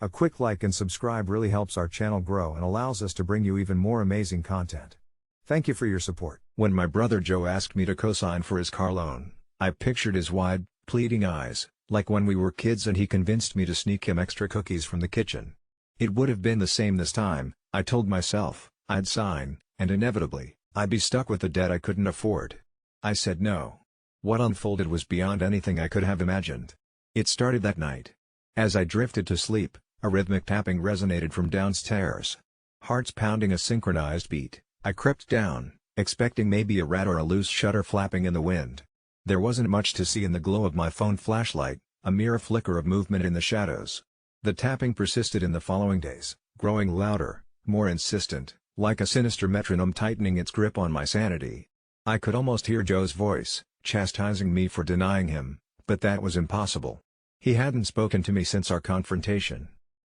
A quick like and subscribe really helps our channel grow and allows us to bring you even more amazing content. Thank you for your support. When my brother Joe asked me to co-sign for his car loan, I pictured his wide, pleading eyes, like when we were kids and he convinced me to sneak him extra cookies from the kitchen. It would have been the same this time, I told myself. I'd sign, and inevitably, I'd be stuck with the debt I couldn't afford. I said no. What unfolded was beyond anything I could have imagined. It started that night. As I drifted to sleep, a rhythmic tapping resonated from downstairs. Hearts pounding a synchronized beat, I crept down, expecting maybe a rat or a loose shutter flapping in the wind. There wasn't much to see in the glow of my phone flashlight, a mere flicker of movement in the shadows. The tapping persisted in the following days, growing louder, more insistent, like a sinister metronome tightening its grip on my sanity. I could almost hear Joe's voice, chastising me for denying him, but that was impossible. He hadn't spoken to me since our confrontation.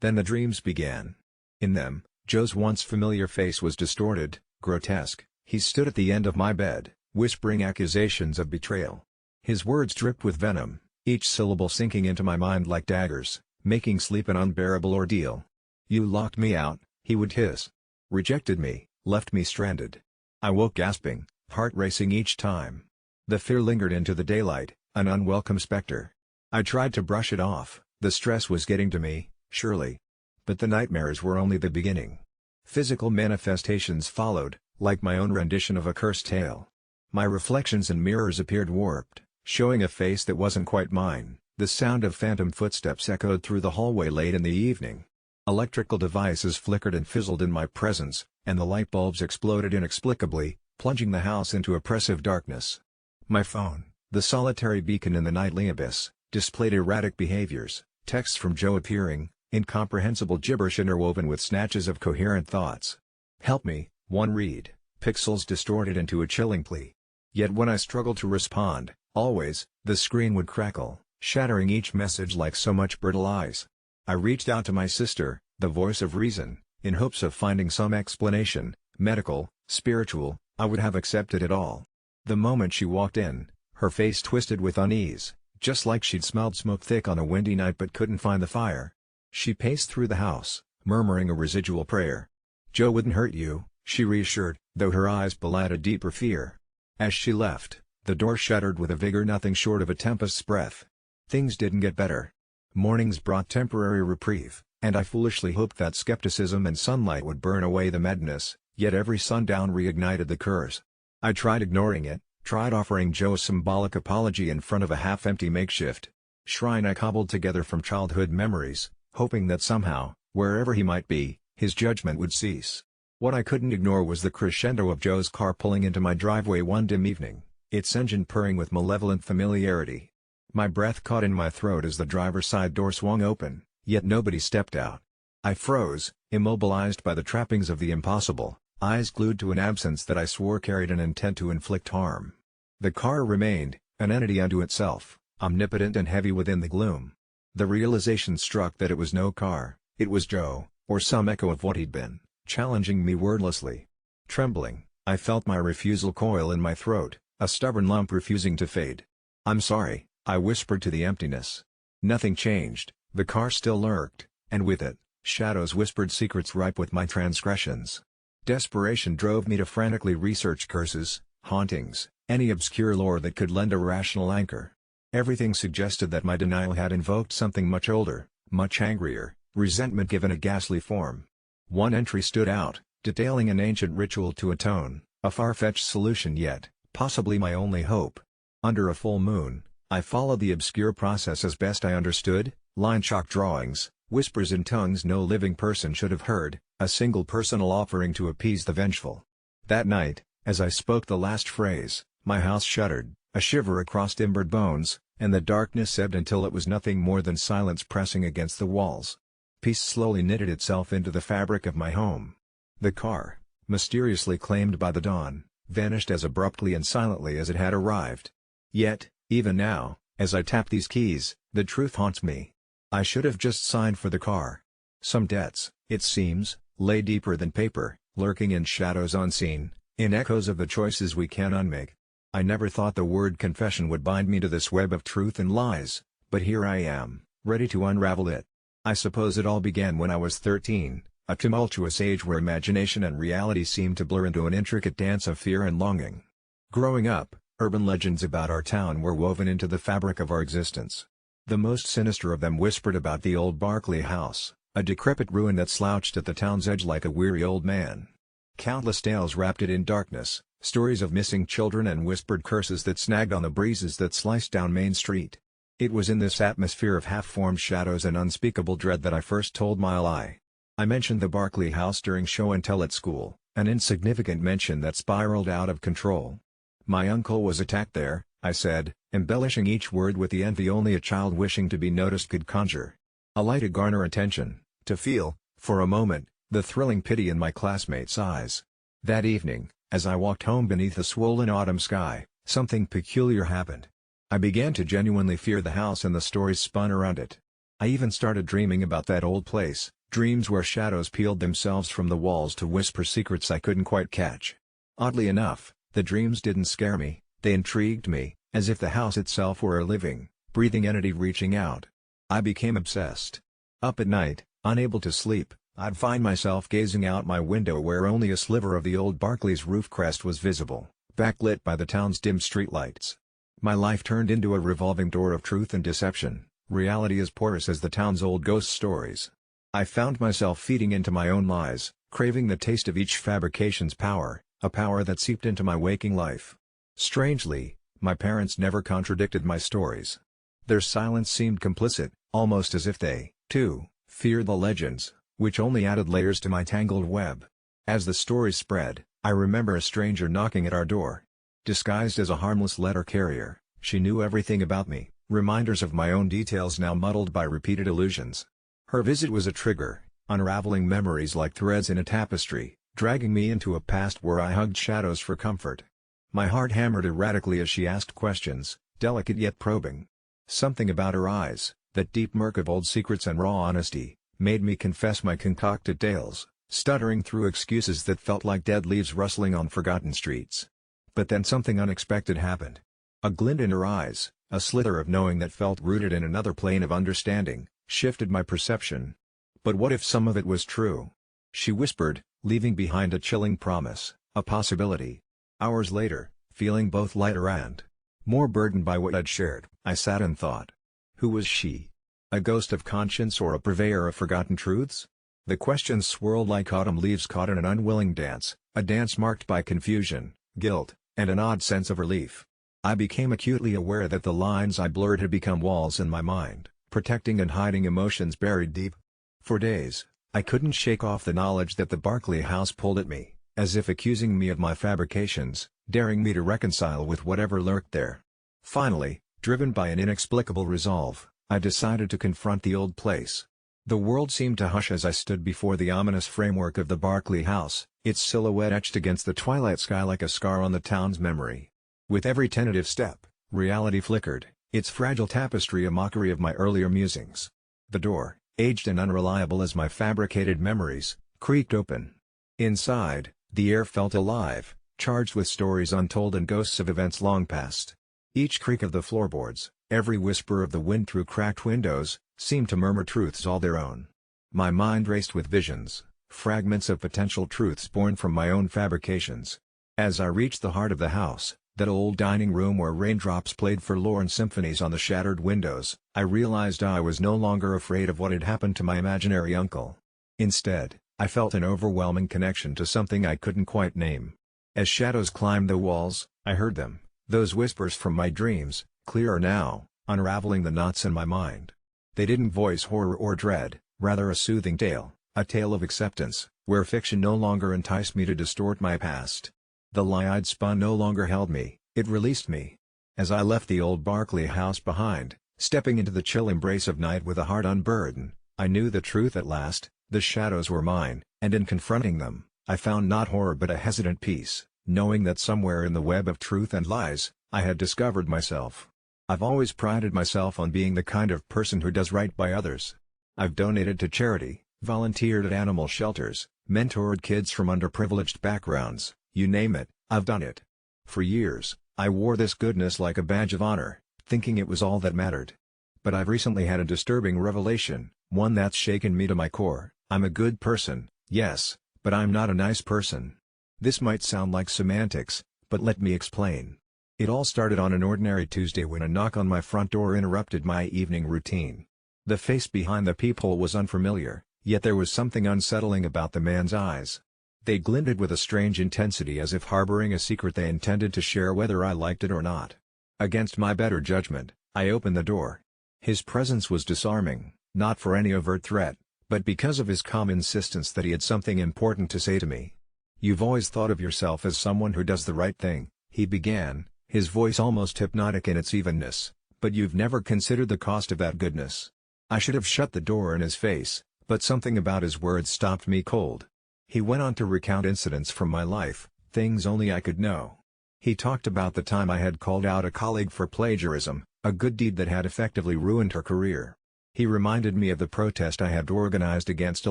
Then the dreams began. In them, Joe's once familiar face was distorted, grotesque. He stood at the end of my bed, whispering accusations of betrayal. His words dripped with venom, each syllable sinking into my mind like daggers, making sleep an unbearable ordeal. "You locked me out," he would hiss. "Rejected me, left me stranded." I woke gasping, heart racing each time. The fear lingered into the daylight, an unwelcome specter. I tried to brush it off, the stress was getting to me, surely. But the nightmares were only the beginning. Physical manifestations followed, like my own rendition of a cursed tale. My reflections in mirrors appeared warped, showing a face that wasn't quite mine. The sound of phantom footsteps echoed through the hallway late in the evening. Electrical devices flickered and fizzled in my presence, and the light bulbs exploded inexplicably, plunging the house into oppressive darkness. My phone, the solitary beacon in the nightly abyss, displayed erratic behaviors, texts from Joe appearing, incomprehensible gibberish interwoven with snatches of coherent thoughts. "Help me," one read, pixels distorted into a chilling plea. Yet when I struggled to respond, always, the screen would crackle, shattering each message like so much brittle ice. I reached out to my sister, the voice of reason, in hopes of finding some explanation, medical, spiritual. I would have accepted it all. The moment she walked in, her face twisted with unease, just like she'd smelled smoke thick on a windy night but couldn't find the fire. She paced through the house, murmuring a residual prayer. "Joe wouldn't hurt you," she reassured, though her eyes belied a deeper fear. As she left, the door shuddered with a vigor nothing short of a tempest's breath. Things didn't get better. Mornings brought temporary reprieve, and I foolishly hoped that skepticism and sunlight would burn away the madness, yet every sundown reignited the curse. I tried ignoring it, tried offering Joe a symbolic apology in front of a half-empty makeshift shrine I cobbled together from childhood memories, hoping that somehow, wherever he might be, his judgment would cease. What I couldn't ignore was the crescendo of Joe's car pulling into my driveway one dim evening, its engine purring with malevolent familiarity. My breath caught in my throat as the driver's side door swung open, yet nobody stepped out. I froze, immobilized by the trappings of the impossible, eyes glued to an absence that I swore carried an intent to inflict harm. The car remained, an entity unto itself, omnipotent and heavy within the gloom. The realization struck that it was no car, it was Joe, or some echo of what he'd been, challenging me wordlessly. Trembling, I felt my refusal coil in my throat, a stubborn lump refusing to fade. "I'm sorry," I whispered to the emptiness. Nothing changed, the car still lurked, and with it, shadows whispered secrets ripe with my transgressions. Desperation drove me to frantically research curses, hauntings, any obscure lore that could lend a rational anchor. Everything suggested that my denial had invoked something much older, much angrier, resentment given a ghastly form. One entry stood out, detailing an ancient ritual to atone, a far-fetched solution yet, possibly my only hope. Under a full moon, I followed the obscure process as best I understood, line chalk drawings, whispers in tongues no living person should have heard, a single personal offering to appease the vengeful. That night, as I spoke the last phrase, my house shuddered, a shiver across timbered bones, and the darkness ebbed until it was nothing more than silence pressing against the walls. Peace slowly knitted itself into the fabric of my home. The car, mysteriously claimed by the dawn, vanished as abruptly and silently as it had arrived. Yet, even now, as I tap these keys, the truth haunts me. I should have just signed for the car. Some debts, it seems, lay deeper than paper, lurking in shadows unseen, in echoes of the choices we can unmake. I never thought the word confession would bind me to this web of truth and lies, but here I am, ready to unravel it. I suppose it all began when I was 13, a tumultuous age where imagination and reality seemed to blur into an intricate dance of fear and longing. Growing up, urban legends about our town were woven into the fabric of our existence. The most sinister of them whispered about the old Barclay house, a decrepit ruin that slouched at the town's edge like a weary old man. Countless tales wrapped it in darkness, stories of missing children and whispered curses that snagged on the breezes that sliced down Main Street. It was in this atmosphere of half-formed shadows and unspeakable dread that I first told my lie. I mentioned the Barclay house during show and tell at school, an insignificant mention that spiraled out of control. My uncle was attacked there, I said, embellishing each word with the envy only a child wishing to be noticed could conjure. A lie to garner attention, to feel, for a moment, the thrilling pity in my classmates' eyes. That evening, as I walked home beneath a swollen autumn sky, something peculiar happened. I began to genuinely fear the house and the stories spun around it. I even started dreaming about that old place, dreams where shadows peeled themselves from the walls to whisper secrets I couldn't quite catch. Oddly enough, the dreams didn't scare me, they intrigued me, as if the house itself were a living, breathing entity reaching out. I became obsessed. Up at night, unable to sleep, I'd find myself gazing out my window where only a sliver of the old Barclay's roof crest was visible, backlit by the town's dim streetlights. My life turned into a revolving door of truth and deception, reality as porous as the town's old ghost stories. I found myself feeding into my own lies, craving the taste of each fabrication's power, a power that seeped into my waking life. Strangely, my parents never contradicted my stories. Their silence seemed complicit, almost as if they, too, feared the legends, which only added layers to my tangled web. As the stories spread, I remember a stranger knocking at our door. Disguised as a harmless letter carrier, she knew everything about me, reminders of my own details now muddled by repeated illusions. Her visit was a trigger, unraveling memories like threads in a tapestry, dragging me into a past where I hugged shadows for comfort. My heart hammered erratically as she asked questions, delicate yet probing. Something about her eyes, that deep murk of old secrets and raw honesty, made me confess my concocted tales, stuttering through excuses that felt like dead leaves rustling on forgotten streets. But then something unexpected happened. A glint in her eyes, a slither of knowing that felt rooted in another plane of understanding, shifted my perception. But what if some of it was true? She whispered, leaving behind a chilling promise, a possibility. Hours later, feeling both lighter and more burdened by what I'd shared, I sat and thought. Who was she? A ghost of conscience or a purveyor of forgotten truths? The questions swirled like autumn leaves caught in an unwilling dance, a dance marked by confusion, guilt, and an odd sense of relief. I became acutely aware that the lines I blurred had become walls in my mind, protecting and hiding emotions buried deep. For days, I couldn't shake off the knowledge that the Barclay house pulled at me, as if accusing me of my fabrications, daring me to reconcile with whatever lurked there. Finally, driven by an inexplicable resolve, I decided to confront the old place. The world seemed to hush as I stood before the ominous framework of the Barclay house, its silhouette etched against the twilight sky like a scar on the town's memory. With every tentative step, reality flickered, its fragile tapestry a mockery of my earlier musings. The door, aged and unreliable as my fabricated memories, creaked open. Inside, the air felt alive, charged with stories untold and ghosts of events long past. Each creak of the floorboards, every whisper of the wind through cracked windows, seemed to murmur truths all their own. My mind raced with visions, fragments of potential truths born from my own fabrications. As I reached the heart of the house, that old dining room where raindrops played forlorn symphonies on the shattered windows, I realized I was no longer afraid of what had happened to my imaginary uncle. Instead, I felt an overwhelming connection to something I couldn't quite name. As shadows climbed the walls, I heard them, those whispers from my dreams, clearer now, unraveling the knots in my mind. They didn't voice horror or dread, rather a soothing tale, a tale of acceptance, where fiction no longer enticed me to distort my past. The lie I'd spun no longer held me, it released me. As I left the old Barclay house behind, stepping into the chill embrace of night with a heart unburdened, I knew the truth at last, the shadows were mine, and in confronting them, I found not horror but a hesitant peace, knowing that somewhere in the web of truth and lies, I had discovered myself. I've always prided myself on being the kind of person who does right by others. I've donated to charity, volunteered at animal shelters, mentored kids from underprivileged backgrounds, you name it, I've done it. For years, I wore this goodness like a badge of honor, thinking it was all that mattered. But I've recently had a disturbing revelation, One that's shaken me to my core. I'm a good person, yes, but I'm not a nice person. This might sound like semantics, but let me explain. It all started on an ordinary Tuesday when a knock on my front door interrupted my evening routine. The face behind the peephole was unfamiliar, yet there was something unsettling about the man's eyes. They glinted with a strange intensity as if harboring a secret they intended to share whether I liked it or not. Against my better judgment, I opened the door. His presence was disarming, not for any overt threat, but because of his calm insistence that he had something important to say to me. "You've always thought of yourself as someone who does the right thing," he began, his voice almost hypnotic in its evenness, "but you've never considered the cost of that goodness." I should have shut the door in his face, but something about his words stopped me cold. He went on to recount incidents from my life, things only I could know. He talked about the time I had called out a colleague for plagiarism, a good deed that had effectively ruined her career. He reminded me of the protest I had organized against a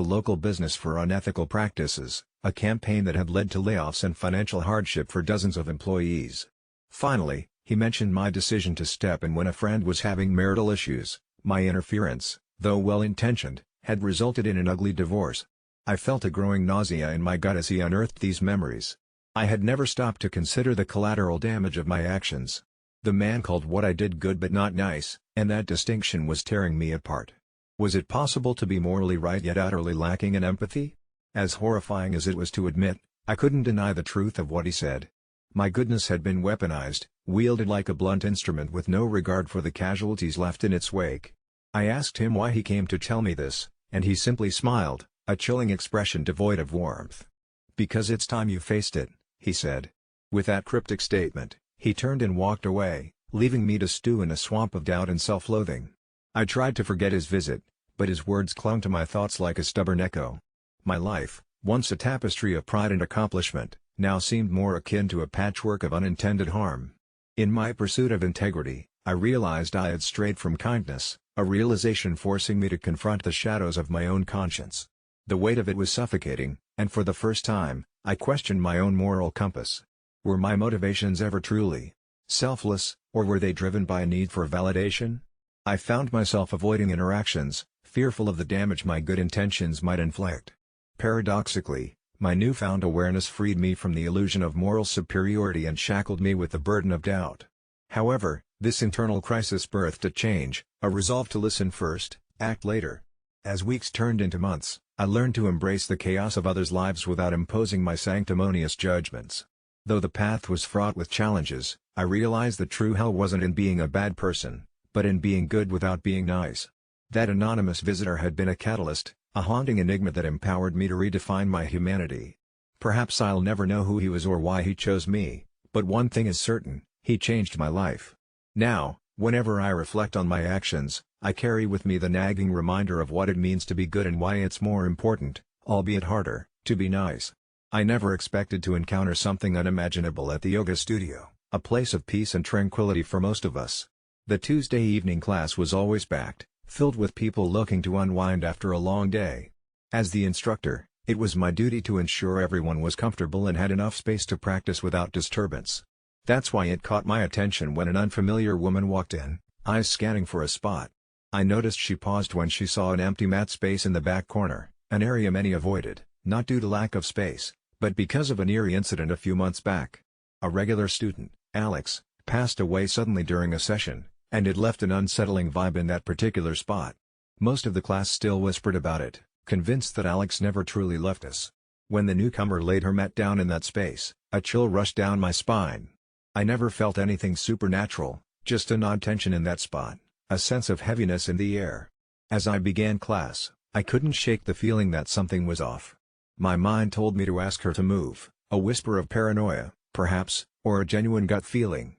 local business for unethical practices, a campaign that had led to layoffs and financial hardship for dozens of employees. Finally, he mentioned my decision to step in when a friend was having marital issues. My interference, though well-intentioned, had resulted in an ugly divorce. I felt a growing nausea in my gut as he unearthed these memories. I had never stopped to consider the collateral damage of my actions. The man called what I did good but not nice, and that distinction was tearing me apart. Was it possible to be morally right yet utterly lacking in empathy? As horrifying as it was to admit, I couldn't deny the truth of what he said. My goodness had been weaponized, wielded like a blunt instrument with no regard for the casualties left in its wake. I asked him why he came to tell me this, and he simply smiled, a chilling expression devoid of warmth. "Because it's time you faced it," he said. With that cryptic statement, he turned and walked away, leaving me to stew in a swamp of doubt and self-loathing. I tried to forget his visit, but his words clung to my thoughts like a stubborn echo. My life, once a tapestry of pride and accomplishment, now seemed more akin to a patchwork of unintended harm. In my pursuit of integrity, I realized I had strayed from kindness, a realization forcing me to confront the shadows of my own conscience. The weight of it was suffocating, and for the first time, I questioned my own moral compass. Were my motivations ever truly selfless, or were they driven by a need for validation? I found myself avoiding interactions, fearful of the damage my good intentions might inflict. Paradoxically, my newfound awareness freed me from the illusion of moral superiority and shackled me with the burden of doubt. However, this internal crisis birthed a change, a resolve to listen first, act later. As weeks turned into months, I learned to embrace the chaos of others' lives without imposing my sanctimonious judgments. Though the path was fraught with challenges, I realized the true hell wasn't in being a bad person, but in being good without being nice. That anonymous visitor had been a catalyst, a haunting enigma that empowered me to redefine my humanity. Perhaps I'll never know who he was or why he chose me, but one thing is certain, he changed my life. Now, whenever I reflect on my actions, I carry with me the nagging reminder of what it means to be good and why it's more important, albeit harder, to be nice. I never expected to encounter something unimaginable at the yoga studio, a place of peace and tranquility for most of us. The Tuesday evening class was always packed, filled with people looking to unwind after a long day. As the instructor, it was my duty to ensure everyone was comfortable and had enough space to practice without disturbance. That's why it caught my attention when an unfamiliar woman walked in, eyes scanning for a spot. I noticed she paused when she saw an empty mat space in the back corner, an area many avoided, not due to lack of space, but because of an eerie incident a few months back. A regular student, Alex, passed away suddenly during a session, and it left an unsettling vibe in that particular spot. Most of the class still whispered about it, convinced that Alex never truly left us. When the newcomer laid her mat down in that space, a chill rushed down my spine. I never felt anything supernatural, just an odd tension in that spot, a sense of heaviness in the air. As I began class, I couldn't shake the feeling that something was off. My mind told me to ask her to move, a whisper of paranoia, perhaps, or a genuine gut feeling.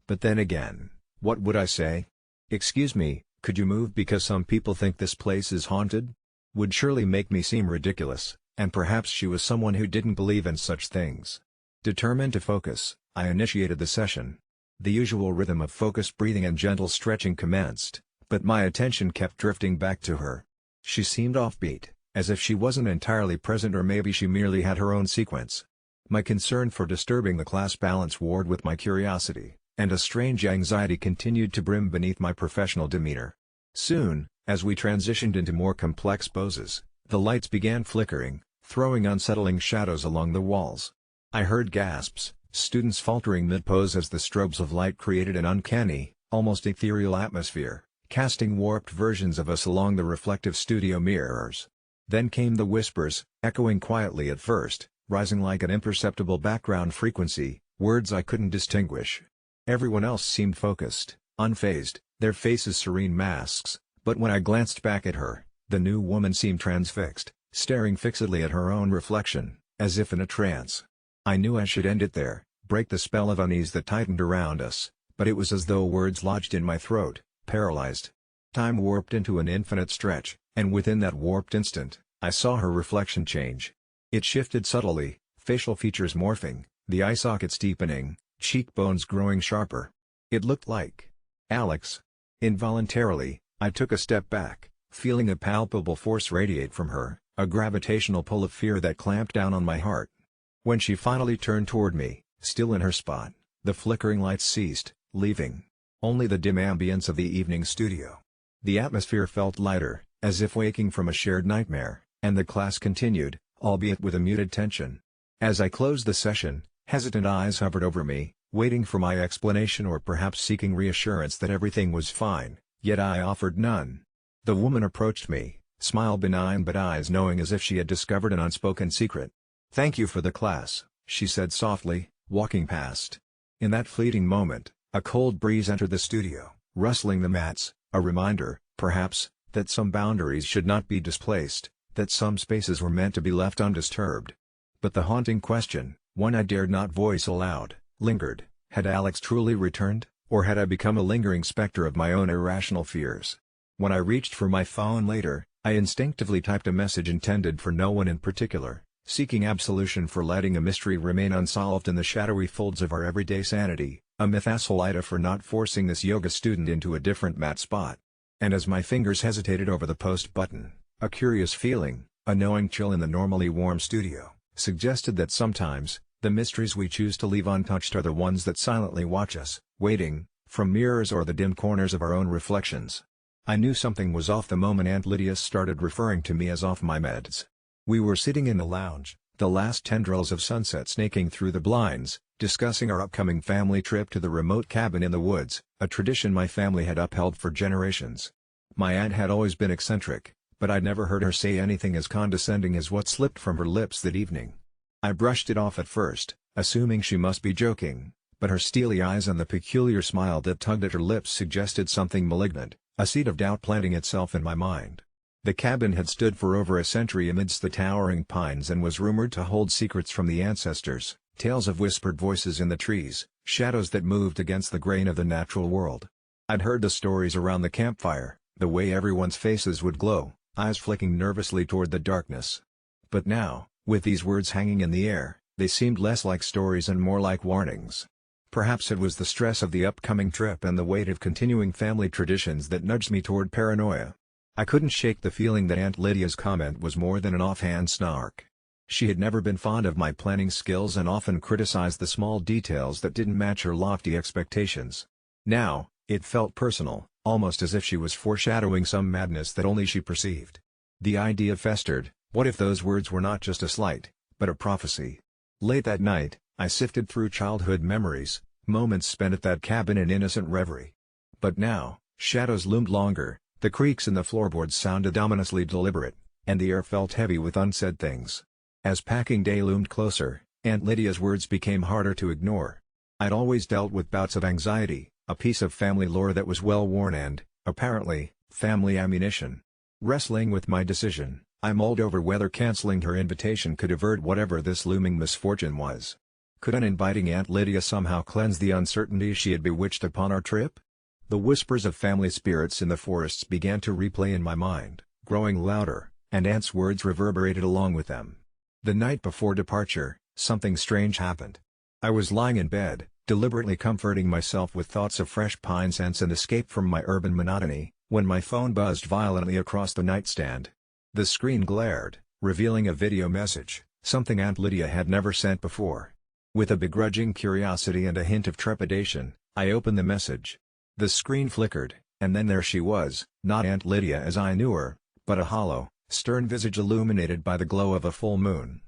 But then again, what would I say? "Excuse me, could you move because some people think this place is haunted?" Would surely make me seem ridiculous, and perhaps she was someone who didn't believe in such things. Determined to focus, I initiated the session. The usual rhythm of focused breathing and gentle stretching commenced, but my attention kept drifting back to her. She seemed offbeat, as if she wasn't entirely present, or maybe she merely had her own sequence. My concern for disturbing the class balance warred with my curiosity, and a strange anxiety continued to brim beneath my professional demeanor. Soon, as we transitioned into more complex poses, the lights began flickering, throwing unsettling shadows along the walls. I heard gasps, students faltering mid-pose as the strobes of light created an uncanny, almost ethereal atmosphere, casting warped versions of us along the reflective studio mirrors. Then came the whispers, echoing quietly at first, rising like an imperceptible background frequency, words I couldn't distinguish. Everyone else seemed focused, unfazed, their faces serene masks, but when I glanced back at her, the new woman seemed transfixed, staring fixedly at her own reflection, as if in a trance. I knew I should end it there, break the spell of unease that tightened around us, but it was as though words lodged in my throat, paralyzed. Time warped into an infinite stretch, and within that warped instant, I saw her reflection change. It shifted subtly, facial features morphing, the eye sockets deepening, cheekbones growing sharper. It looked like Alex. Involuntarily, I took a step back, feeling a palpable force radiate from her, a gravitational pull of fear that clamped down on my heart. When she finally turned toward me, still in her spot, the flickering lights ceased, leaving only the dim ambience of the evening studio. The atmosphere felt lighter, as if waking from a shared nightmare, and the class continued, albeit with a muted tension. As I closed the session, hesitant eyes hovered over me, waiting for my explanation or perhaps seeking reassurance that everything was fine, yet I offered none. The woman approached me, smile benign but eyes knowing as if she had discovered an unspoken secret. "Thank you for the class," she said softly, walking past. In that fleeting moment, a cold breeze entered the studio, rustling the mats, a reminder, perhaps, that some boundaries should not be displaced, that some spaces were meant to be left undisturbed. But the haunting question, one I dared not voice aloud, lingered: had Alex truly returned, or had I become a lingering specter of my own irrational fears? When I reached for my phone later, I instinctively typed a message intended for no one in particular, seeking absolution for letting a mystery remain unsolved in the shadowy folds of our everyday sanity, a mythasolida for not forcing this yoga student into a different mat spot. And as my fingers hesitated over the post button, a curious feeling, a knowing chill in the normally warm studio, suggested that sometimes, the mysteries we choose to leave untouched are the ones that silently watch us, waiting, from mirrors or the dim corners of our own reflections. I knew something was off the moment Aunt Lydia started referring to me as off my meds. We were sitting in the lounge, the last tendrils of sunset snaking through the blinds, discussing our upcoming family trip to the remote cabin in the woods, a tradition my family had upheld for generations. My aunt had always been eccentric, but I'd never heard her say anything as condescending as what slipped from her lips that evening. I brushed it off at first, assuming she must be joking, but her steely eyes and the peculiar smile that tugged at her lips suggested something malignant, a seed of doubt planting itself in my mind. The cabin had stood for over a century amidst the towering pines and was rumored to hold secrets from the ancestors, tales of whispered voices in the trees, shadows that moved against the grain of the natural world. I'd heard the stories around the campfire, the way everyone's faces would glow, eyes flicking nervously toward the darkness. But now, with these words hanging in the air, they seemed less like stories and more like warnings. Perhaps it was the stress of the upcoming trip and the weight of continuing family traditions that nudged me toward paranoia. I couldn't shake the feeling that Aunt Lydia's comment was more than an offhand snark. She had never been fond of my planning skills and often criticized the small details that didn't match her lofty expectations. Now, it felt personal, almost as if she was foreshadowing some madness that only she perceived. The idea festered: what if those words were not just a slight, but a prophecy? Late that night, I sifted through childhood memories, moments spent at that cabin in innocent reverie. But now, shadows loomed longer, the creaks in the floorboards sounded ominously deliberate, and the air felt heavy with unsaid things. As packing day loomed closer, Aunt Lydia's words became harder to ignore. I'd always dealt with bouts of anxiety, a piece of family lore that was well worn and, apparently, family ammunition. Wrestling with my decision, I mulled over whether canceling her invitation could avert whatever this looming misfortune was. Could uninviting Aunt Lydia somehow cleanse the uncertainty she had bewitched upon our trip? The whispers of family spirits in the forests began to replay in my mind, growing louder, and Aunt's words reverberated along with them. The night before departure, something strange happened. I was lying in bed, deliberately comforting myself with thoughts of fresh pine scents and escape from my urban monotony, when my phone buzzed violently across the nightstand. The screen glared, revealing a video message, something Aunt Lydia had never sent before. With a begrudging curiosity and a hint of trepidation, I opened the message. The screen flickered, And then there she was, not Aunt Lydia as I knew her, but a hollow, stern visage illuminated by the glow of a full moon.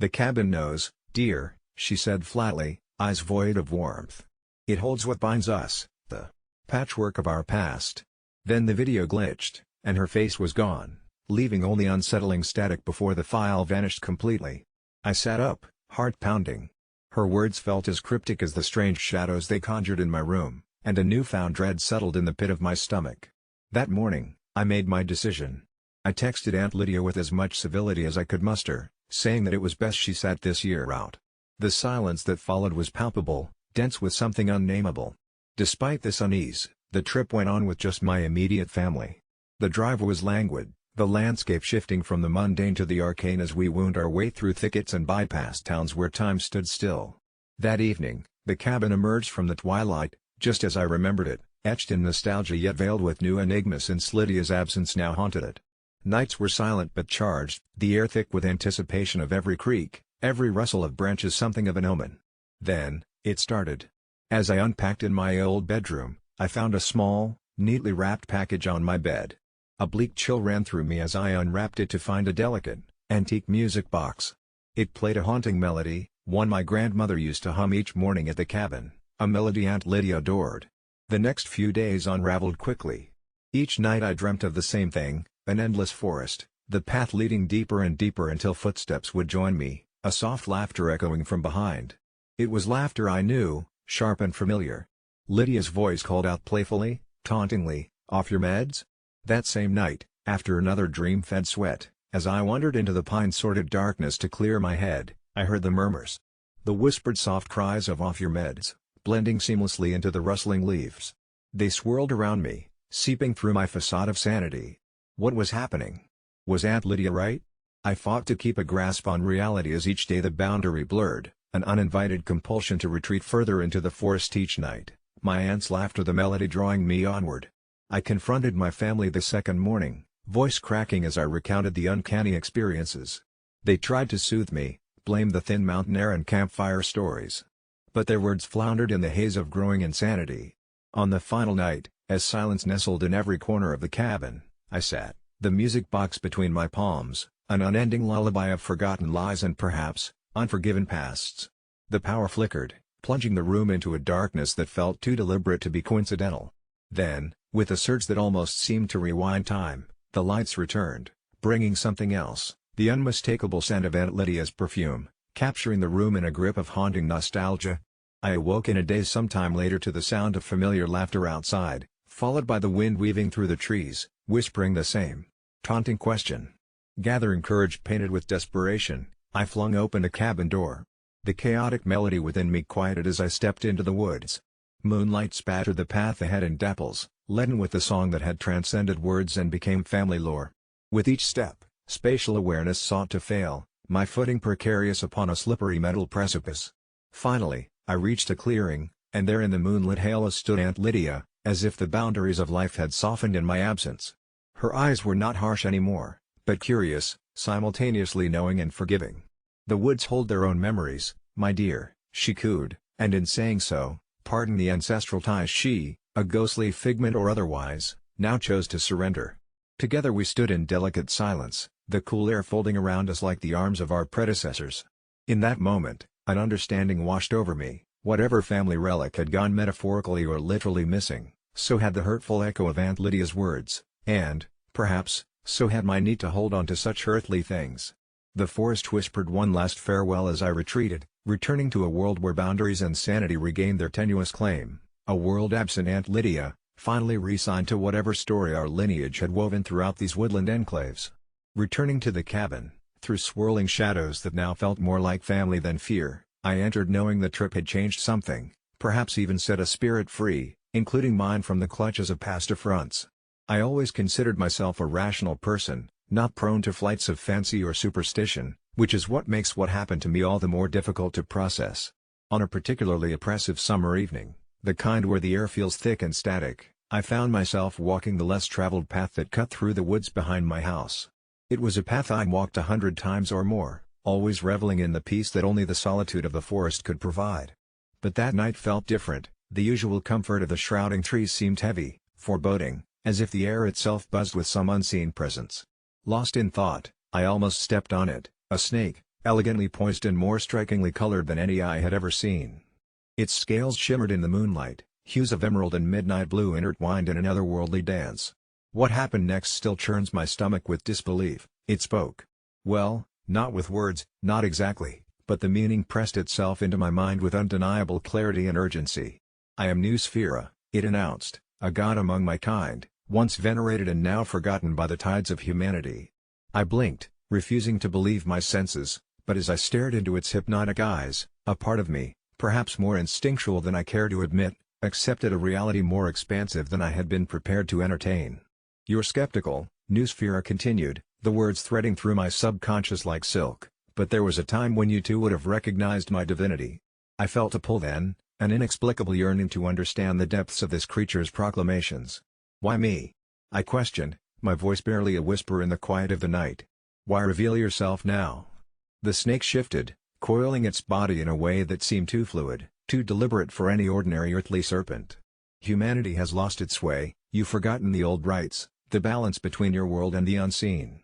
"The cabin knows, dear," she said flatly, eyes void of warmth. "It holds what binds us, the patchwork of our past." Then the video glitched, and her face was gone, leaving only unsettling static before the file vanished completely. I sat up, heart pounding. Her words felt as cryptic as the strange shadows they conjured in my room, and a newfound dread settled in the pit of my stomach. That morning, I made my decision. I texted Aunt Lydia with as much civility as I could muster, saying that it was best she sat this year out. The silence that followed was palpable, dense with something unnameable. Despite this unease, the trip went on with just my immediate family. The drive was languid, the landscape shifting from the mundane to the arcane as we wound our way through thickets and bypassed towns where time stood still. That evening, the cabin emerged from the twilight, just as I remembered it, etched in nostalgia yet veiled with new enigmas since Lydia's absence now haunted it. Nights were silent but charged, the air thick with anticipation of every creak, every rustle of branches something of an omen. Then, it started. As I unpacked in my old bedroom, I found a small, neatly wrapped package on my bed. A bleak chill ran through me as I unwrapped it to find a delicate, antique music box. It played a haunting melody, one my grandmother used to hum each morning at the cabin, a melody Aunt Lydia adored. The next few days unraveled quickly. Each night I dreamt of the same thing, an endless forest, the path leading deeper and deeper until footsteps would join me, a soft laughter echoing from behind. It was laughter I knew, sharp and familiar. Lydia's voice called out playfully, tauntingly, "Off your meds?" That same night, after another dream-fed sweat, as I wandered into the pine-sorted darkness to clear my head, I heard the murmurs. The whispered soft cries of "off your meds," blending seamlessly into the rustling leaves. They swirled around me, seeping through my facade of sanity. What was happening? Was Aunt Lydia right? I fought to keep a grasp on reality as each day the boundary blurred, an uninvited compulsion to retreat further into the forest each night, my aunt's laughter the melody drawing me onward. I confronted my family the second morning, voice cracking as I recounted the uncanny experiences. They tried to soothe me, blamed the thin mountain air and campfire stories. But their words floundered in the haze of growing insanity. On the final night, as silence nestled in every corner of the cabin, I sat, the music box between my palms, an unending lullaby of forgotten lies and perhaps, unforgiven pasts. The power flickered, plunging the room into a darkness that felt too deliberate to be coincidental. Then, with a surge that almost seemed to rewind time, the lights returned, bringing something else, the unmistakable scent of Aunt Lydia's perfume, capturing the room in a grip of haunting nostalgia. I awoke in a daze sometime later to the sound of familiar laughter outside, followed by the wind weaving through the trees, whispering the same taunting question. Gathering courage painted with desperation, I flung open a cabin door. The chaotic melody within me quieted as I stepped into the woods. Moonlight spattered the path ahead in dapples, leaden with the song that had transcended words and became family lore. With each step, spatial awareness sought to fail, my footing precarious upon a slippery metal precipice. Finally, I reached a clearing, and there in the moonlit halo stood Aunt Lydia, as if the boundaries of life had softened in my absence. Her eyes were not harsh anymore, but curious, simultaneously knowing and forgiving. "The woods hold their own memories, my dear," she cooed, and in saying so, pardon the ancestral ties she, a ghostly figment or otherwise, now chose to surrender. Together we stood in delicate silence, the cool air folding around us like the arms of our predecessors. In that moment, an understanding washed over me. Whatever family relic had gone metaphorically or literally missing, so had the hurtful echo of Aunt Lydia's words, and, perhaps, so had my need to hold on to such earthly things. The forest whispered one last farewell as I retreated, returning to a world where boundaries and sanity regained their tenuous claim, a world absent Aunt Lydia, finally re-signed to whatever story our lineage had woven throughout these woodland enclaves. Returning to the cabin, through swirling shadows that now felt more like family than fear, I entered knowing the trip had changed something, perhaps even set a spirit free, including mine from the clutches of past affronts. I always considered myself a rational person, not prone to flights of fancy or superstition, which is what makes what happened to me all the more difficult to process. On a particularly oppressive summer evening, the kind where the air feels thick and static, I found myself walking the less traveled path that cut through the woods behind my house. It was a path I'd walked 100 times or more, always reveling in the peace that only the solitude of the forest could provide. But that night felt different. The usual comfort of the shrouding trees seemed heavy, foreboding, as if the air itself buzzed with some unseen presence. Lost in thought, I almost stepped on it, a snake, elegantly poised and more strikingly colored than any I had ever seen. Its scales shimmered in the moonlight, hues of emerald and midnight blue intertwined in an otherworldly dance. What happened next still churns my stomach with disbelief. It spoke. Well, not with words, not exactly, but the meaning pressed itself into my mind with undeniable clarity and urgency. "I am New Sphera," it announced, "a god among my kind, once venerated and now forgotten by the tides of humanity." I blinked, refusing to believe my senses, but as I stared into its hypnotic eyes, a part of me, perhaps more instinctual than I care to admit, accepted a reality more expansive than I had been prepared to entertain. "You're skeptical," New Sphera continued, the words threading through my subconscious like silk, "but there was a time when you too would have recognized my divinity." I felt a pull then, an inexplicable yearning to understand the depths of this creature's proclamations. "Why me?" I questioned, my voice barely a whisper in the quiet of the night. "Why reveal yourself now?" The snake shifted, coiling its body in a way that seemed too fluid, too deliberate for any ordinary earthly serpent. "Humanity has lost its way, you've forgotten the old rights, the balance between your world and the unseen.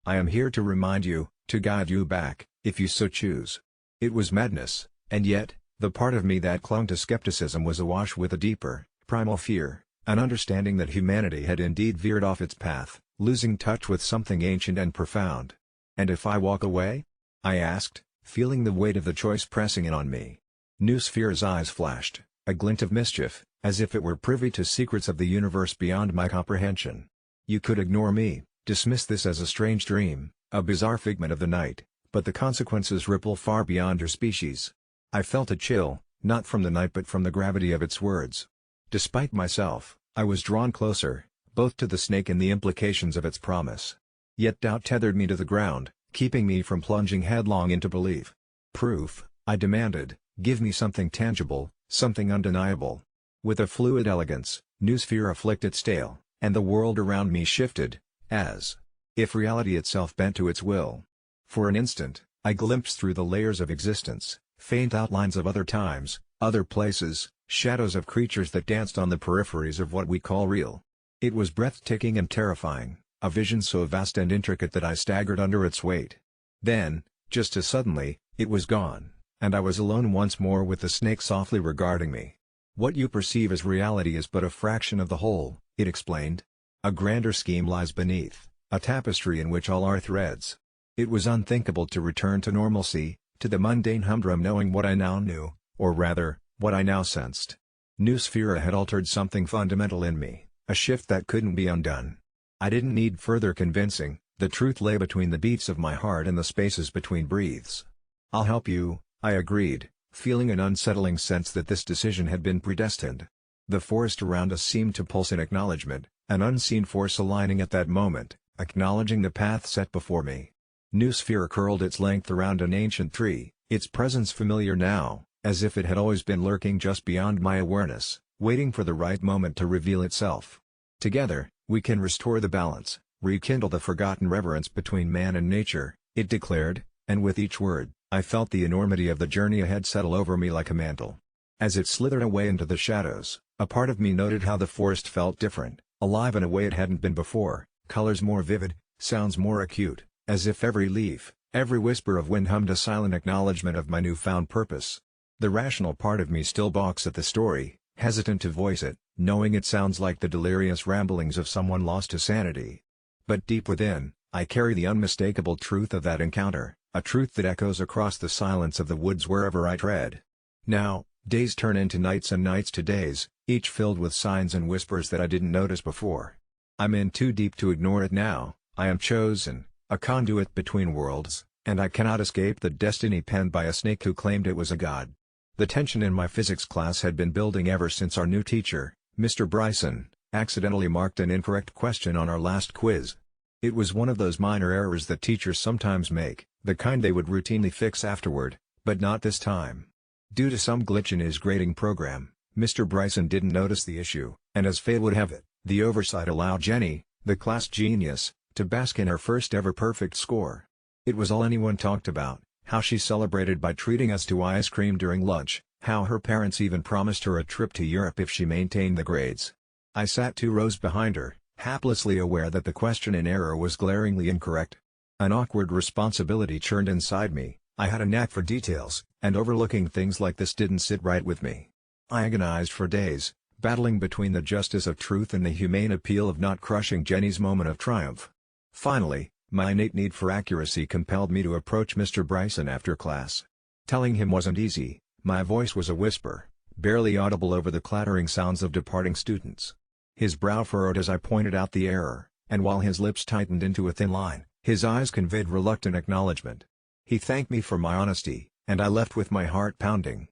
I am here to remind you, to guide you back, if you so choose." It was madness, and yet, the part of me that clung to skepticism was awash with a deeper, primal fear, an understanding that humanity had indeed veered off its path, losing touch with something ancient and profound. "And if I walk away?" I asked, feeling the weight of the choice pressing in on me. New Sphera's eyes flashed, a glint of mischief, as if it were privy to secrets of the universe beyond my comprehension. "You could ignore me, dismiss this as a strange dream, a bizarre figment of the night, but the consequences ripple far beyond your species." I felt a chill, not from the night but from the gravity of its words. Despite myself, I was drawn closer, both to the snake and the implications of its promise. Yet doubt tethered me to the ground, keeping me from plunging headlong into belief. "Proof," I demanded, "give me something tangible, something undeniable." With a fluid elegance, New Sphera flicked its tail, and the world around me shifted, as if reality itself bent to its will. For an instant, I glimpsed through the layers of existence, faint outlines of other times, other places, shadows of creatures that danced on the peripheries of what we call real. It was breathtaking and terrifying, a vision so vast and intricate that I staggered under its weight. Then, just as suddenly, it was gone, and I was alone once more with the snake softly regarding me. "What you perceive as reality is but a fraction of the whole," it explained. "A grander scheme lies beneath, a tapestry in which all are threads." It was unthinkable to return to normalcy, to the mundane humdrum knowing what I now knew, or rather, what I now sensed. New Sphera had altered something fundamental in me, a shift that couldn't be undone. I didn't need further convincing, the truth lay between the beats of my heart and the spaces between breaths. "I'll help you," I agreed, feeling an unsettling sense that this decision had been predestined. The forest around us seemed to pulse in acknowledgement, an unseen force aligning at that moment, acknowledging the path set before me. New Sphera curled its length around an ancient tree, its presence familiar now, as if it had always been lurking just beyond my awareness, waiting for the right moment to reveal itself. "Together, we can restore the balance, rekindle the forgotten reverence between man and nature," it declared, and with each word, I felt the enormity of the journey ahead settle over me like a mantle. As it slithered away into the shadows, a part of me noted how the forest felt different, alive in a way it hadn't been before, colors more vivid, sounds more acute, as if every leaf, every whisper of wind hummed a silent acknowledgement of my newfound purpose. The rational part of me still balks at the story, hesitant to voice it, knowing it sounds like the delirious ramblings of someone lost to sanity. But deep within, I carry the unmistakable truth of that encounter, a truth that echoes across the silence of the woods wherever I tread. Now, days turn into nights and nights to days, each filled with signs and whispers that I didn't notice before. I'm in too deep to ignore it now. I am chosen, a conduit between worlds, and I cannot escape the destiny penned by a snake who claimed it was a god. The tension in my physics class had been building ever since our new teacher, Mr. Bryson, accidentally marked an incorrect question on our last quiz. It was one of those minor errors that teachers sometimes make, the kind they would routinely fix afterward, but not this time. Due to some glitch in his grading program, Mr. Bryson didn't notice the issue, and as fate would have it, the oversight allowed Jenny, the class genius, to bask in her first ever perfect score. It was all anyone talked about, how she celebrated by treating us to ice cream during lunch, how her parents even promised her a trip to Europe if she maintained the grades. I sat 2 rows behind her, haplessly aware that the question in error was glaringly incorrect. An awkward responsibility churned inside me. I had a knack for details, and overlooking things like this didn't sit right with me. I agonized for days, battling between the justice of truth and the humane appeal of not crushing Jenny's moment of triumph. Finally, my innate need for accuracy compelled me to approach Mr. Bryson after class. Telling him wasn't easy. My voice was a whisper, barely audible over the clattering sounds of departing students. His brow furrowed as I pointed out the error, and while his lips tightened into a thin line, his eyes conveyed reluctant acknowledgement. He thanked me for my honesty, and I left with my heart pounding.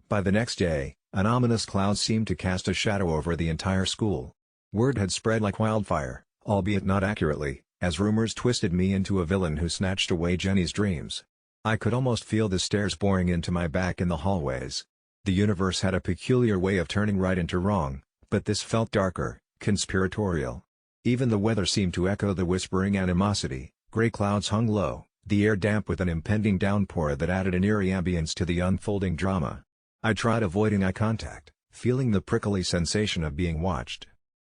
By the next day, an ominous cloud seemed to cast a shadow over the entire school. Word had spread like wildfire, albeit not accurately, as rumors twisted me into a villain who snatched away Jenny's dreams. I could almost feel the stares boring into my back in the hallways. The universe had a peculiar way of turning right into wrong, but this felt darker, conspiratorial. Even the weather seemed to echo the whispering animosity. Gray clouds hung low, the air damp with an impending downpour that added an eerie ambience to the unfolding drama. I tried avoiding eye contact, feeling the prickly sensation of being watched.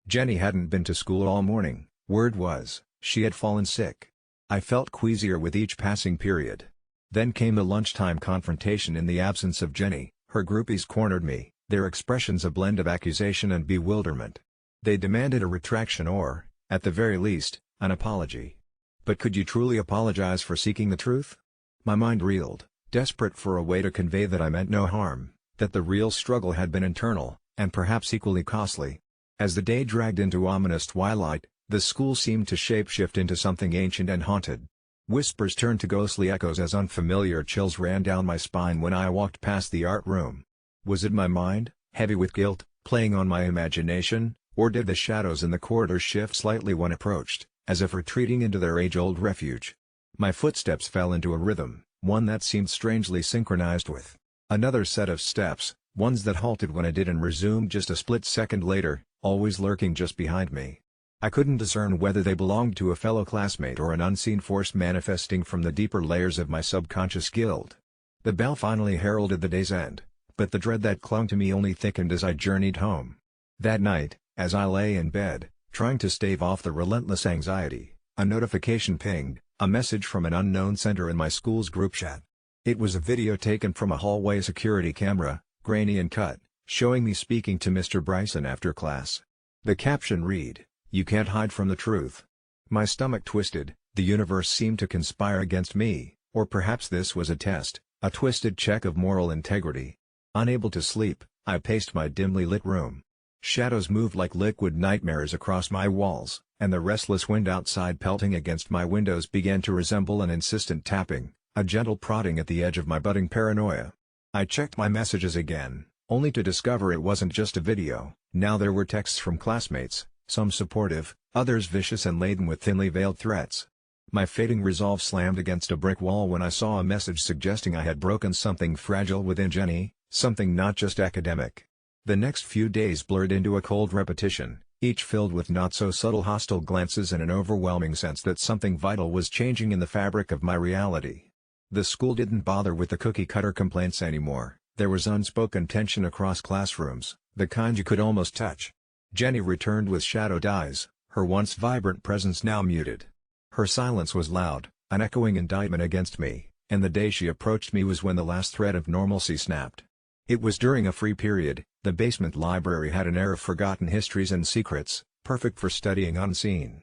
Jenny hadn't been to school all morning. Word was, she had fallen sick. I felt queasier with each passing period. Then came the lunchtime confrontation in the absence of Jenny. Her groupies cornered me, their expressions a blend of accusation and bewilderment. They demanded a retraction or, at the very least, an apology. But could you truly apologize for seeking the truth? My mind reeled, desperate for a way to convey that I meant no harm, that the real struggle had been internal, and perhaps equally costly. As the day dragged into ominous twilight, the school seemed to shapeshift into something ancient and haunted. Whispers turned to ghostly echoes as unfamiliar chills ran down my spine when I walked past the art room. Was it my mind, heavy with guilt, playing on my imagination, or did the shadows in the corridor shift slightly when approached, as if retreating into their age-old refuge? My footsteps fell into a rhythm, one that seemed strangely synchronized with another set of steps, ones that halted when I did and resumed just a split second later, always lurking just behind me. I couldn't discern whether they belonged to a fellow classmate or an unseen force manifesting from the deeper layers of my subconscious guild. The bell finally heralded the day's end, but the dread that clung to me only thickened as I journeyed home. That night, as I lay in bed, trying to stave off the relentless anxiety, a notification pinged, a message from an unknown sender in my school's group chat. It was a video taken from a hallway security camera, grainy and cut, showing me speaking to Mr. Bryson after class. The caption read, "You can't hide from the truth." My stomach twisted. The universe seemed to conspire against me, or perhaps this was a test, a twisted check of moral integrity. Unable to sleep, I paced my dimly lit room. Shadows moved like liquid nightmares across my walls, and the restless wind outside pelting against my windows began to resemble an insistent tapping, a gentle prodding at the edge of my budding paranoia. I checked my messages again, only to discover it wasn't just a video. Now there were texts from classmates, some supportive, others vicious and laden with thinly veiled threats. My fading resolve slammed against a brick wall when I saw a message suggesting I had broken something fragile within Jenny, something not just academic. The next few days blurred into a cold repetition, each filled with not-so-subtle hostile glances and an overwhelming sense that something vital was changing in the fabric of my reality. The school didn't bother with the cookie-cutter complaints anymore. There was unspoken tension across classrooms, the kind you could almost touch. Jenny returned with shadowed eyes, her once vibrant presence now muted. Her silence was loud, an echoing indictment against me, and the day she approached me was when the last thread of normalcy snapped. It was during a free period. The basement library had an air of forgotten histories and secrets, perfect for studying unseen.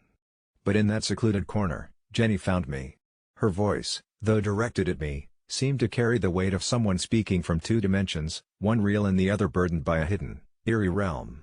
But in that secluded corner, Jenny found me. Her voice, though directed at me, seemed to carry the weight of someone speaking from two dimensions, one real and the other burdened by a hidden, eerie realm.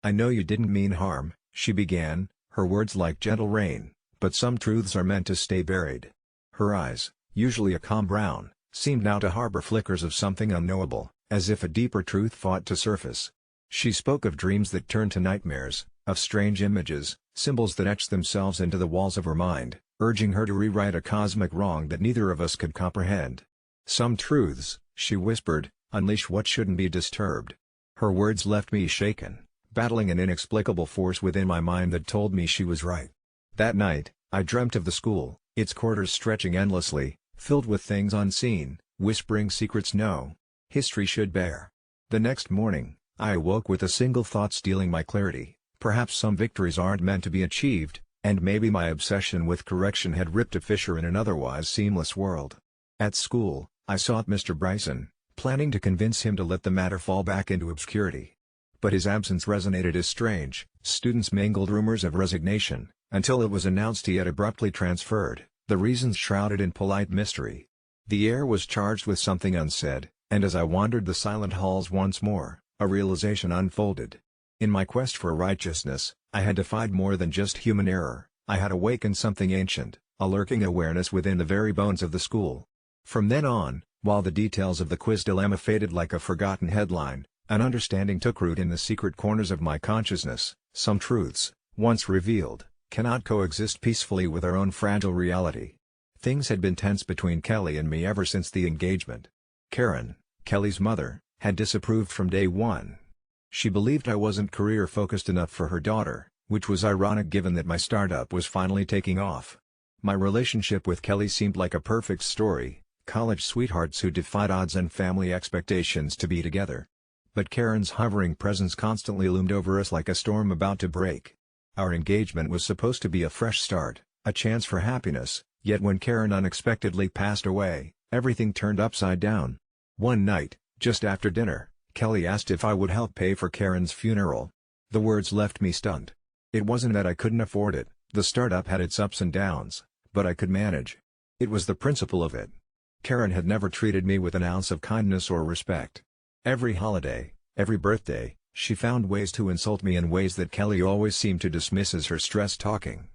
"I know you didn't mean harm," she began, her words like gentle rain, "but some truths are meant to stay buried." Her eyes, usually a calm brown, seemed now to harbor flickers of something unknowable, as if a deeper truth fought to surface. She spoke of dreams that turned to nightmares, of strange images, symbols that etched themselves into the walls of her mind, urging her to rewrite a cosmic wrong that neither of us could comprehend. "Some truths," she whispered, "unleash what shouldn't be disturbed." Her words left me shaken, battling an inexplicable force within my mind that told me she was right. That night, I dreamt of the school, its corridors stretching endlessly, filled with things unseen, whispering secrets no history should bear. The next morning, I awoke with a single thought stealing my clarity: Perhaps some victories aren't meant to be achieved, and maybe my obsession with correction had ripped a fissure in an otherwise seamless world. At school, I sought Mr. Bryson, planning to convince him to let the matter fall back into obscurity. But his absence resonated as strange. Students mingled rumors of resignation, until it was announced he had abruptly transferred, the reasons shrouded in polite mystery. The air was charged with something unsaid, and as I wandered the silent halls once more, a realization unfolded. In my quest for righteousness, I had defied more than just human error. I had awakened something ancient, a lurking awareness within the very bones of the school. From then on, while the details of the quiz dilemma faded like a forgotten headline, an understanding took root in the secret corners of my consciousness. Some truths, once revealed, cannot coexist peacefully with our own fragile reality. Things had been tense between Kelly and me ever since the engagement. Karen, Kelly's mother, had disapproved from day one. She believed I wasn't career-focused enough for her daughter, which was ironic given that my startup was finally taking off. My relationship with Kelly seemed like a perfect story, college sweethearts who defied odds and family expectations to be together. But Karen's hovering presence constantly loomed over us like a storm about to break. Our engagement was supposed to be a fresh start, a chance for happiness, yet when Karen unexpectedly passed away, everything turned upside down. One night, just after dinner, Kelly asked if I would help pay for Karen's funeral. The words left me stunned. It wasn't that I couldn't afford it, the startup had its ups and downs, but I could manage. It was the principle of it. Karen had never treated me with an ounce of kindness or respect. Every holiday, every birthday, she found ways to insult me in ways that Kelly always seemed to dismiss as her stress talking.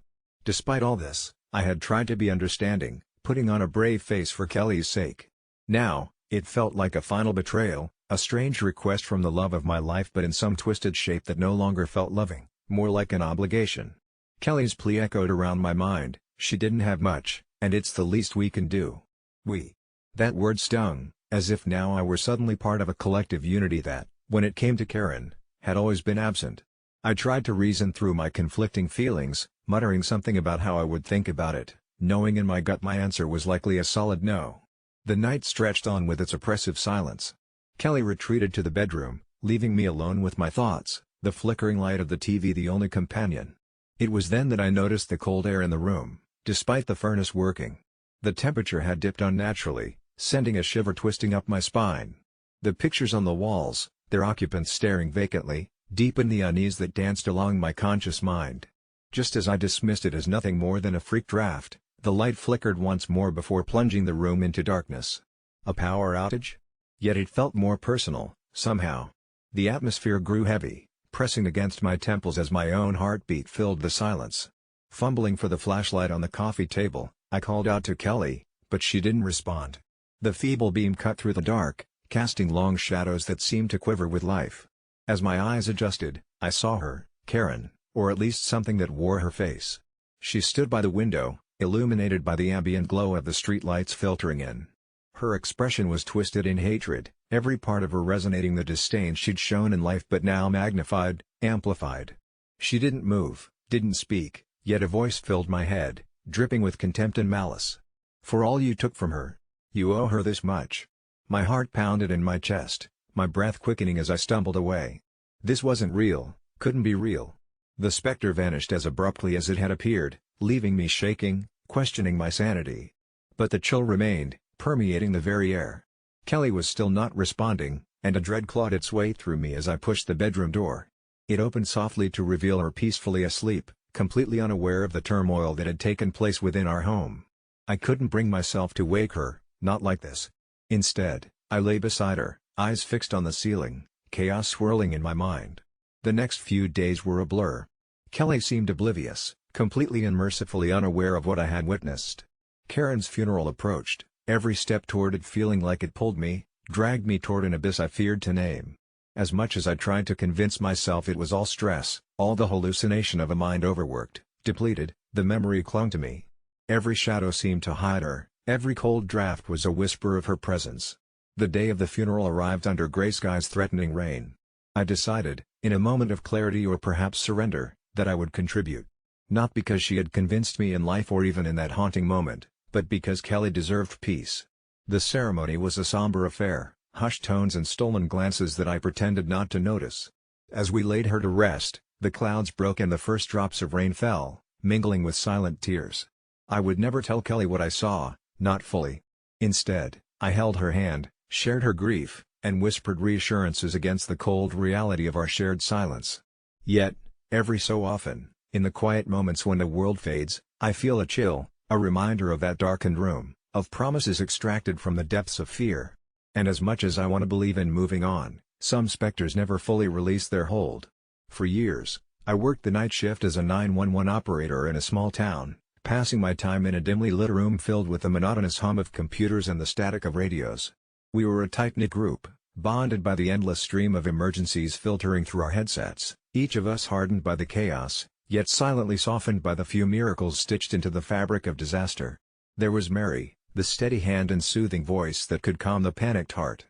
Despite all this, I had tried to be understanding, putting on a brave face for Kelly's sake. Now, it felt like a final betrayal, a strange request from the love of my life but in some twisted shape that no longer felt loving, more like an obligation. Kelly's plea echoed around my mind, she didn't have much, and it's the least we can do. We. That word stung, as if now I were suddenly part of a collective unity that, when it came to Karen, had always been absent. I tried to reason through my conflicting feelings, muttering something about how I would think about it, knowing in my gut my answer was likely a solid no. The night stretched on with its oppressive silence. Kelly retreated to the bedroom, leaving me alone with my thoughts, the flickering light of the TV the only companion. It was then that I noticed the cold air in the room, despite the furnace working. The temperature had dipped unnaturally, sending a shiver twisting up my spine. The pictures on the walls, their occupants staring vacantly, deepened the unease that danced along my conscious mind. Just as I dismissed it as nothing more than a freak draft, the light flickered once more before plunging the room into darkness. A power outage? Yet it felt more personal, somehow. The atmosphere grew heavy, pressing against my temples as my own heartbeat filled the silence. Fumbling for the flashlight on the coffee table, I called out to Kelly, but she didn't respond. The feeble beam cut through the dark, casting long shadows that seemed to quiver with life. As my eyes adjusted, I saw her, Karen, or at least something that wore her face. She stood by the window, illuminated by the ambient glow of the streetlights filtering in. Her expression was twisted in hatred, every part of her resonating the disdain she'd shown in life but now magnified, amplified. She didn't move, didn't speak, yet a voice filled my head, dripping with contempt and malice. For all you took from her, you owe her this much. My heart pounded in my chest, my breath quickening as I stumbled away. This wasn't real, couldn't be real. The specter vanished as abruptly as it had appeared, leaving me shaking, questioning my sanity. But the chill remained, permeating the very air. Kelly was still not responding, and a dread clawed its way through me as I pushed the bedroom door. It opened softly to reveal her peacefully asleep, completely unaware of the turmoil that had taken place within our home. I couldn't bring myself to wake her, not like this. Instead, I lay beside her, eyes fixed on the ceiling, chaos swirling in my mind. The next few days were a blur. Kelly seemed oblivious, completely and mercifully unaware of what I had witnessed. Karen's funeral approached, every step toward it feeling like it pulled me, dragged me toward an abyss I feared to name. As much as I tried to convince myself it was all stress, all the hallucination of a mind overworked, depleted, the memory clung to me. Every shadow seemed to hide her, every cold draft was a whisper of her presence. The day of the funeral arrived under gray skies threatening rain. I decided, in a moment of clarity or perhaps surrender, that I would contribute. Not because she had convinced me in life or even in that haunting moment, but because Kelly deserved peace. The ceremony was a somber affair, hushed tones and stolen glances that I pretended not to notice. As we laid her to rest, The clouds broke and the first drops of rain fell, mingling with silent tears. I would never tell Kelly what I saw, not fully. Instead, I held her hand, shared her grief, and whispered reassurances against the cold reality of our shared silence. Yet, every so often, in the quiet moments when the world fades, I feel a chill, a reminder of that darkened room, of promises extracted from the depths of fear. And as much as I want to believe in moving on, some specters never fully release their hold. For years, I worked the night shift as a 911 operator in a small town, passing my time in a dimly lit room filled with the monotonous hum of computers and the static of radios. We were a tight-knit group, bonded by the endless stream of emergencies filtering through our headsets, each of us hardened by the chaos, yet silently softened by the few miracles stitched into the fabric of disaster. There was Mary, the steady hand and soothing voice that could calm the panicked heart.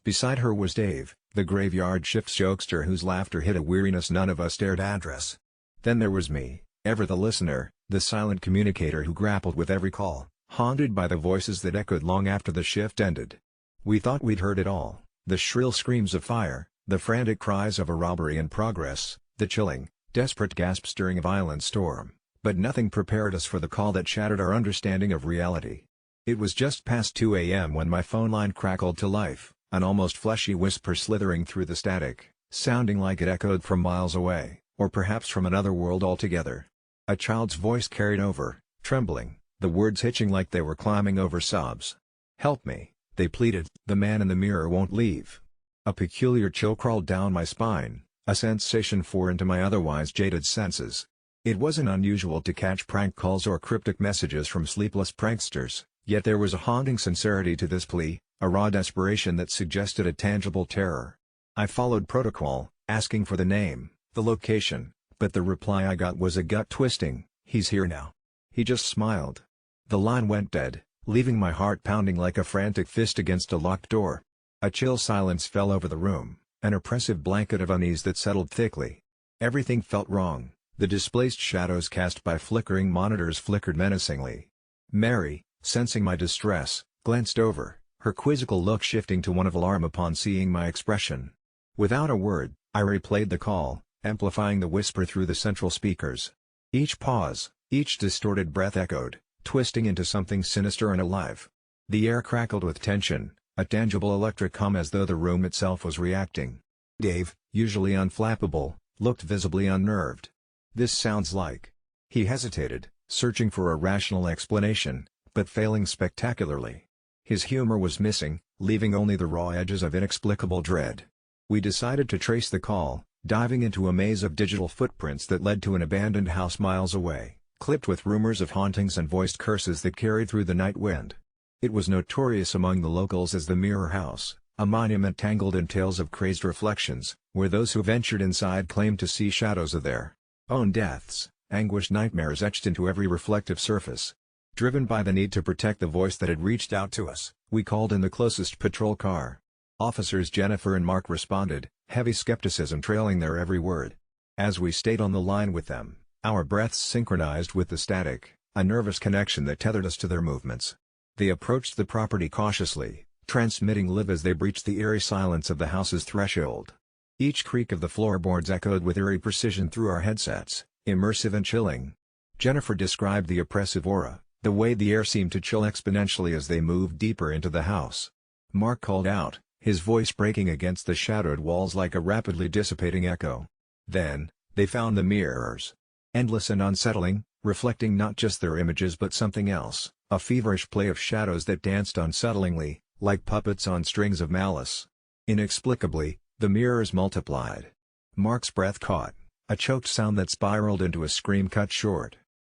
Beside her was Dave, the graveyard shift jokester whose laughter hid a weariness none of us dared address. Then there was me, ever the listener, the silent communicator who grappled with every call, haunted by the voices that echoed long after the shift ended. We thought we'd heard it all, the shrill screams of fire, the frantic cries of a robbery in progress, the chilling, desperate gasps during a violent storm, but nothing prepared us for the call that shattered our understanding of reality. It was just past 2 a.m. when my phone line crackled to life, an almost fleshy whisper slithering through the static, sounding like it echoed from miles away, or perhaps from another world altogether. A child's voice carried over, trembling, the words hitching like they were climbing over sobs. "Help me," they pleaded. "The man in the mirror won't leave." A peculiar chill crawled down my spine, a sensation foreign to my otherwise jaded senses. It wasn't unusual to catch prank calls or cryptic messages from sleepless pranksters, yet there was a haunting sincerity to this plea, a raw desperation that suggested a tangible terror. I followed protocol, asking for the name, the location, but the reply I got was a gut-twisting, "He's here now." He just smiled. The line went dead, leaving my heart pounding like a frantic fist against a locked door. A chill silence fell over the room, an oppressive blanket of unease that settled thickly. Everything felt wrong, the displaced shadows cast by flickering monitors flickered menacingly. Mary, sensing my distress, glanced over, her quizzical look shifting to one of alarm upon seeing my expression. Without a word, I replayed the call, amplifying the whisper through the central speakers. Each pause, each distorted breath echoed, twisting into something sinister and alive. The air crackled with tension, a tangible electric hum as though the room itself was reacting. Dave, usually unflappable, looked visibly unnerved. "This sounds like..." He hesitated, searching for a rational explanation, but failing spectacularly. His humor was missing, leaving only the raw edges of inexplicable dread. We decided to trace the call, diving into a maze of digital footprints that led to an abandoned house miles away, clipped with rumors of hauntings and voiced curses that carried through the night wind. It was notorious among the locals as the Mirror House, a monument tangled in tales of crazed reflections, where those who ventured inside claimed to see shadows of their own deaths, anguished nightmares etched into every reflective surface. Driven by the need to protect the voice that had reached out to us, we called in the closest patrol car. Officers Jennifer and Mark responded, heavy skepticism trailing their every word. As we stayed on the line with them, our breaths synchronized with the static, a nervous connection that tethered us to their movements. They approached the property cautiously, transmitting live as they breached the eerie silence of the house's threshold. Each creak of the floorboards echoed with eerie precision through our headsets, immersive and chilling. Jennifer described the oppressive aura, the way the air seemed to chill exponentially as they moved deeper into the house. Mark called out, his voice breaking against the shadowed walls like a rapidly dissipating echo. Then, they found the mirrors. Endless and unsettling, reflecting not just their images but something else, a feverish play of shadows that danced unsettlingly, like puppets on strings of malice. Inexplicably, the mirrors multiplied. Mark's breath caught, a choked sound that spiraled into a scream cut short.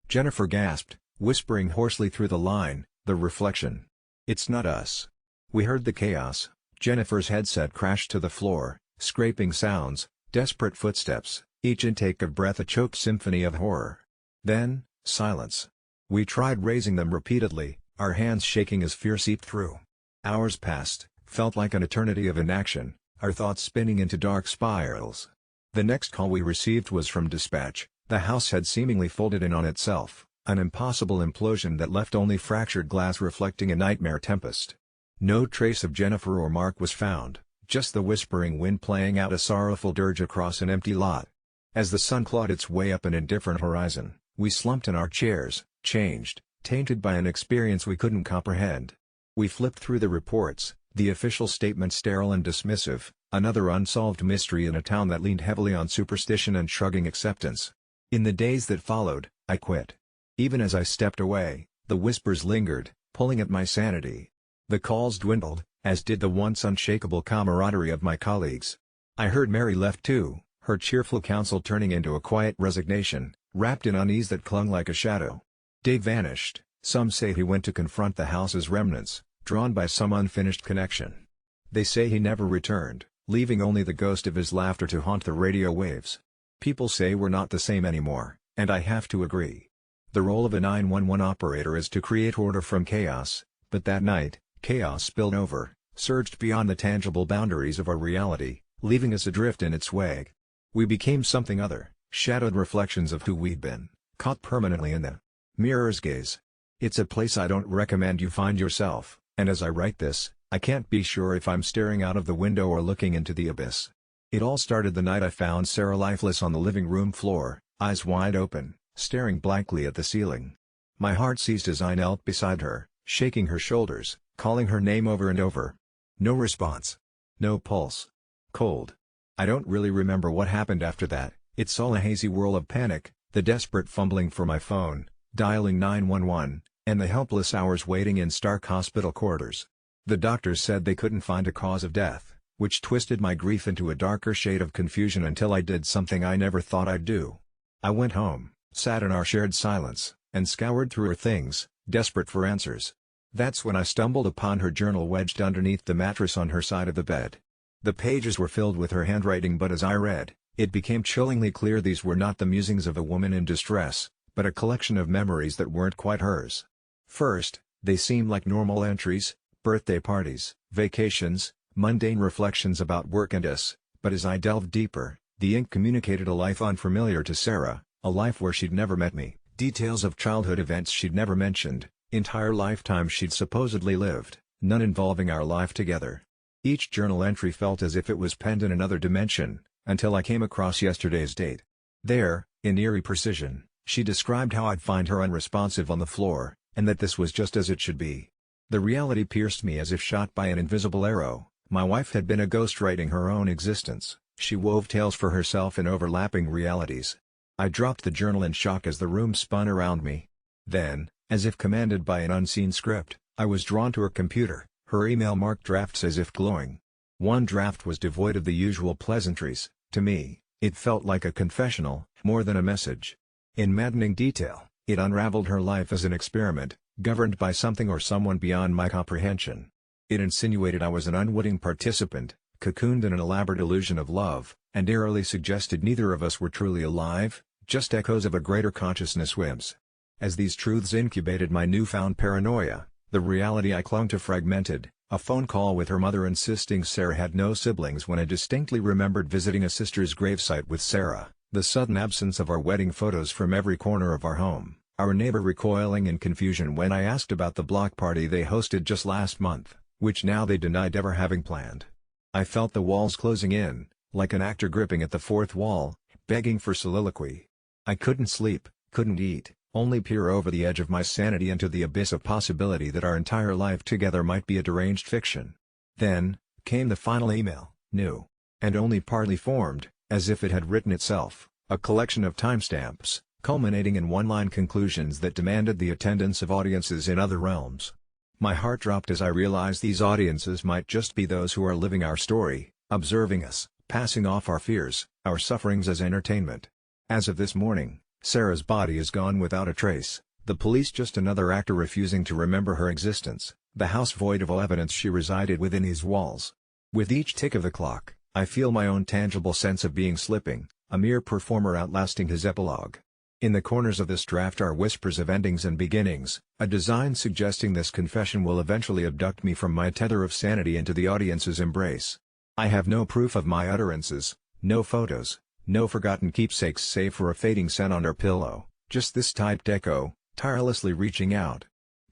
Jennifer gasped, whispering hoarsely through the line, "The reflection. It's not us." We heard the chaos. Jennifer's headset crashed to the floor, scraping sounds, desperate footsteps, each intake of breath a choked symphony of horror. Then, silence. We tried raising them repeatedly, our hands shaking as fear seeped through. Hours passed, felt like an eternity of inaction, our thoughts spinning into dark spirals. The next call we received was from dispatch. The house had seemingly folded in on itself, an impossible implosion that left only fractured glass reflecting a nightmare tempest. No trace of Jennifer or Mark was found, just the whispering wind playing out a sorrowful dirge across an empty lot. As the sun clawed its way up an indifferent horizon, we slumped in our chairs, changed, tainted by an experience we couldn't comprehend. We flipped through the reports, the official statement sterile and dismissive, another unsolved mystery in a town that leaned heavily on superstition and shrugging acceptance. In the days that followed, I quit. Even as I stepped away, the whispers lingered, pulling at my sanity. The calls dwindled, as did the once unshakable camaraderie of my colleagues. I heard Mary left too, her cheerful counsel turning into a quiet resignation, wrapped in unease that clung like a shadow. Dave vanished. Some say he went to confront the house's remnants, drawn by some unfinished connection. They say he never returned, leaving only the ghost of his laughter to haunt the radio waves. People say we're not the same anymore, and I have to agree. The role of a 911 operator is to create order from chaos, but that night, chaos spilled over, surged beyond the tangible boundaries of our reality, leaving us adrift in its wake. We became something other, shadowed reflections of who we'd been, caught permanently in the mirror's gaze. It's a place I don't recommend you find yourself, and as I write this, I can't be sure if I'm staring out of the window or looking into the abyss. It all started the night I found Sarah lifeless on the living room floor, eyes wide open, staring blankly at the ceiling. My heart seized as I knelt beside her, shaking her shoulders, calling her name over and over. No response. No pulse. Cold. I don't really remember what happened after that. It's all a hazy whirl of panic, the desperate fumbling for my phone, dialing 911, and the helpless hours waiting in stark hospital corridors. The doctors said they couldn't find a cause of death, which twisted my grief into a darker shade of confusion until I did something I never thought I'd do. I went home, sat in our shared silence, and scoured through her things, desperate for answers. That's when I stumbled upon her journal wedged underneath the mattress on her side of the bed. The pages were filled with her handwriting, but as I read, it became chillingly clear these were not the musings of a woman in distress, but a collection of memories that weren't quite hers. First, they seemed like normal entries, birthday parties, vacations, mundane reflections about work and us, but as I delved deeper, the ink communicated a life unfamiliar to Sarah, a life where she'd never met me, details of childhood events she'd never mentioned, entire lifetimes she'd supposedly lived, none involving our life together. Each journal entry felt as if it was penned in another dimension, until I came across yesterday's date. There, in eerie precision, she described how I'd find her unresponsive on the floor, and that this was just as it should be. The reality pierced me as if shot by an invisible arrow. My wife had been a ghost writing her own existence. She wove tales for herself in overlapping realities. I dropped the journal in shock as the room spun around me. Then, as if commanded by an unseen script, I was drawn to her computer, her email marked drafts as if glowing. One draft was devoid of the usual pleasantries. To me, it felt like a confessional, more than a message. In maddening detail, it unraveled her life as an experiment, governed by something or someone beyond my comprehension. It insinuated I was an unwitting participant, cocooned in an elaborate illusion of love, and eerily suggested neither of us were truly alive, just echoes of a greater consciousness whims. As these truths incubated my newfound paranoia, the reality I clung to fragmented. A phone call with her mother insisting Sarah had no siblings when I distinctly remembered visiting a sister's gravesite with Sarah, the sudden absence of our wedding photos from every corner of our home, our neighbor recoiling in confusion when I asked about the block party they hosted just last month, which now they denied ever having planned. I felt the walls closing in, like an actor gripping at the fourth wall, begging for soliloquy. I couldn't sleep, couldn't eat, only peer over the edge of my sanity into the abyss of possibility that our entire life together might be a deranged fiction. Then, came the final email, new, and only partly formed, as if it had written itself, a collection of timestamps, culminating in one-line conclusions that demanded the attendance of audiences in other realms. My heart dropped as I realized these audiences might just be those who are living our story, observing us, passing off our fears, our sufferings as entertainment. As of this morning, Sarah's body is gone without a trace, the police just another actor refusing to remember her existence, the house void of all evidence she resided within these walls. With each tick of the clock, I feel my own tangible sense of being slipping, a mere performer outlasting his epilogue. In the corners of this draft are whispers of endings and beginnings, a design suggesting this confession will eventually abduct me from my tether of sanity into the audience's embrace. I have no proof of my utterances, no photos, no forgotten keepsakes save for a fading scent on her pillow, just this typed echo, tirelessly reaching out.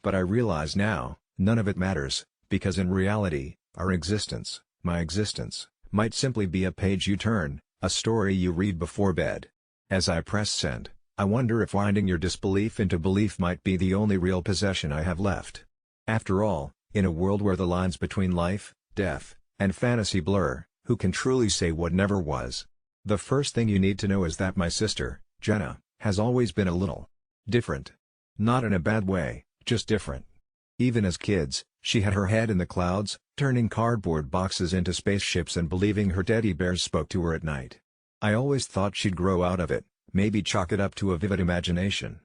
But I realize now, none of it matters, because in reality, our existence, my existence, might simply be a page you turn, A story you read before bed. As I press send, I wonder if winding your disbelief into belief might be the only real possession I have left. After all, in a world where the lines between life, death, and fantasy blur, who can truly say what never was? The first thing you need to know is that my sister, Jenna, has always been a little different. Not in a bad way, just different. Even as kids, she had her head in the clouds, turning cardboard boxes into spaceships and believing her teddy bears spoke to her at night. I always thought she'd grow out of it, maybe chalk it up to a vivid imagination.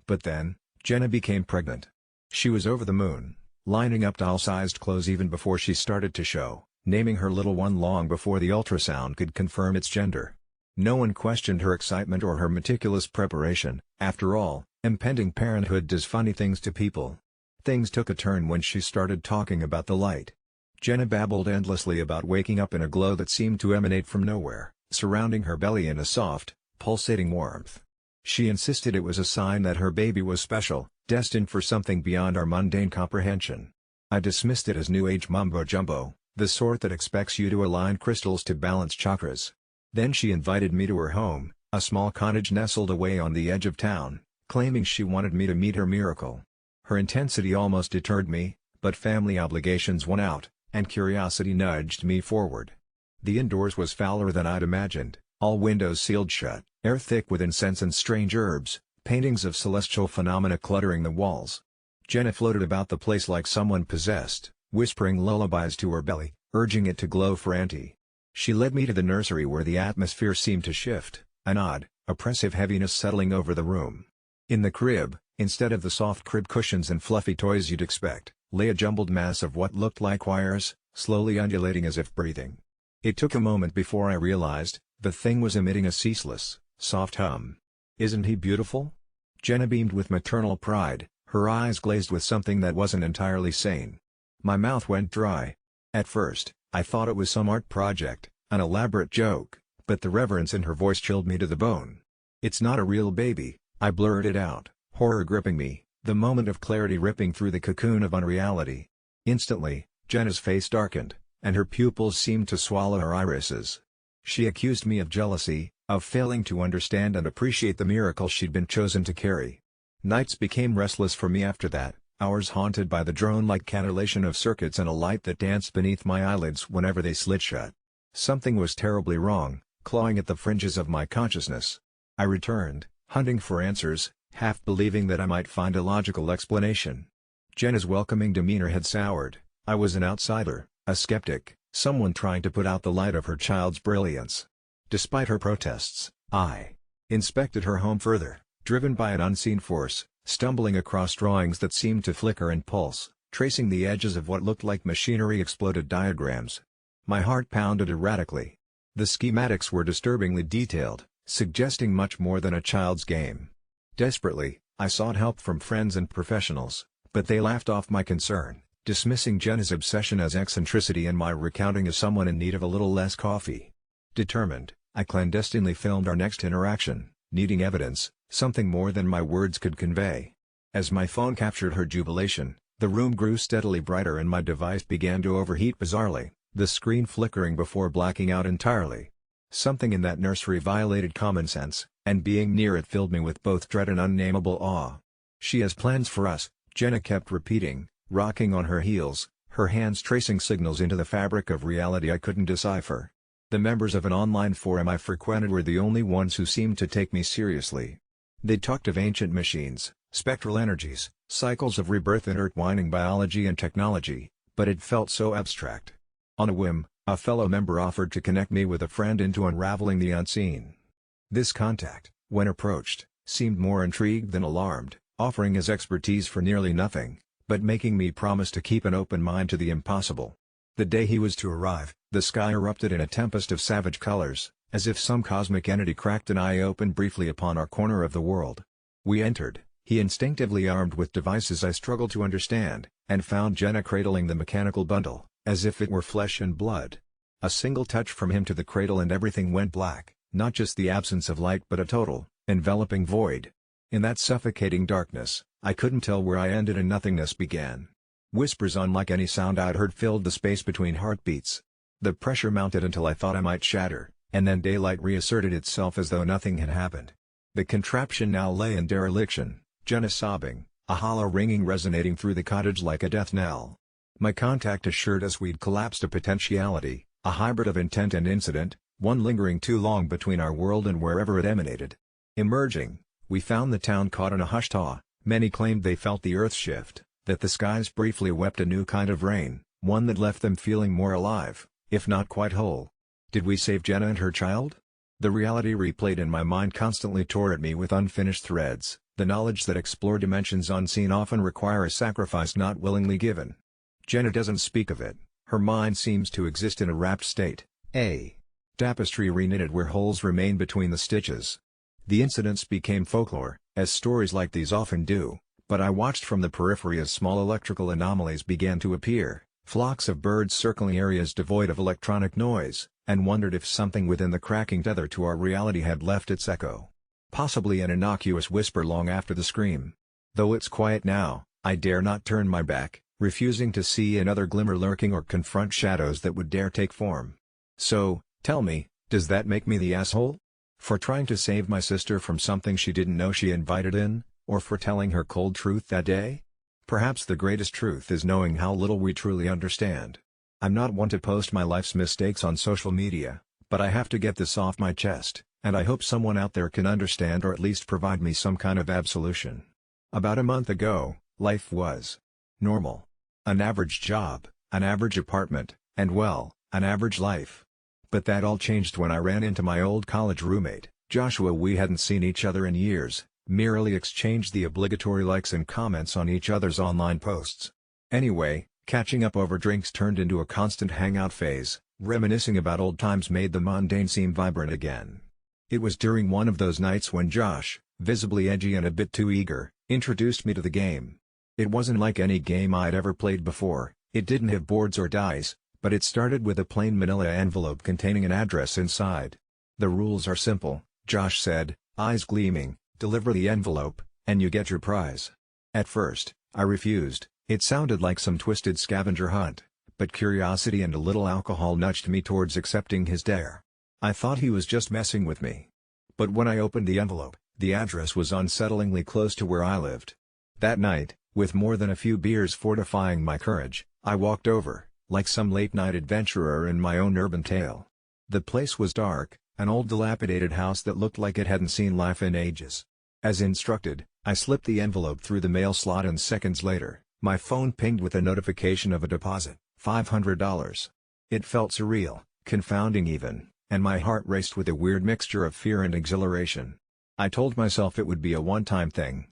But then, Jenna became pregnant. She was over the moon, lining up doll-sized clothes even before she started to show, naming her little one long before the ultrasound could confirm its gender. No one questioned her excitement or her meticulous preparation. After all, impending parenthood does funny things to people. Things took a turn when she started talking about the light. Jenna babbled endlessly about waking up in a glow that seemed to emanate from nowhere, surrounding her belly in a soft, pulsating warmth. She insisted it was a sign that her baby was special, destined for something beyond our mundane comprehension. I dismissed it as new age mumbo-jumbo, the sort that expects you to align crystals to balance chakras. Then she invited me to her home, a small cottage nestled away on the edge of town, claiming she wanted me to meet her miracle. Her intensity almost deterred me, but family obligations won out, and curiosity nudged me forward. The indoors was fouler than I'd imagined, all windows sealed shut, air thick with incense and strange herbs, paintings of celestial phenomena cluttering the walls. Jenna floated about the place like someone possessed, whispering lullabies to her belly, urging it to glow for Auntie. She led me to the nursery where the atmosphere seemed to shift, an odd, oppressive heaviness settling over the room. In the crib, instead of the soft crib cushions and fluffy toys you'd expect, lay a jumbled mass of what looked like wires, slowly undulating as if breathing. It took a moment before I realized, the thing was emitting a ceaseless, soft hum. "Isn't he beautiful?" Jenna beamed with maternal pride, her eyes glazed with something that wasn't entirely sane. My mouth went dry. At first, I thought it was some art project, an elaborate joke, but the reverence in her voice chilled me to the bone. "It's not a real baby," I blurted out, horror gripping me, the moment of clarity ripping through the cocoon of unreality. Instantly, Jenna's face darkened, and her pupils seemed to swallow her irises. She accused me of jealousy, of failing to understand and appreciate the miracle she'd been chosen to carry. Nights became restless for me after that, hours haunted by the drone-like cannulation of circuits and a light that danced beneath my eyelids whenever they slid shut. Something was terribly wrong, clawing at the fringes of my consciousness. I returned, hunting for answers, half believing that I might find a logical explanation. Jenna's welcoming demeanor had soured. I was an outsider, a skeptic, someone trying to put out the light of her child's brilliance. Despite her protests, I inspected her home further, driven by an unseen force, stumbling across drawings that seemed to flicker and pulse, tracing the edges of what looked like machinery-exploded diagrams. My heart pounded erratically. The schematics were disturbingly detailed, suggesting much more than a child's game. Desperately, I sought help from friends and professionals, but they laughed off my concern, dismissing Jenna's obsession as eccentricity and my recounting as someone in need of a little less coffee. Determined, I clandestinely filmed our next interaction, needing evidence, something more than my words could convey. As my phone captured her jubilation, the room grew steadily brighter and my device began to overheat bizarrely, the screen flickering before blacking out entirely. Something in that nursery violated common sense, and being near it filled me with both dread and unnamable awe. "She has plans for us," Jenna kept repeating, rocking on her heels, her hands tracing signals into the fabric of reality I couldn't decipher. The members of an online forum I frequented were the only ones who seemed to take me seriously. They talked of ancient machines, spectral energies, cycles of rebirth, intertwining biology and technology, but it felt so abstract. On a whim, a fellow member offered to connect me with a friend into unraveling the unseen. This contact, when approached, seemed more intrigued than alarmed, offering his expertise for nearly nothing, but making me promise to keep an open mind to the impossible. The day he was to arrive, the sky erupted in a tempest of savage colors, as if some cosmic entity cracked an eye open briefly upon our corner of the world. We entered, he instinctively armed with devices I struggled to understand, and found Jenna cradling the mechanical bundle, as if it were flesh and blood. A single touch from him to the cradle and everything went black, not just the absence of light but a total, enveloping void. In that suffocating darkness, I couldn't tell where I ended and nothingness began. Whispers unlike any sound I'd heard filled the space between heartbeats. The pressure mounted until I thought I might shatter, and then daylight reasserted itself as though nothing had happened. The contraption now lay in dereliction, Jenna sobbing, a hollow ringing resonating through the cottage like a death knell. My contact assured us we'd collapsed a potentiality, a hybrid of intent and incident, one lingering too long between our world and wherever it emanated. Emerging, we found the town caught in a hushed awe. Many claimed they felt the earth shift, that the skies briefly wept a new kind of rain, one that left them feeling more alive, if not quite whole. Did we save Jenna and her child? The reality replayed in my mind constantly tore at me with unfinished threads, the knowledge that explore dimensions unseen often require a sacrifice not willingly given. Jenna doesn't speak of it, her mind seems to exist in a wrapped state, a tapestry reknitted where holes remain between the stitches. The incidents became folklore, as stories like these often do, but I watched from the periphery as small electrical anomalies began to appear, flocks of birds circling areas devoid of electronic noise, and wondered if something within the cracking tether to our reality had left its echo. Possibly an innocuous whisper long after the scream. Though it's quiet now, I dare not turn my back, refusing to see another glimmer lurking or confront shadows that would dare take form. So, tell me, does that make me the asshole? For trying to save my sister from something she didn't know she invited in, or for telling her cold truth that day? Perhaps the greatest truth is knowing how little we truly understand. I'm not one to post my life's mistakes on social media, but I have to get this off my chest, and I hope someone out there can understand or at least provide me some kind of absolution. About a month ago, life was normal. An average job, an average apartment, and well, an average life. But that all changed when I ran into my old college roommate, Joshua. We hadn't seen each other in years, merely exchanged the obligatory likes and comments on each other's online posts. Anyway, catching up over drinks turned into a constant hangout phase, reminiscing about old times made the mundane seem vibrant again. It was during one of those nights when Josh, visibly edgy and a bit too eager, introduced me to the game. It wasn't like any game I'd ever played before, it didn't have boards or dice, but it started with a plain manila envelope containing an address inside. The rules are simple, Josh said, eyes gleaming, deliver the envelope, and you get your prize. At first, I refused, it sounded like some twisted scavenger hunt, but curiosity and a little alcohol nudged me towards accepting his dare. I thought he was just messing with me. But when I opened the envelope, the address was unsettlingly close to where I lived. That night, with more than a few beers fortifying my courage, I walked over, like some late-night adventurer in my own urban tale. The place was dark, an old dilapidated house that looked like it hadn't seen life in ages. As instructed, I slipped the envelope through the mail slot and seconds later, my phone pinged with a notification of a deposit, $500. It felt surreal, confounding even, and my heart raced with a weird mixture of fear and exhilaration. I told myself it would be a one-time thing.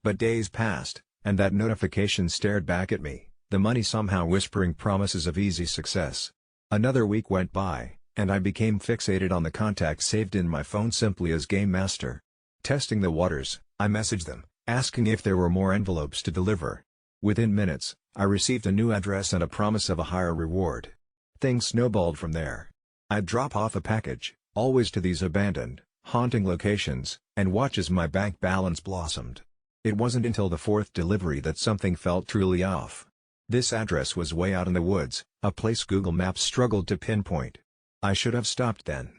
But days passed, and that notification stared back at me, the money somehow whispering promises of easy success. Another week went by, and I became fixated on the contact saved in my phone simply as Game Master. Testing the waters, I messaged them, asking if there were more envelopes to deliver. Within minutes, I received a new address and a promise of a higher reward. Things snowballed from there. I'd drop off a package, always to these abandoned, haunting locations, and watch as my bank balance blossomed. It wasn't until the fourth delivery that something felt truly off. This address was way out in the woods, a place Google Maps struggled to pinpoint. I should have stopped then.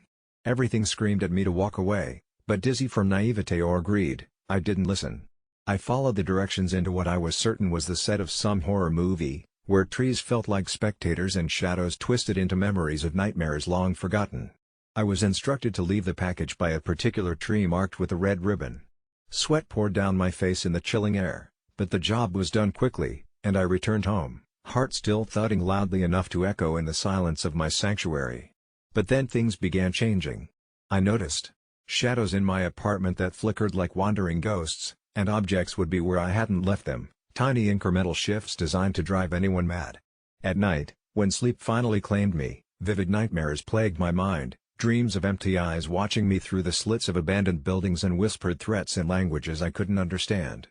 Everything screamed at me to walk away, but dizzy from naivete or greed, I didn't listen. I followed the directions into what I was certain was the set of some horror movie, where trees felt like spectators and shadows twisted into memories of nightmares long forgotten. I was instructed to leave the package by a particular tree marked with a red ribbon. Sweat poured down my face in the chilling air, but the job was done quickly, and I returned home, heart still thudding loudly enough to echo in the silence of my sanctuary. But then things began changing. I noticed shadows in my apartment that flickered like wandering ghosts, and objects would be where I hadn't left them, tiny incremental shifts designed to drive anyone mad. At night, when sleep finally claimed me, vivid nightmares plagued my mind, dreams of empty eyes watching me through the slits of abandoned buildings and whispered threats in languages I couldn't understand.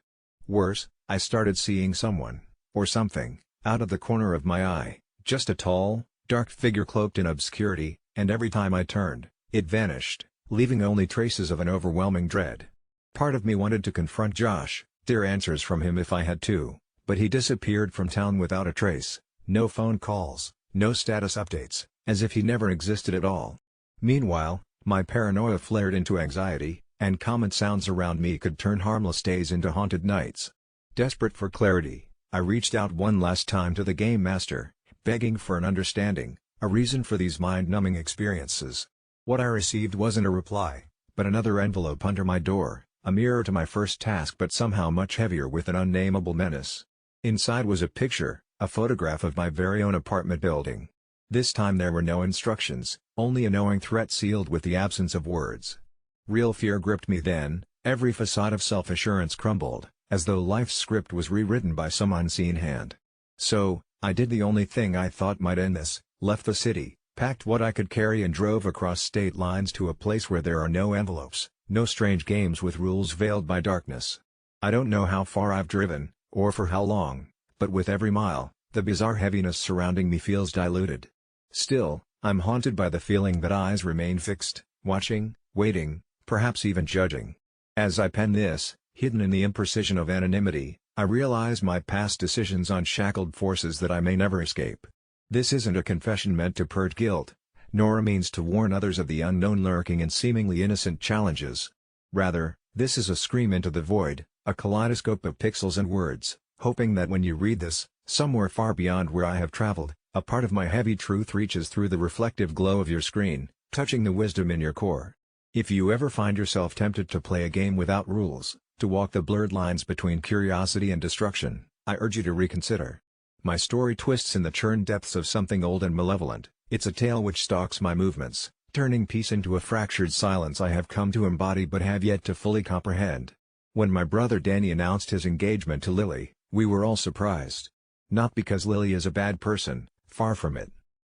Worse, I started seeing someone, or something, out of the corner of my eye, just a tall, dark figure cloaked in obscurity, and every time I turned, it vanished, leaving only traces of an overwhelming dread. Part of me wanted to confront Josh, hear answers from him if I had to, but he disappeared from town without a trace, no phone calls, no status updates, as if he never existed at all. Meanwhile, my paranoia flared into anxiety, and common sounds around me could turn harmless days into haunted nights. Desperate for clarity, I reached out one last time to the game master, begging for an understanding, a reason for these mind-numbing experiences. What I received wasn't a reply, but another envelope under my door, a mirror to my first task but somehow much heavier with an unnameable menace. Inside was a picture, a photograph of my very own apartment building. This time there were no instructions, only a knowing threat sealed with the absence of words. Real fear gripped me then, every facade of self-assurance crumbled, as though life's script was rewritten by some unseen hand. So, I did the only thing I thought might end this, left the city, packed what I could carry and drove across state lines to a place where there are no envelopes, no strange games with rules veiled by darkness. I don't know how far I've driven, or for how long, but with every mile, the bizarre heaviness surrounding me feels diluted. Still, I'm haunted by the feeling that eyes remain fixed, watching, waiting, perhaps even judging. As I pen this, hidden in the imprecision of anonymity, I realize my past decisions unshackled forces that I may never escape. This isn't a confession meant to purge guilt, nor a means to warn others of the unknown lurking in seemingly innocent challenges. Rather, this is a scream into the void, a kaleidoscope of pixels and words, hoping that when you read this, somewhere far beyond where I have traveled, a part of my heavy truth reaches through the reflective glow of your screen, touching the wisdom in your core. If you ever find yourself tempted to play a game without rules, to walk the blurred lines between curiosity and destruction, I urge you to reconsider. My story twists in the churned depths of something old and malevolent. It's a tale which stalks my movements, turning peace into a fractured silence I have come to embody but have yet to fully comprehend. When my brother Danny announced his engagement to Lily, we were all surprised. Not because Lily is a bad person, far from it.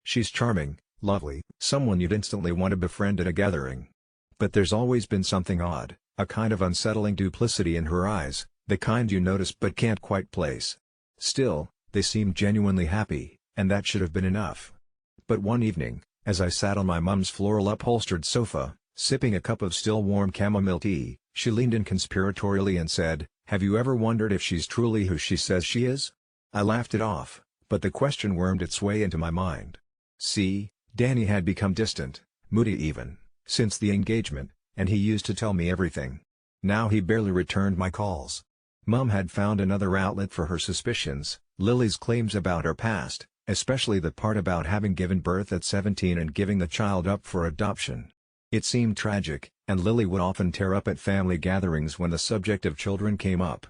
She's charming, lovely, someone you'd instantly want to befriend at a gathering. But there's always been something odd, a kind of unsettling duplicity in her eyes, the kind you notice but can't quite place. Still, they seemed genuinely happy, and that should have been enough. But one evening, as I sat on my mum's floral upholstered sofa, sipping a cup of still warm chamomile tea, she leaned in conspiratorially and said, "Have you ever wondered if she's truly who she says she is?" I laughed it off, but the question wormed its way into my mind. See, Danny had become distant, moody even, since the engagement, and he used to tell me everything. Now he barely returned my calls. Mum had found another outlet for her suspicions, Lily's claims about her past, especially the part about having given birth at 17 and giving the child up for adoption. It seemed tragic, and Lily would often tear up at family gatherings when the subject of children came up.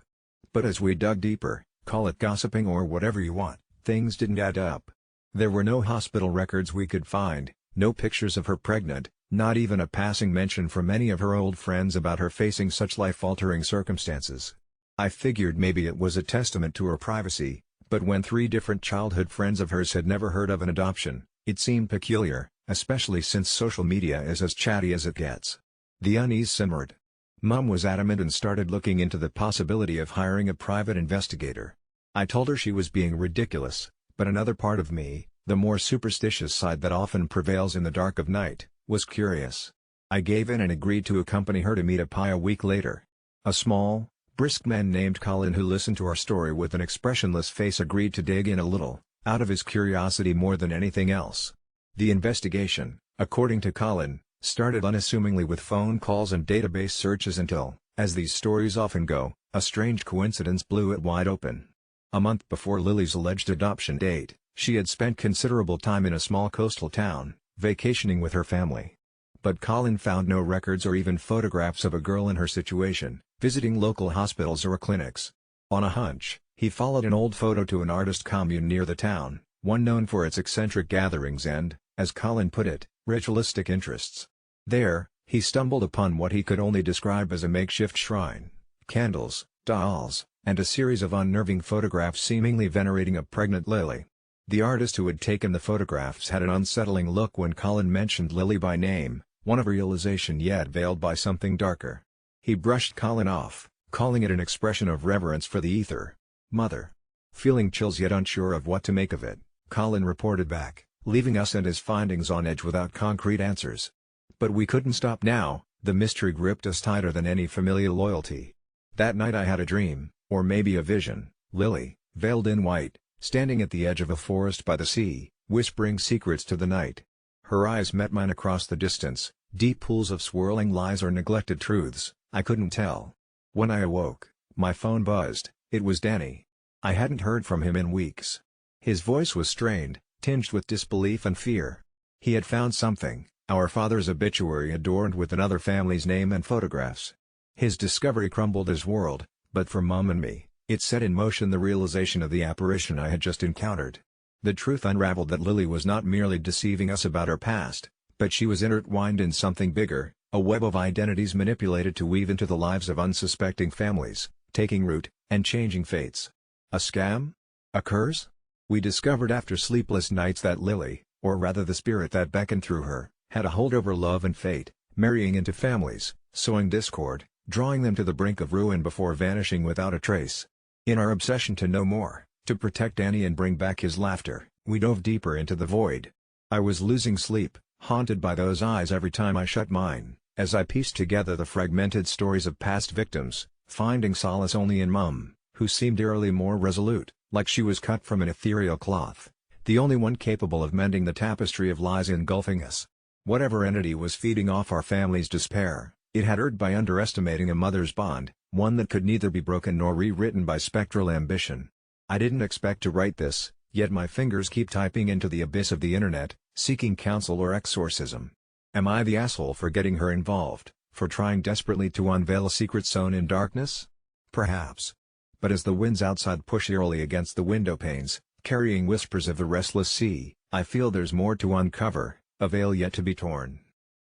But as we dug deeper, call it gossiping or whatever you want, things didn't add up. There were no hospital records we could find, no pictures of her pregnant, not even a passing mention from any of her old friends about her facing such life-altering circumstances. I figured maybe it was a testament to her privacy, but when 3 different childhood friends of hers had never heard of an adoption, it seemed peculiar, especially since social media is as chatty as it gets. The unease simmered. Mum was adamant and started looking into the possibility of hiring a private investigator. I told her she was being ridiculous, but another part of me, the more superstitious side that often prevails in the dark of night, was curious. I gave in and agreed to accompany her to meet up a week later. A small, brisk man named Colin who listened to our story with an expressionless face agreed to dig in a little, out of his curiosity more than anything else. The investigation, according to Colin, started unassumingly with phone calls and database searches until, as these stories often go, a strange coincidence blew it wide open. A month before Lily's alleged adoption date, she had spent considerable time in a small coastal town, vacationing with her family. But Colin found no records or even photographs of a girl in her situation, visiting local hospitals or clinics. On a hunch, he followed an old photo to an artist commune near the town, one known for its eccentric gatherings and, as Colin put it, ritualistic interests. There, he stumbled upon what he could only describe as a makeshift shrine, candles, dolls, and a series of unnerving photographs seemingly venerating a pregnant Lily. The artist who had taken the photographs had an unsettling look when Colin mentioned Lily by name, one of realization yet veiled by something darker. He brushed Colin off, calling it an expression of reverence for the ether. "Mother." Feeling chills yet unsure of what to make of it, Colin reported back, leaving us and his findings on edge without concrete answers. But we couldn't stop now, the mystery gripped us tighter than any familial loyalty. That night I had a dream, or maybe a vision, Lily, veiled in white, standing at the edge of a forest by the sea, whispering secrets to the night. Her eyes met mine across the distance, deep pools of swirling lies or neglected truths, I couldn't tell. When I awoke, my phone buzzed. It was Danny. I hadn't heard from him in weeks. His voice was strained, tinged with disbelief and fear. He had found something, our father's obituary adorned with another family's name and photographs. His discovery crumbled his world, but for Mom and me, it set in motion the realization of the apparition I had just encountered. The truth unraveled that Lily was not merely deceiving us about her past, but she was intertwined in something bigger, a web of identities manipulated to weave into the lives of unsuspecting families, taking root, and changing fates. A scam? A curse? We discovered after sleepless nights that Lily, or rather the spirit that beckoned through her, had a hold over love and fate, marrying into families, sowing discord, drawing them to the brink of ruin before vanishing without a trace. In our obsession to know more, to protect Danny and bring back his laughter, we dove deeper into the void. I was losing sleep, haunted by those eyes every time I shut mine, as I pieced together the fragmented stories of past victims, finding solace only in Mum, who seemed eerily more resolute, like she was cut from an ethereal cloth, the only one capable of mending the tapestry of lies engulfing us. Whatever entity was feeding off our family's despair, it had erred by underestimating a mother's bond, one that could neither be broken nor rewritten by spectral ambition. I didn't expect to write this, yet my fingers keep typing into the abyss of the internet, seeking counsel or exorcism. Am I the asshole for getting her involved, for trying desperately to unveil a secret sown in darkness? Perhaps. But as the winds outside push eerily against the window panes, carrying whispers of the restless sea, I feel there's more to uncover, a veil yet to be torn.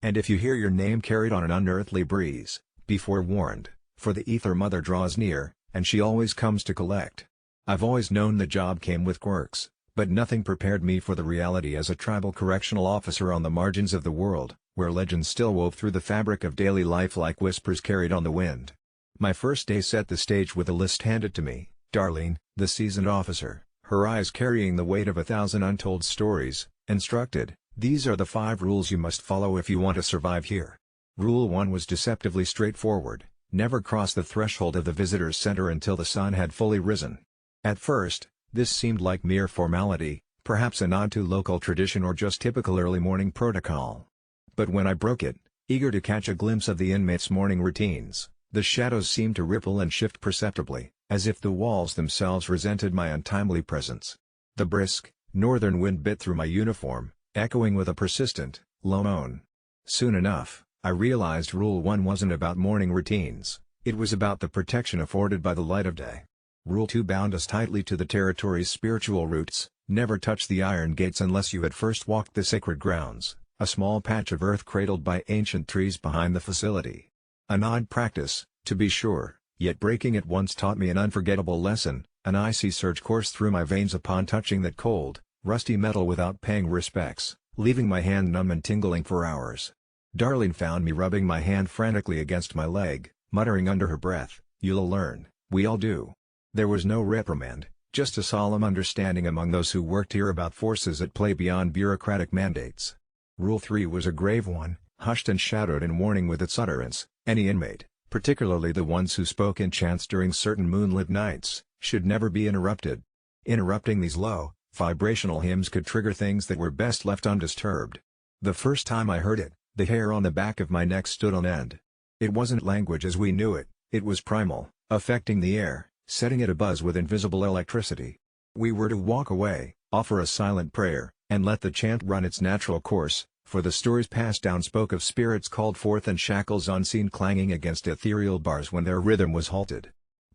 And if you hear your name carried on an unearthly breeze, be forewarned, for the Ether Mother draws near, and she always comes to collect. I've always known the job came with quirks, but nothing prepared me for the reality as a tribal correctional officer on the margins of the world, where legends still wove through the fabric of daily life like whispers carried on the wind. My first day set the stage with a list handed to me. Darlene, the seasoned officer, her eyes carrying the weight of 1,000 untold stories, instructed, "These are the 5 rules you must follow if you want to survive here." Rule 1 was deceptively straightforward: never cross the threshold of the visitor's center until the sun had fully risen. At first, this seemed like mere formality, perhaps a nod to local tradition or just typical early morning protocol. But when I broke it, eager to catch a glimpse of the inmates' morning routines, the shadows seemed to ripple and shift perceptibly, as if the walls themselves resented my untimely presence. The brisk, northern wind bit through my uniform, echoing with a persistent, low moan. Soon enough, I realized Rule 1 wasn't about morning routines, it was about the protection afforded by the light of day. Rule 2 bound us tightly to the territory's spiritual roots: never touch the iron gates unless you had first walked the sacred grounds, a small patch of earth cradled by ancient trees behind the facility. An odd practice, to be sure, yet breaking it once taught me an unforgettable lesson, an icy surge coursed through my veins upon touching that cold, rusty metal without paying respects, leaving my hand numb and tingling for hours. Darlene found me rubbing my hand frantically against my leg, muttering under her breath, "You'll learn, we all do." There was no reprimand, just a solemn understanding among those who worked here about forces at play beyond bureaucratic mandates. Rule 3 was a grave one, hushed and shadowed in warning with its utterance: any inmate, particularly the ones who spoke in chants during certain moonlit nights, should never be interrupted. Interrupting these low, vibrational hymns could trigger things that were best left undisturbed. The first time I heard it, the hair on the back of my neck stood on end. It wasn't language as we knew it, it was primal, affecting the air, setting it abuzz with invisible electricity. We were to walk away, offer a silent prayer, and let the chant run its natural course, for the stories passed down spoke of spirits called forth and shackles unseen clanging against ethereal bars when their rhythm was halted.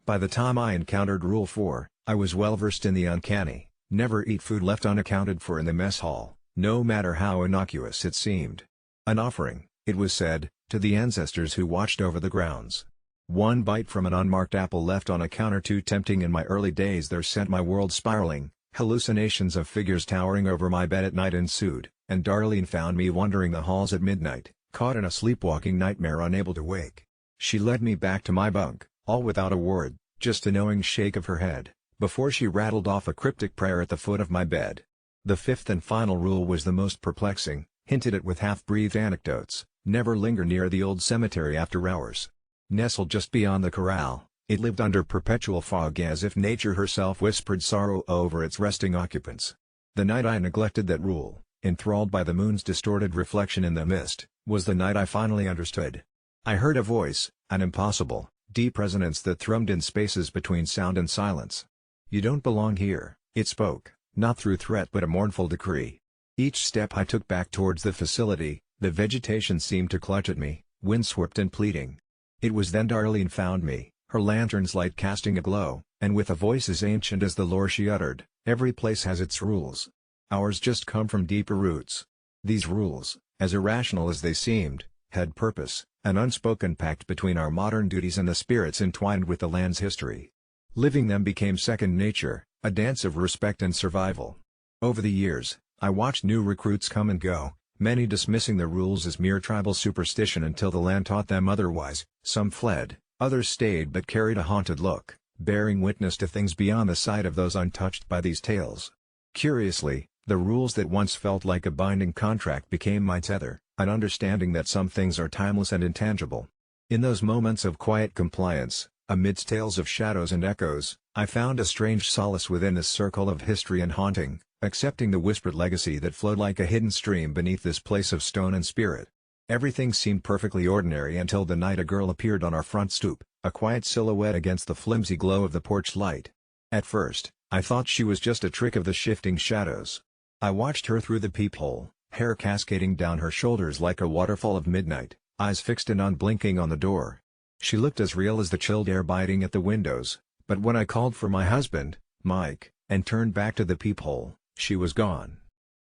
By the time I encountered Rule 4, I was well versed in the uncanny: never eat food left unaccounted for in the mess hall, no matter how innocuous it seemed. An offering, it was said, to the ancestors who watched over the grounds. One bite from an unmarked apple left on a counter too tempting in my early days there sent my world spiraling. Hallucinations of figures towering over my bed at night ensued, and Darlene found me wandering the halls at midnight, caught in a sleepwalking nightmare unable to wake. She led me back to my bunk, all without a word, just a knowing shake of her head, before she rattled off a cryptic prayer at the foot of my bed. The 5th and final rule was the most perplexing, hinted at with half-breathed anecdotes: never linger near the old cemetery after hours. Nestled just beyond the corral, it lived under perpetual fog as if nature herself whispered sorrow over its resting occupants. The night I neglected that rule, enthralled by the moon's distorted reflection in the mist, was the night I finally understood. I heard a voice, an impossible, deep resonance that thrummed in spaces between sound and silence. "You don't belong here," it spoke, not through threat but a mournful decree. Each step I took back towards the facility, the vegetation seemed to clutch at me, windswept and pleading. It was then Darlene found me, her lantern's light casting a glow, and with a voice as ancient as the lore she uttered, "Every place has its rules. Ours just come from deeper roots." These rules, as irrational as they seemed, had purpose, an unspoken pact between our modern duties and the spirits entwined with the land's history. Living them became second nature, a dance of respect and survival. Over the years, I watched new recruits come and go, many dismissing the rules as mere tribal superstition until the land taught them otherwise. Some fled, others stayed but carried a haunted look, bearing witness to things beyond the sight of those untouched by these tales. Curiously, the rules that once felt like a binding contract became my tether, an understanding that some things are timeless and intangible. In those moments of quiet compliance, amidst tales of shadows and echoes, I found a strange solace within this circle of history and haunting, accepting the whispered legacy that flowed like a hidden stream beneath this place of stone and spirit. Everything seemed perfectly ordinary until the night a girl appeared on our front stoop, a quiet silhouette against the flimsy glow of the porch light. At first, I thought she was just a trick of the shifting shadows. I watched her through the peephole, hair cascading down her shoulders like a waterfall of midnight, eyes fixed and unblinking on the door. She looked as real as the chilled air biting at the windows, but when I called for my husband, Mike, and turned back to the peephole, she was gone.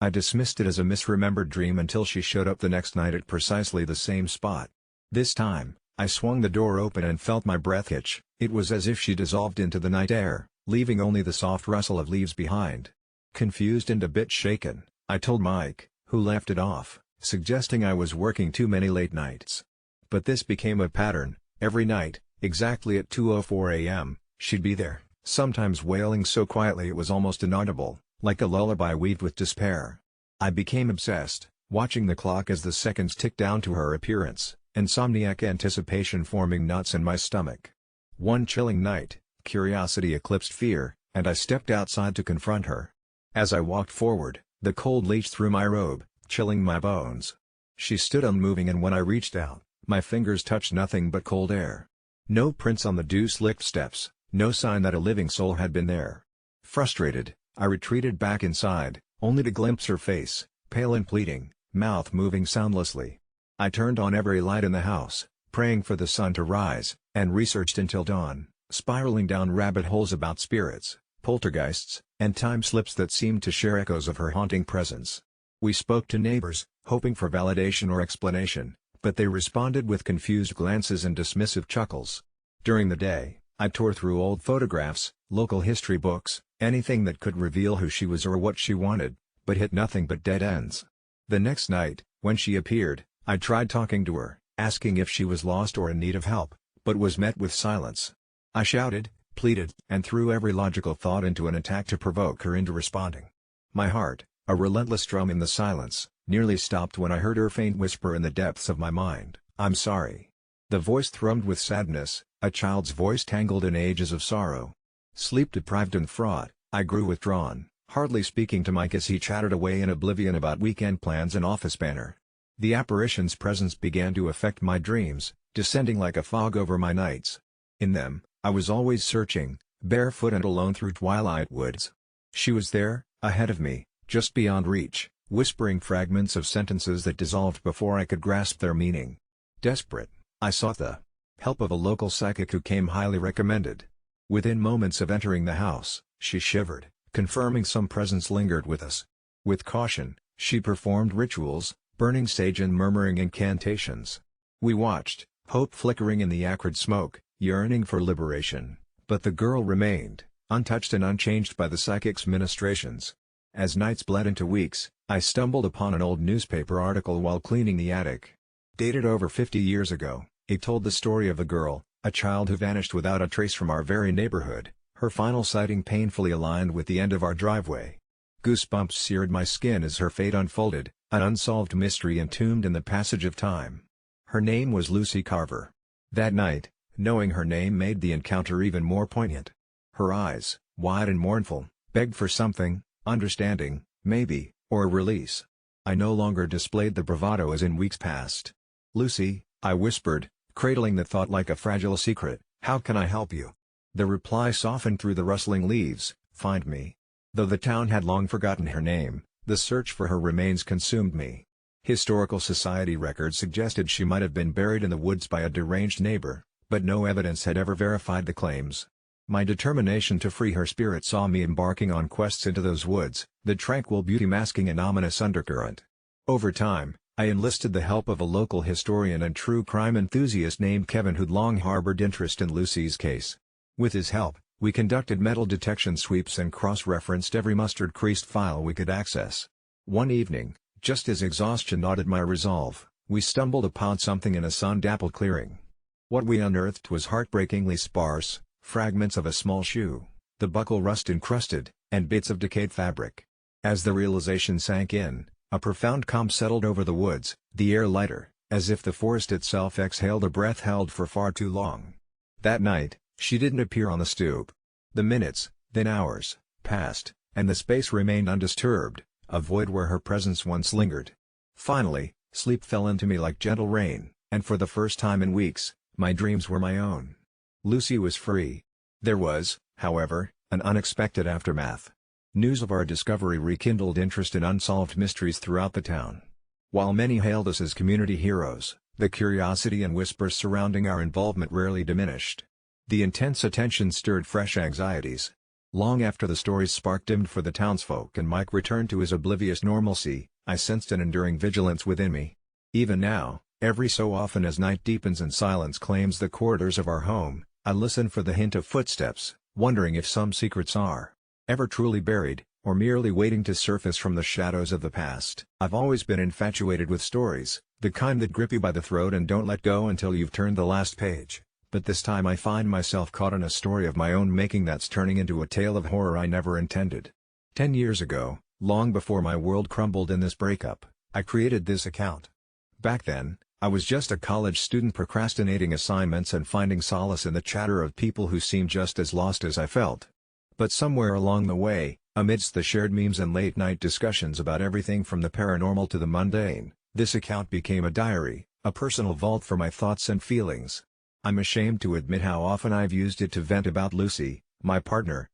I dismissed it as a misremembered dream until she showed up the next night at precisely the same spot. This time, I swung the door open and felt my breath hitch. It was as if she dissolved into the night air, leaving only the soft rustle of leaves behind. Confused and a bit shaken, I told Mike, who laughed it off, suggesting I was working too many late nights. But this became a pattern. Every night, exactly at 2:04 a.m., she'd be there, sometimes wailing so quietly it was almost inaudible, like a lullaby weaved with despair. I became obsessed, watching the clock as the seconds ticked down to her appearance, insomniac anticipation forming knots in my stomach. One chilling night, curiosity eclipsed fear, and I stepped outside to confront her. As I walked forward, the cold leached through my robe, chilling my bones. She stood unmoving, and when I reached out, my fingers touched nothing but cold air. No prints on the dew-slicked steps, no sign that a living soul had been there. Frustrated, I retreated back inside, only to glimpse her face, pale and pleading, mouth moving soundlessly. I turned on every light in the house, praying for the sun to rise, and researched until dawn, spiraling down rabbit holes about spirits, poltergeists, and time slips that seemed to share echoes of her haunting presence. We spoke to neighbors, hoping for validation or explanation, but they responded with confused glances and dismissive chuckles. During the day, I tore through old photographs, local history books, anything that could reveal who she was or what she wanted, but hit nothing but dead ends. The next night, when she appeared, I tried talking to her, asking if she was lost or in need of help, but was met with silence. I shouted, pleaded, and threw every logical thought into an attack to provoke her into responding. My heart, a relentless drum in the silence, nearly stopped when I heard her faint whisper in the depths of my mind, "I'm sorry." The voice thrummed with sadness, a child's voice tangled in ages of sorrow. Sleep-deprived and fraught, I grew withdrawn, hardly speaking to Mike as he chattered away in oblivion about weekend plans and office banter. The apparition's presence began to affect my dreams, descending like a fog over my nights. In them, I was always searching, barefoot and alone through twilight woods. She was there, ahead of me, just beyond reach, whispering fragments of sentences that dissolved before I could grasp their meaning. Desperate, I sought the help of a local psychic who came highly recommended. Within moments of entering the house, she shivered, confirming some presence lingered with us. With caution, she performed rituals, burning sage and murmuring incantations. We watched, hope flickering in the acrid smoke, yearning for liberation, but the girl remained, untouched and unchanged by the psychic's ministrations. As nights bled into weeks, I stumbled upon an old newspaper article while cleaning the attic. Dated over 50 years ago, it told the story of a girl, a child who vanished without a trace from our very neighborhood, her final sighting painfully aligned with the end of our driveway. Goosebumps seared my skin as her fate unfolded, an unsolved mystery entombed in the passage of time. Her name was Lucy Carver. That night, knowing her name made the encounter even more poignant. Her eyes, wide and mournful, begged for something, understanding, maybe, or a release. I no longer displayed the bravado as in weeks past. "Lucy," I whispered, cradling the thought like a fragile secret, "how can I help you?" The reply softened through the rustling leaves, "Find me." Though the town had long forgotten her name, the search for her remains consumed me. Historical Society records suggested she might have been buried in the woods by a deranged neighbor, but no evidence had ever verified the claims. My determination to free her spirit saw me embarking on quests into those woods, the tranquil beauty masking an ominous undercurrent. Over time, I enlisted the help of a local historian and true crime enthusiast named Kevin who'd long harbored interest in Lucy's case. With his help, we conducted metal detection sweeps and cross-referenced every mustard-creased file we could access. One evening, just as exhaustion gnawed at my resolve, we stumbled upon something in a sun-dappled clearing. What we unearthed was heartbreakingly sparse: fragments of a small shoe, the buckle rust-encrusted, and bits of decayed fabric. As the realization sank in, a profound calm settled over the woods, the air lighter, as if the forest itself exhaled a breath held for far too long. That night, she didn't appear on the stoop. The minutes, then hours, passed, and the space remained undisturbed, a void where her presence once lingered. Finally, sleep fell into me like gentle rain, and for the first time in weeks, my dreams were my own. Lucy was free. There was, however, an unexpected aftermath. News of our discovery rekindled interest in unsolved mysteries throughout the town. While many hailed us as community heroes, the curiosity and whispers surrounding our involvement rarely diminished. The intense attention stirred fresh anxieties. Long after the story's spark dimmed for the townsfolk and Mike returned to his oblivious normalcy, I sensed an enduring vigilance within me. Even now, every so often as night deepens and silence claims the corridors of our home, I listen for the hint of footsteps, wondering if some secrets are ever truly buried, or merely waiting to surface from the shadows of the past. I've always been infatuated with stories, the kind that grip you by the throat and don't let go until you've turned the last page. But this time I find myself caught in a story of my own making that's turning into a tale of horror I never intended. 10 years ago, long before my world crumbled in this breakup, I created this account. Back then, I was just a college student procrastinating assignments and finding solace in the chatter of people who seemed just as lost as I felt. But somewhere along the way, amidst the shared memes and late-night discussions about everything from the paranormal to the mundane, this account became a diary, a personal vault for my thoughts and feelings. I'm ashamed to admit how often I've used it to vent about Lucy, my partner,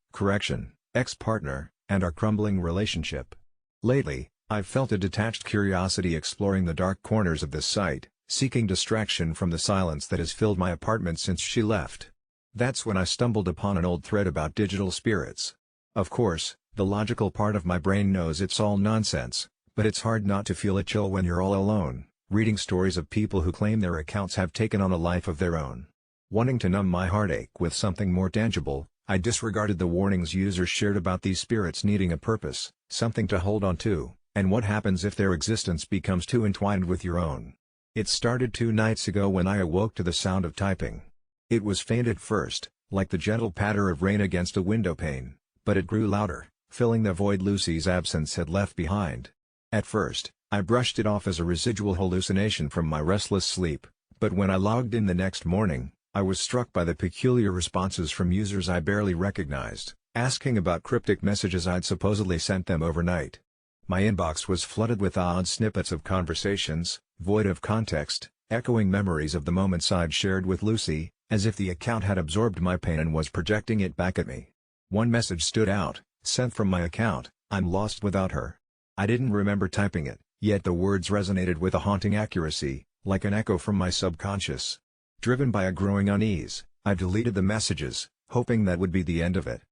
ex-partner, and our crumbling relationship. Lately, I've felt a detached curiosity exploring the dark corners of this site, seeking distraction from the silence that has filled my apartment since she left. That's when I stumbled upon an old thread about digital spirits. Of course, the logical part of my brain knows it's all nonsense, but it's hard not to feel a chill when you're all alone, reading stories of people who claim their accounts have taken on a life of their own. Wanting to numb my heartache with something more tangible, I disregarded the warnings users shared about these spirits needing a purpose, something to hold on to, and what happens if their existence becomes too entwined with your own. It started 2 nights ago when I awoke to the sound of typing. It was faint at first, like the gentle patter of rain against a windowpane, but it grew louder, filling the void Lucy's absence had left behind. At first, I brushed it off as a residual hallucination from my restless sleep, but when I logged in the next morning, I was struck by the peculiar responses from users I barely recognized, asking about cryptic messages I'd supposedly sent them overnight. My inbox was flooded with odd snippets of conversations, void of context, echoing memories of the moments I'd shared with Lucy, as if the account had absorbed my pain and was projecting it back at me. One message stood out, sent from my account: "I'm lost without her." I didn't remember typing it, yet the words resonated with a haunting accuracy, like an echo from my subconscious. Driven by a growing unease, I deleted the messages, hoping that would be the end of it.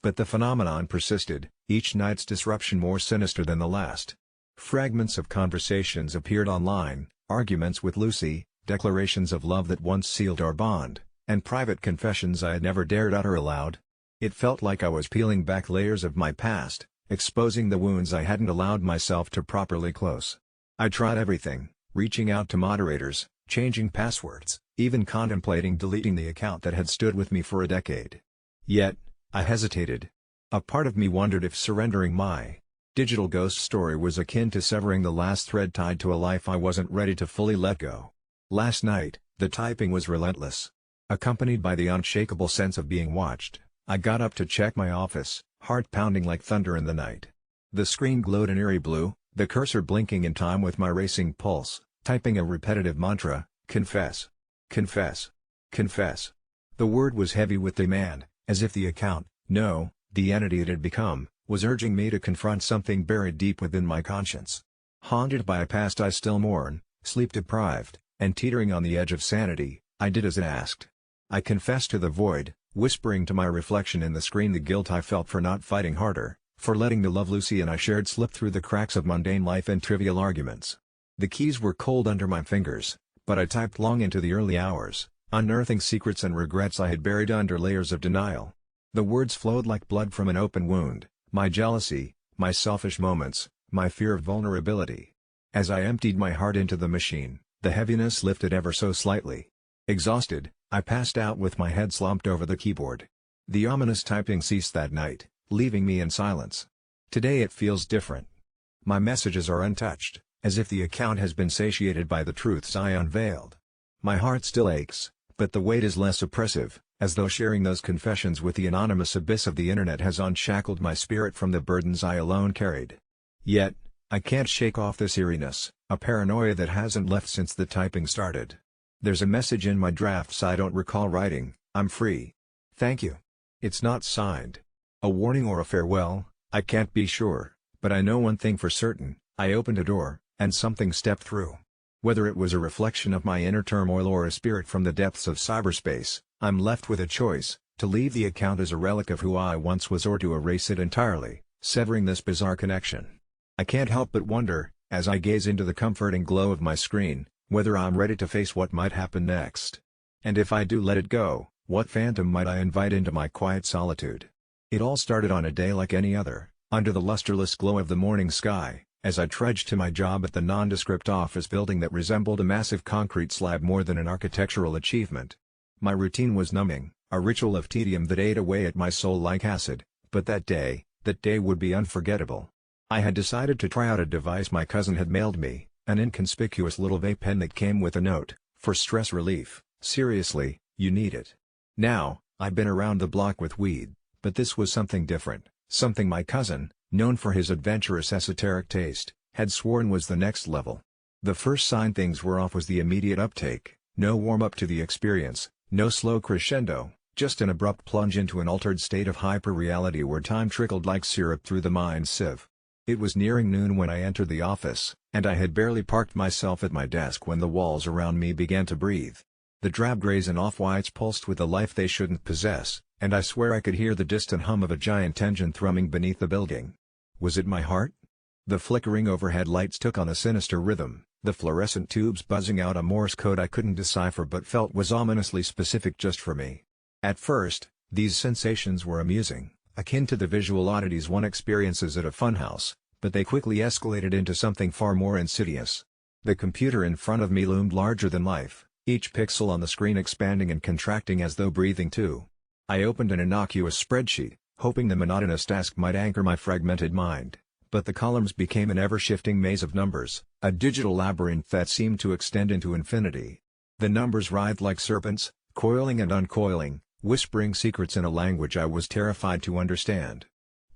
But the phenomenon persisted, each night's disruption more sinister than the last. Fragments of conversations appeared online, arguments with Lucy, declarations of love that once sealed our bond, and private confessions I had never dared utter aloud. It felt like I was peeling back layers of my past, exposing the wounds I hadn't allowed myself to properly close. I tried everything, reaching out to moderators, changing passwords, even contemplating deleting the account that had stood with me for a decade. Yet, I hesitated. A part of me wondered if surrendering my digital ghost story was akin to severing the last thread tied to a life I wasn't ready to fully let go. Last night, the typing was relentless. Accompanied by the unshakable sense of being watched, I got up to check my office, heart pounding like thunder in the night. The screen glowed an eerie blue, the cursor blinking in time with my racing pulse, typing a repetitive mantra, confess. Confess. Confess. The word was heavy with demand, as if the account, no, the entity it had become, was urging me to confront something buried deep within my conscience. Haunted by a past I still mourn, sleep-deprived, and teetering on the edge of sanity, I did as it asked. I confessed to the void, whispering to my reflection in the screen the guilt I felt for not fighting harder, for letting the love Lucy and I shared slip through the cracks of mundane life and trivial arguments. The keys were cold under my fingers, but I typed long into the early hours, unearthing secrets and regrets I had buried under layers of denial. The words flowed like blood from an open wound, my jealousy, my selfish moments, my fear of vulnerability. As I emptied my heart into the machine, the heaviness lifted ever so slightly. Exhausted, I passed out with my head slumped over the keyboard. The ominous typing ceased that night, leaving me in silence. Today it feels different. My messages are untouched, as if the account has been satiated by the truths I unveiled. My heart still aches, but the weight is less oppressive, as though sharing those confessions with the anonymous abyss of the internet has unshackled my spirit from the burdens I alone carried. Yet, I can't shake off this eeriness, a paranoia that hasn't left since the typing started. There's a message in my drafts I don't recall writing, I'm free. Thank you. It's not signed. A warning or a farewell, I can't be sure, but I know one thing for certain, I opened a door, and something stepped through. Whether it was a reflection of my inner turmoil or a spirit from the depths of cyberspace, I'm left with a choice, to leave the account as a relic of who I once was or to erase it entirely, severing this bizarre connection. I can't help but wonder, as I gaze into the comforting glow of my screen, whether I'm ready to face what might happen next. And if I do let it go, what phantom might I invite into my quiet solitude? It all started on a day like any other, under the lusterless glow of the morning sky, as I trudged to my job at the nondescript office building that resembled a massive concrete slab more than an architectural achievement. My routine was numbing, a ritual of tedium that ate away at my soul like acid, but that day would be unforgettable. I had decided to try out a device my cousin had mailed me, an inconspicuous little vape pen that came with a note, for stress relief, seriously, you need it. Now, I'd been around the block with weed, but this was something different, something my cousin, known for his adventurous esoteric taste, had sworn was the next level. The first sign things were off was the immediate uptake, no warm-up to the experience, no slow crescendo, just an abrupt plunge into an altered state of hyper-reality where time trickled like syrup through the mind's sieve. It was nearing noon when I entered the office, and I had barely parked myself at my desk when the walls around me began to breathe. The drab grays and off-whites pulsed with a life they shouldn't possess, and I swear I could hear the distant hum of a giant engine thrumming beneath the building. Was it my heart? The flickering overhead lights took on a sinister rhythm, the fluorescent tubes buzzing out a Morse code I couldn't decipher but felt was ominously specific just for me. At first, these sensations were amusing, akin to the visual oddities one experiences at a funhouse, but they quickly escalated into something far more insidious. The computer in front of me loomed larger than life, each pixel on the screen expanding and contracting as though breathing too. I opened an innocuous spreadsheet, hoping the monotonous task might anchor my fragmented mind, but the columns became an ever-shifting maze of numbers, a digital labyrinth that seemed to extend into infinity. The numbers writhed like serpents, coiling and uncoiling, whispering secrets in a language I was terrified to understand.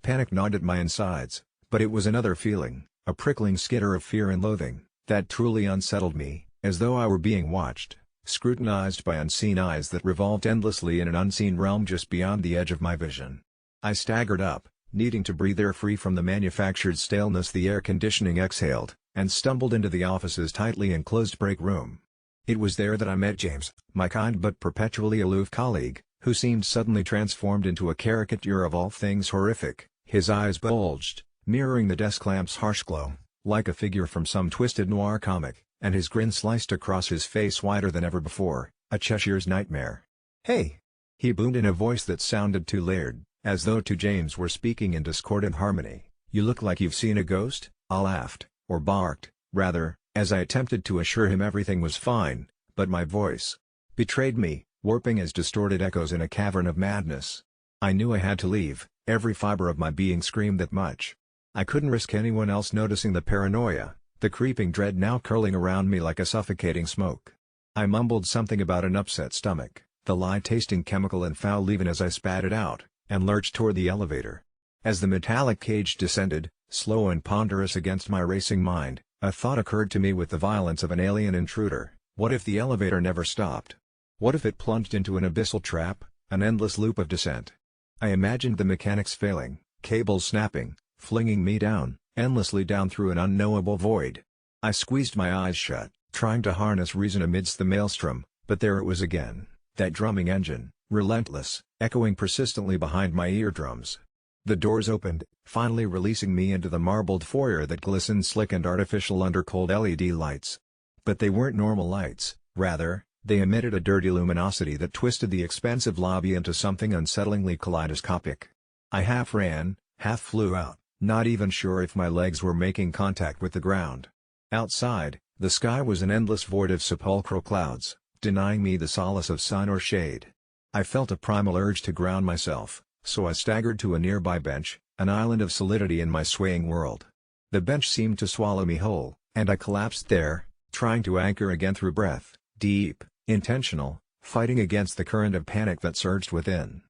Panic gnawed at my insides, but it was another feeling, a prickling skitter of fear and loathing, that truly unsettled me, as though I were being watched, scrutinized by unseen eyes that revolved endlessly in an unseen realm just beyond the edge of my vision. I staggered up, needing to breathe air free from the manufactured staleness the air conditioning exhaled, and stumbled into the office's tightly enclosed break room. It was there that I met James, my kind but perpetually aloof colleague, who seemed suddenly transformed into a caricature of all things horrific. His eyes bulged, mirroring the desk lamp's harsh glow, like a figure from some twisted noir comic, and his grin sliced across his face wider than ever before, a Cheshire's nightmare. "Hey!" he boomed in a voice that sounded too layered, as though two James were speaking in discordant harmony. "You look like you've seen a ghost?" I laughed, or barked, rather, as I attempted to assure him everything was fine, but my voice betrayed me, warping as distorted echoes in a cavern of madness. I knew I had to leave, every fiber of my being screamed that much. I couldn't risk anyone else noticing the paranoia, the creeping dread now curling around me like a suffocating smoke. I mumbled something about an upset stomach, the lie tasting chemical and foul even as I spat it out, and lurched toward the elevator. As the metallic cage descended, Slow and ponderous against my racing mind, a thought occurred to me with the violence of an alien intruder: what if the elevator never stopped? What if it plunged into an abyssal trap, an endless loop of descent? I imagined the mechanics failing, cables snapping, flinging me down, endlessly down through an unknowable void. I squeezed my eyes shut, trying to harness reason amidst the maelstrom, but there it was again, that drumming engine, relentless, echoing persistently behind my eardrums. The doors opened, finally releasing me into the marbled foyer that glistened slick and artificial under cold LED lights. But they weren't normal lights, rather, they emitted a dirty luminosity that twisted the expansive lobby into something unsettlingly kaleidoscopic. I half ran, half flew out, not even sure if my legs were making contact with the ground. Outside, the sky was an endless void of sepulchral clouds, denying me the solace of sun or shade. I felt a primal urge to ground myself, so I staggered to a nearby bench, an island of solidity in my swaying world. The bench seemed to swallow me whole, and I collapsed there, trying to anchor again through breath, deep, intentional, fighting against the current of panic that surged within.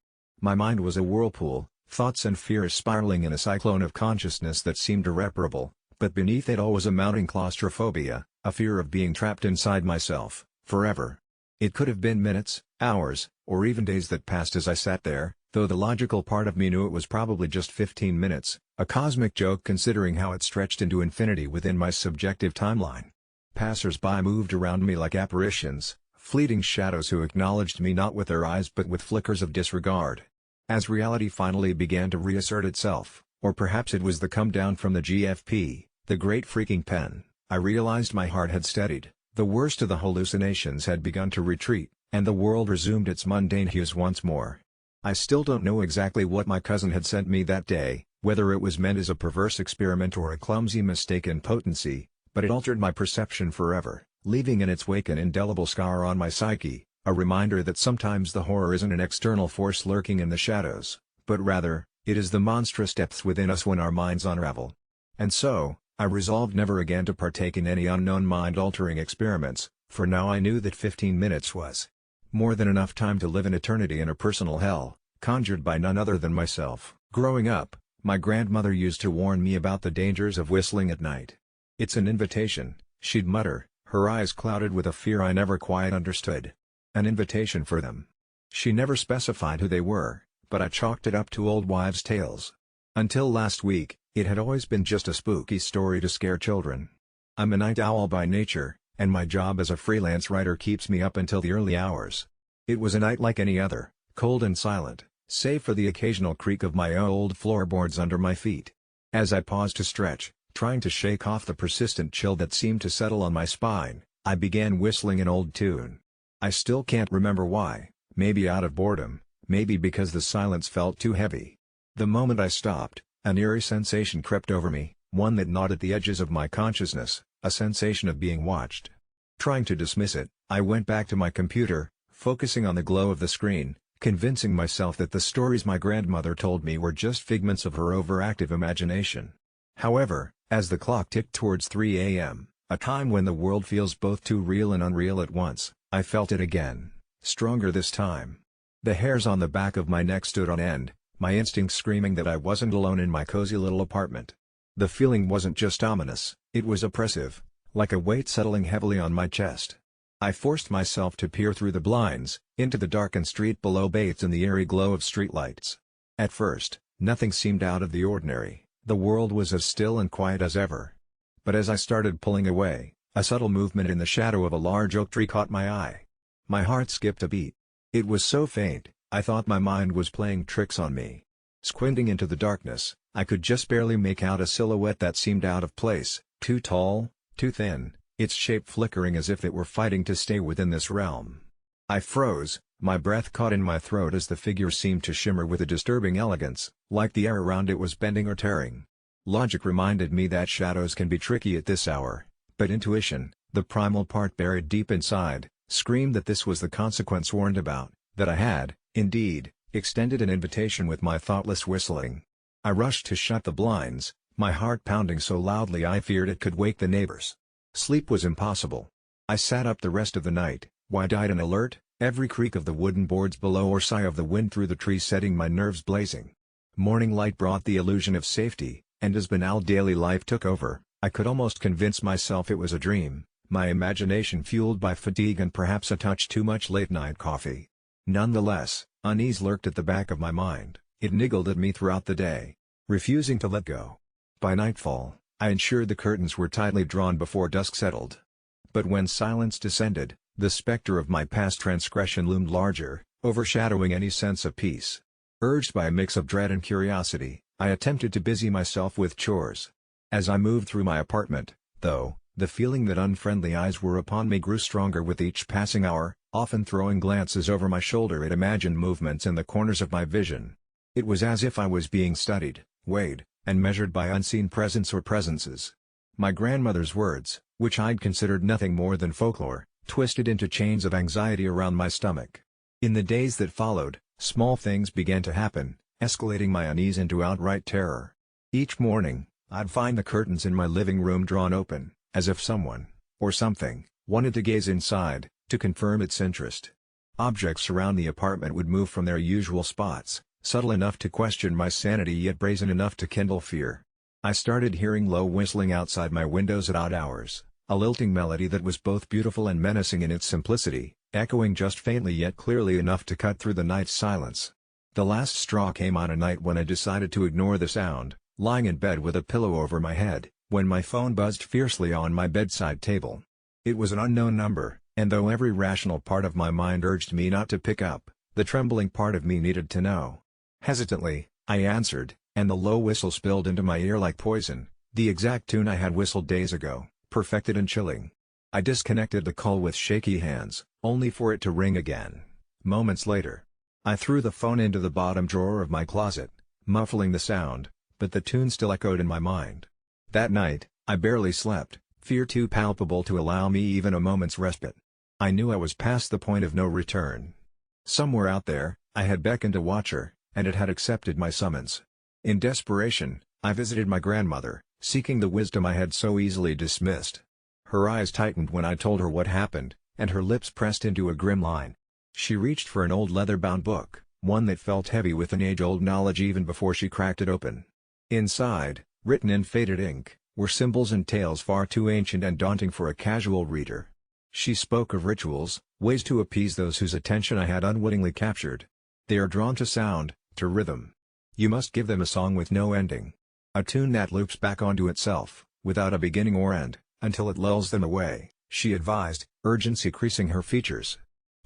My mind was a whirlpool, thoughts and fears spiraling in a cyclone of consciousness that seemed irreparable, but beneath it all was a mounting claustrophobia, a fear of being trapped inside myself, forever. It could have been minutes, hours, or even days that passed as I sat there, though the logical part of me knew it was probably just 15 minutes, a cosmic joke considering how it stretched into infinity within my subjective timeline. Passers-by moved around me like apparitions, fleeting shadows who acknowledged me not with their eyes but with flickers of disregard. As reality finally began to reassert itself, or perhaps it was the come down from the GFP, the great freaking pen, I realized my heart had steadied, the worst of the hallucinations had begun to retreat, and the world resumed its mundane hues once more. I still don't know exactly what my cousin had sent me that day, whether it was meant as a perverse experiment or a clumsy mistake in potency, but it altered my perception forever, leaving in its wake an indelible scar on my psyche, a reminder that sometimes the horror isn't an external force lurking in the shadows, but rather, it is the monstrous depths within us when our minds unravel. And so, I resolved never again to partake in any unknown mind-altering experiments, for now I knew that 15 minutes was more than enough time to live an eternity in a personal hell, conjured by none other than myself. Growing up, my grandmother used to warn me about the dangers of whistling at night. "It's an invitation," she'd mutter, her eyes clouded with a fear I never quite understood. An invitation for them. She never specified who they were, but I chalked it up to old wives' tales. Until last week, it had always been just a spooky story to scare children. I'm a night owl by nature, and my job as a freelance writer keeps me up until the early hours. It was a night like any other, cold and silent, save for the occasional creak of my old floorboards under my feet. As I paused to stretch, trying to shake off the persistent chill that seemed to settle on my spine, I began whistling an old tune. I still can't remember why, maybe out of boredom, maybe because the silence felt too heavy. The moment I stopped, an eerie sensation crept over me, one that gnawed at the edges of my consciousness, a sensation of being watched. Trying to dismiss it, I went back to my computer, focusing on the glow of the screen, convincing myself that the stories my grandmother told me were just figments of her overactive imagination. However, as the clock ticked towards 3 a.m., a time when the world feels both too real and unreal at once, I felt it again, stronger this time. The hairs on the back of my neck stood on end, my instincts screaming that I wasn't alone in my cozy little apartment. The feeling wasn't just ominous, it was oppressive, like a weight settling heavily on my chest. I forced myself to peer through the blinds, into the darkened street below, bathed in the eerie glow of streetlights. At first, nothing seemed out of the ordinary, the world was as still and quiet as ever. But as I started pulling away, a subtle movement in the shadow of a large oak tree caught my eye. My heart skipped a beat. It was so faint, I thought my mind was playing tricks on me. Squinting into the darkness, I could just barely make out a silhouette that seemed out of place, too tall, too thin, its shape flickering as if it were fighting to stay within this realm. I froze, my breath caught in my throat as the figure seemed to shimmer with a disturbing elegance, like the air around it was bending or tearing. Logic reminded me that shadows can be tricky at this hour, but intuition, the primal part buried deep inside, screamed that this was the consequence warned about, that I had, indeed, extended an invitation with my thoughtless whistling. I rushed to shut the blinds, my heart pounding so loudly I feared it could wake the neighbors. Sleep was impossible. I sat up the rest of the night, wide-eyed and alert, every creak of the wooden boards below or sigh of the wind through the trees setting my nerves blazing. Morning light brought the illusion of safety, And as banal daily life took over, I could almost convince myself it was a dream, my imagination fueled by fatigue and perhaps a touch too much late-night coffee. Nonetheless, unease lurked at the back of my mind. It niggled at me throughout the day, refusing to let go. By nightfall, I ensured the curtains were tightly drawn before dusk settled. But when silence descended, the specter of my past transgression loomed larger, overshadowing any sense of peace. Urged by a mix of dread and curiosity, I attempted to busy myself with chores. As I moved through my apartment, though, the feeling that unfriendly eyes were upon me grew stronger with each passing hour, often throwing glances over my shoulder at imagined movements in the corners of my vision. It was as if I was being studied, weighed, and measured by unseen presence or presences. My grandmother's words, which I'd considered nothing more than folklore, twisted into chains of anxiety around my stomach. In the days that followed, small things began to happen, escalating my unease into outright terror. Each morning, I'd find the curtains in my living room drawn open, as if someone, or something, wanted to gaze inside, to confirm its interest. Objects around the apartment would move from their usual spots, subtle enough to question my sanity yet brazen enough to kindle fear. I started hearing low whistling outside my windows at odd hours, a lilting melody that was both beautiful and menacing in its simplicity, echoing just faintly yet clearly enough to cut through the night's silence. The last straw came on a night when I decided to ignore the sound, lying in bed with a pillow over my head, when my phone buzzed fiercely on my bedside table. It was an unknown number, and though every rational part of my mind urged me not to pick up, the trembling part of me needed to know. Hesitantly, I answered, and the low whistle spilled into my ear like poison, the exact tune I had whistled days ago, perfected and chilling. I disconnected the call with shaky hands, only for it to ring again. Moments later, I threw the phone into the bottom drawer of my closet, muffling the sound, but the tune still echoed in my mind. That night, I barely slept, fear too palpable to allow me even a moment's respite. I knew I was past the point of no return. Somewhere out there, I had beckoned a watcher, and it had accepted my summons. In desperation, I visited my grandmother, seeking the wisdom I had so easily dismissed. Her eyes tightened when I told her what happened, and her lips pressed into a grim line. She reached for an old leather-bound book, one that felt heavy with an age-old knowledge even before she cracked it open. Inside, written in faded ink, were symbols and tales far too ancient and daunting for a casual reader. She spoke of rituals, ways to appease those whose attention I had unwittingly captured. They are drawn to sound, to rhythm. You must give them a song with no ending. A tune that loops back onto itself, without a beginning or end, until it lulls them away, she advised, urgency creasing her features.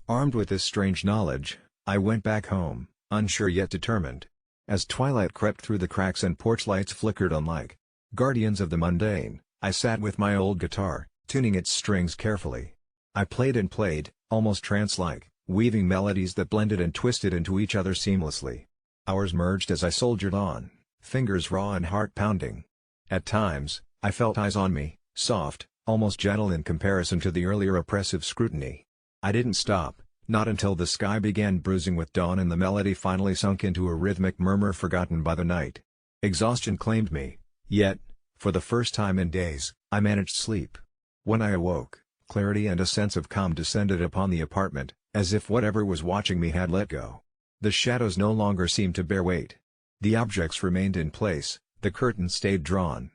Armed with this strange knowledge, I went back home, unsure yet determined. As twilight crept through the cracks and porch lights flickered unlike guardians of the mundane, I sat with my old guitar, tuning its strings carefully. I played and played, almost trance-like, weaving melodies that blended and twisted into each other seamlessly. Hours merged as I soldiered on, fingers raw and heart pounding. At times, I felt eyes on me, soft, almost gentle in comparison to the earlier oppressive scrutiny. I didn't stop, not until the sky began bruising with dawn and the melody finally sunk into a rhythmic murmur forgotten by the night. Exhaustion claimed me, yet, for the first time in days, I managed sleep. When I awoke, clarity and a sense of calm descended upon the apartment, as if whatever was watching me had let go. The shadows no longer seemed to bear weight. The objects remained in place, the curtains stayed drawn.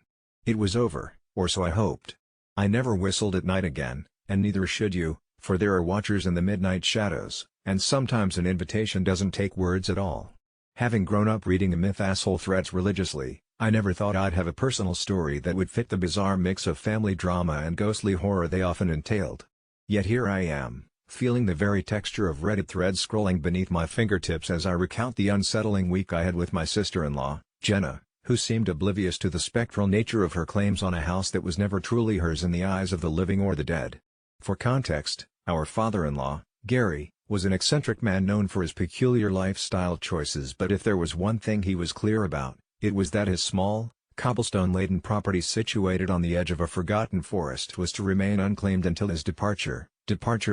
It was over, or so I hoped. I never whistled at night again, and neither should you, for there are watchers in the midnight shadows, and sometimes an invitation doesn't take words at all. Having grown up reading the myth-asshole threads religiously, I never thought I'd have a personal story that would fit the bizarre mix of family drama and ghostly horror they often entailed. Yet here I am, feeling the very texture of Reddit threads scrolling beneath my fingertips as I recount the unsettling week I had with my sister-in-law, Jenna, who seemed oblivious to the spectral nature of her claims on a house that was never truly hers in the eyes of the living or the dead. For context, our father-in-law, Gary, was an eccentric man known for his peculiar lifestyle choices, but if there was one thing he was clear about, it was that his small, cobblestone-laden property situated on the edge of a forgotten forest was to remain unclaimed until his departure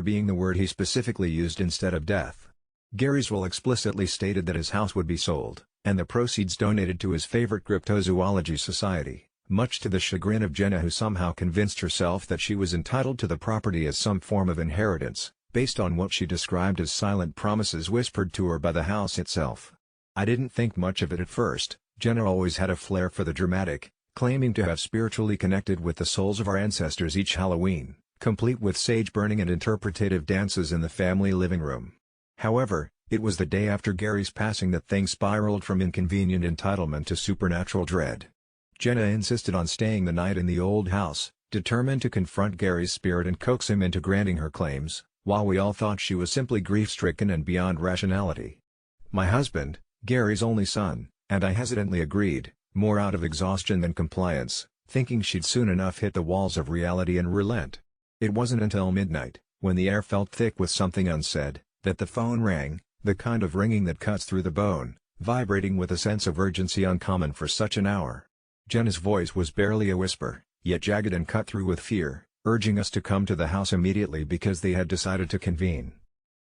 being the word he specifically used instead of death. Gary's will explicitly stated that his house would be sold, and the proceeds donated to his favorite cryptozoology society, much to the chagrin of Jenna, who somehow convinced herself that she was entitled to the property as some form of inheritance, based on what she described as silent promises whispered to her by the house itself. I didn't think much of it at first, Jenna always had a flair for the dramatic, claiming to have spiritually connected with the souls of our ancestors each Halloween, complete with sage burning and interpretative dances in the family living room. However, it was the day after Gary's passing that things spiraled from inconvenient entitlement to supernatural dread. Jenna insisted on staying the night in the old house, determined to confront Gary's spirit and coax him into granting her claims, while we all thought she was simply grief-stricken and beyond rationality. My husband, Gary's only son, and I hesitantly agreed, more out of exhaustion than compliance, thinking she'd soon enough hit the walls of reality and relent. It wasn't until midnight, when the air felt thick with something unsaid, that the phone rang, the kind of ringing that cuts through the bone, vibrating with a sense of urgency uncommon for such an hour. Jenna's voice was barely a whisper, yet jagged and cut through with fear, urging us to come to the house immediately because they had decided to convene.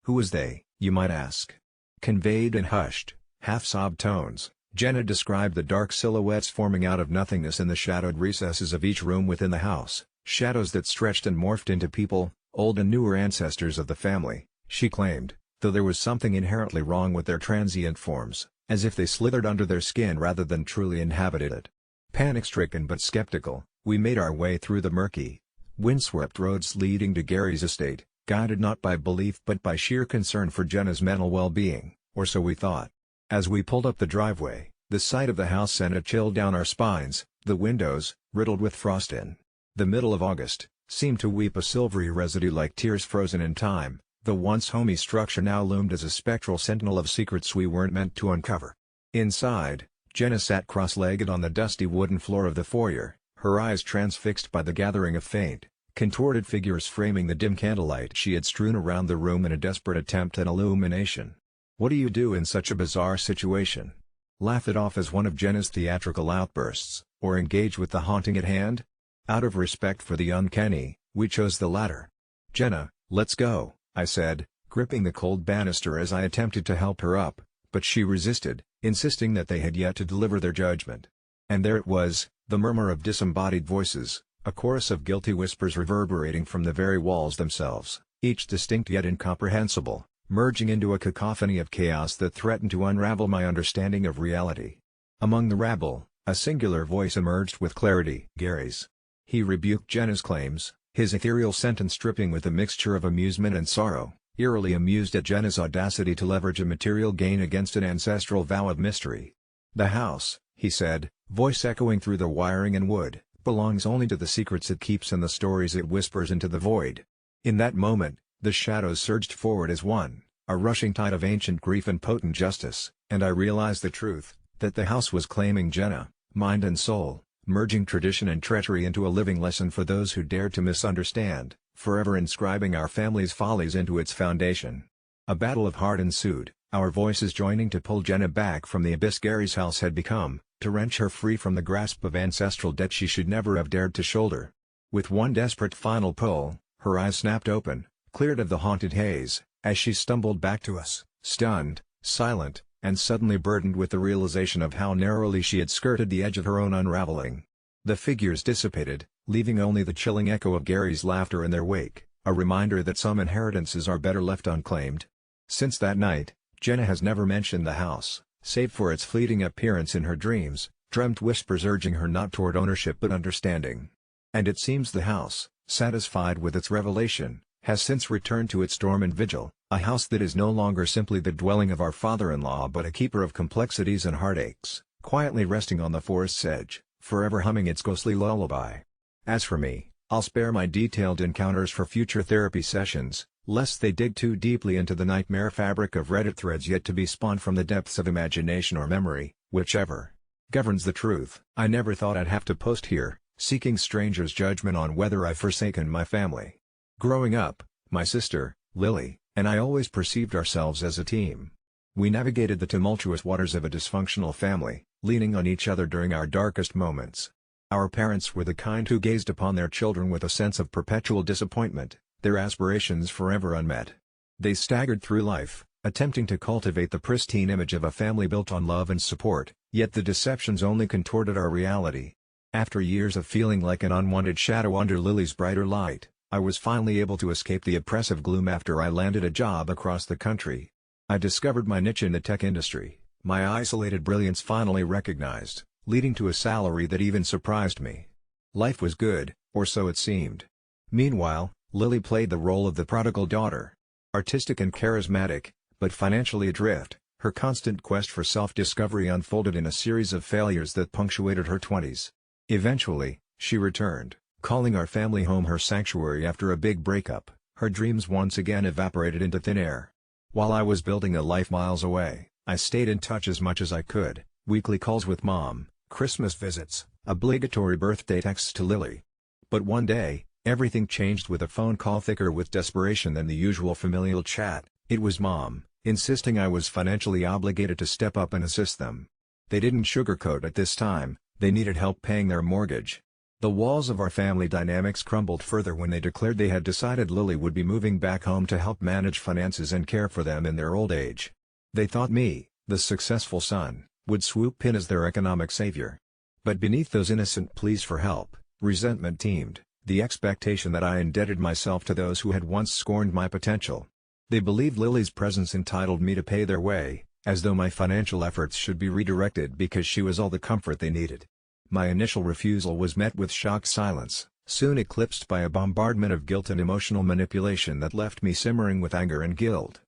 Who was they, you might ask? Conveyed in hushed, half-sobbed tones, Jenna described the dark silhouettes forming out of nothingness in the shadowed recesses of each room within the house, shadows that stretched and morphed into people, old and newer ancestors of the family, she claimed, though there was something inherently wrong with their transient forms, as if they slithered under their skin rather than truly inhabited it. Panic-stricken but skeptical, we made our way through the murky, windswept roads leading to Gary's estate, guided not by belief but by sheer concern for Jenna's mental well-being, or so we thought. As we pulled up the driveway, the sight of the house sent a chill down our spines, the windows, riddled with frost in the middle of August, seemed to weep a silvery residue like tears frozen in time. The once homey structure now loomed as a spectral sentinel of secrets we weren't meant to uncover. Inside, Jenna sat cross-legged on the dusty wooden floor of the foyer, her eyes transfixed by the gathering of faint, contorted figures framing the dim candlelight she had strewn around the room in a desperate attempt at illumination. What do you do in such a bizarre situation? Laugh it off as one of Jenna's theatrical outbursts, or engage with the haunting at hand? Out of respect for the uncanny, we chose the latter. Jenna, let's go, I said, gripping the cold banister as I attempted to help her up, but she resisted, insisting that they had yet to deliver their judgment. And there it was, the murmur of disembodied voices, a chorus of guilty whispers reverberating from the very walls themselves, each distinct yet incomprehensible, merging into a cacophony of chaos that threatened to unravel my understanding of reality. Among the rabble, a singular voice emerged with clarity. Gary's. He rebuked Jenna's claims, his ethereal sentence dripping with a mixture of amusement and sorrow, eerily amused at Jenna's audacity to leverage a material gain against an ancestral vow of mystery. The house, he said, voice echoing through the wiring and wood, belongs only to the secrets it keeps and the stories it whispers into the void. In that moment, the shadows surged forward as one, a rushing tide of ancient grief and potent justice, and I realized the truth, that the house was claiming Jenna, mind and soul, merging tradition and treachery into a living lesson for those who dared to misunderstand, forever inscribing our family's follies into its foundation. A battle of heart ensued, our voices joining to pull Jenna back from the abyss Gary's house had become, to wrench her free from the grasp of ancestral debt she should never have dared to shoulder. With one desperate final pull, her eyes snapped open, cleared of the haunted haze, as she stumbled back to us, stunned, silent, and suddenly burdened with the realization of how narrowly she had skirted the edge of her own unraveling. The figures dissipated, leaving only the chilling echo of Gary's laughter in their wake, a reminder that some inheritances are better left unclaimed. Since that night, Jenna has never mentioned the house, save for its fleeting appearance in her dreams, dreamt whispers urging her not toward ownership but understanding. And it seems the house, satisfied with its revelation, has since returned to its dorm and vigil, a house that is no longer simply the dwelling of our father-in-law but a keeper of complexities and heartaches, quietly resting on the forest's edge, forever humming its ghostly lullaby. As for me, I'll spare my detailed encounters for future therapy sessions, lest they dig too deeply into the nightmare fabric of Reddit threads yet to be spawned from the depths of imagination or memory, whichever governs the truth. I never thought I'd have to post here, seeking strangers' judgment on whether I've forsaken my family. Growing up, my sister, Lily, and I always perceived ourselves as a team. We navigated the tumultuous waters of a dysfunctional family, leaning on each other during our darkest moments. Our parents were the kind who gazed upon their children with a sense of perpetual disappointment, their aspirations forever unmet. They staggered through life, attempting to cultivate the pristine image of a family built on love and support, yet the deceptions only contorted our reality. After years of feeling like an unwanted shadow under Lily's brighter light, I was finally able to escape the oppressive gloom after I landed a job across the country. I discovered my niche in the tech industry, My isolated brilliance finally recognized, leading to a salary that even surprised me. Life was good, or so it seemed. Meanwhile, Lily played the role of the prodigal daughter. Artistic and charismatic, but financially adrift, her constant quest for self-discovery unfolded in a series of failures that punctuated her 20s. Eventually, she returned, calling our family home her sanctuary after a big breakup. Her dreams once again evaporated into thin air. While I was building a life miles away, I stayed in touch as much as I could, weekly calls with Mom, Christmas visits, obligatory birthday texts to Lily. But one day, everything changed with a phone call thicker with desperation than the usual familial chat. It was Mom, insisting I was financially obligated to step up and assist them. They didn't sugarcoat at this time, they needed help paying their mortgage. The walls of our family dynamics crumbled further when they declared they had decided Lily would be moving back home to help manage finances and care for them in their old age. They thought me, the successful son, would swoop in as their economic savior. But beneath those innocent pleas for help, resentment teemed, the expectation that I indebted myself to those who had once scorned my potential. They believed Lily's presence entitled me to pay their way, as though my financial efforts should be redirected because she was all the comfort they needed. My initial refusal was met with shocked silence, soon eclipsed by a bombardment of guilt and emotional manipulation that left me simmering with anger and guilt.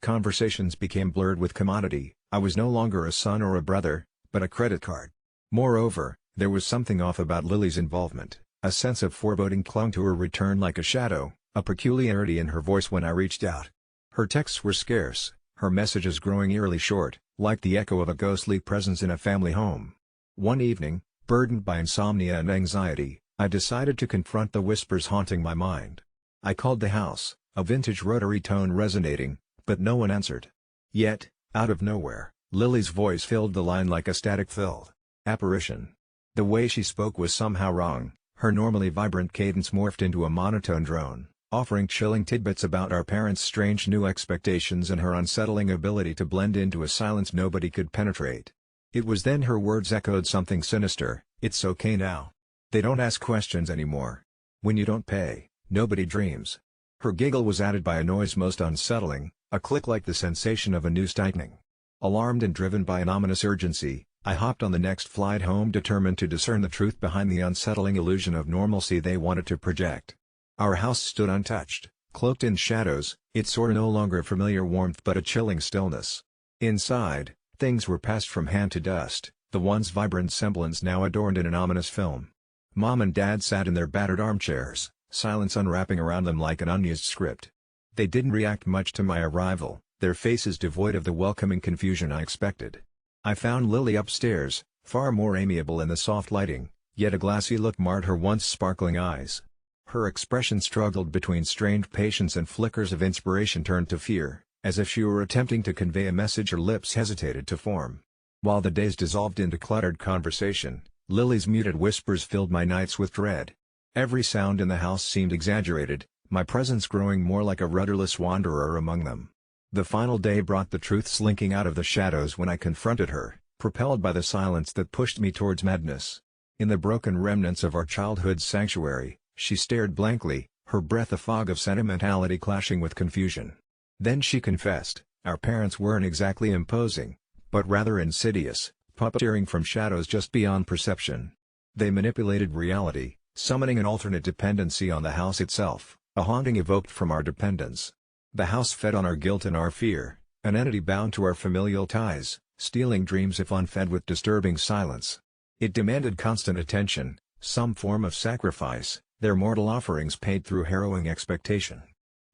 Conversations became blurred with commodity. I was no longer a son or a brother, but a credit card. Moreover, there was something off about Lily's involvement. A sense of foreboding clung to her return like a shadow, a peculiarity in her voice when I reached out. Her texts were scarce, her messages growing eerily short, like the echo of a ghostly presence in a family home. One evening, burdened by insomnia and anxiety, I decided to confront the whispers haunting my mind. I called the house, a vintage rotary tone resonating, but no one answered. Yet, out of nowhere, Lily's voice filled the line like a static-filled apparition. The way she spoke was somehow wrong, her normally vibrant cadence morphed into a monotone drone, offering chilling tidbits about our parents' strange new expectations and her unsettling ability to blend into a silence nobody could penetrate. It was then her words echoed something sinister. It's okay now. They don't ask questions anymore. When you don't pay, nobody dreams. Her giggle was added by a noise most unsettling, a click like the sensation of a noose tightening. Alarmed and driven by an ominous urgency, I hopped on the next flight home determined to discern the truth behind the unsettling illusion of normalcy they wanted to project. Our house stood untouched, cloaked in shadows, its soared no longer familiar warmth but a chilling stillness. Inside, things were passed from hand to dust, the once vibrant semblance now adorned in an ominous film. Mom and Dad sat in their battered armchairs, silence unwrapping around them like an unused script. They didn't react much to my arrival, their faces devoid of the welcoming confusion I expected. I found Lily upstairs, far more amiable in the soft lighting, yet a glassy look marred her once sparkling eyes. Her expression struggled between strained patience and flickers of inspiration turned to fear, as if she were attempting to convey a message her lips hesitated to form. While the days dissolved into cluttered conversation, Lily's muted whispers filled my nights with dread. Every sound in the house seemed exaggerated, my presence growing more like a rudderless wanderer among them. The final day brought the truth slinking out of the shadows when I confronted her, propelled by the silence that pushed me towards madness. In the broken remnants of our childhood's sanctuary, she stared blankly, her breath a fog of sentimentality clashing with confusion. Then she confessed, our parents weren't exactly imposing, but rather insidious, puppeteering from shadows just beyond perception. They manipulated reality, summoning an alternate dependency on the house itself, a haunting evoked from our dependence. The house fed on our guilt and our fear, an entity bound to our familial ties, stealing dreams if unfed with disturbing silence. It demanded constant attention, some form of sacrifice, their mortal offerings paid through harrowing expectation.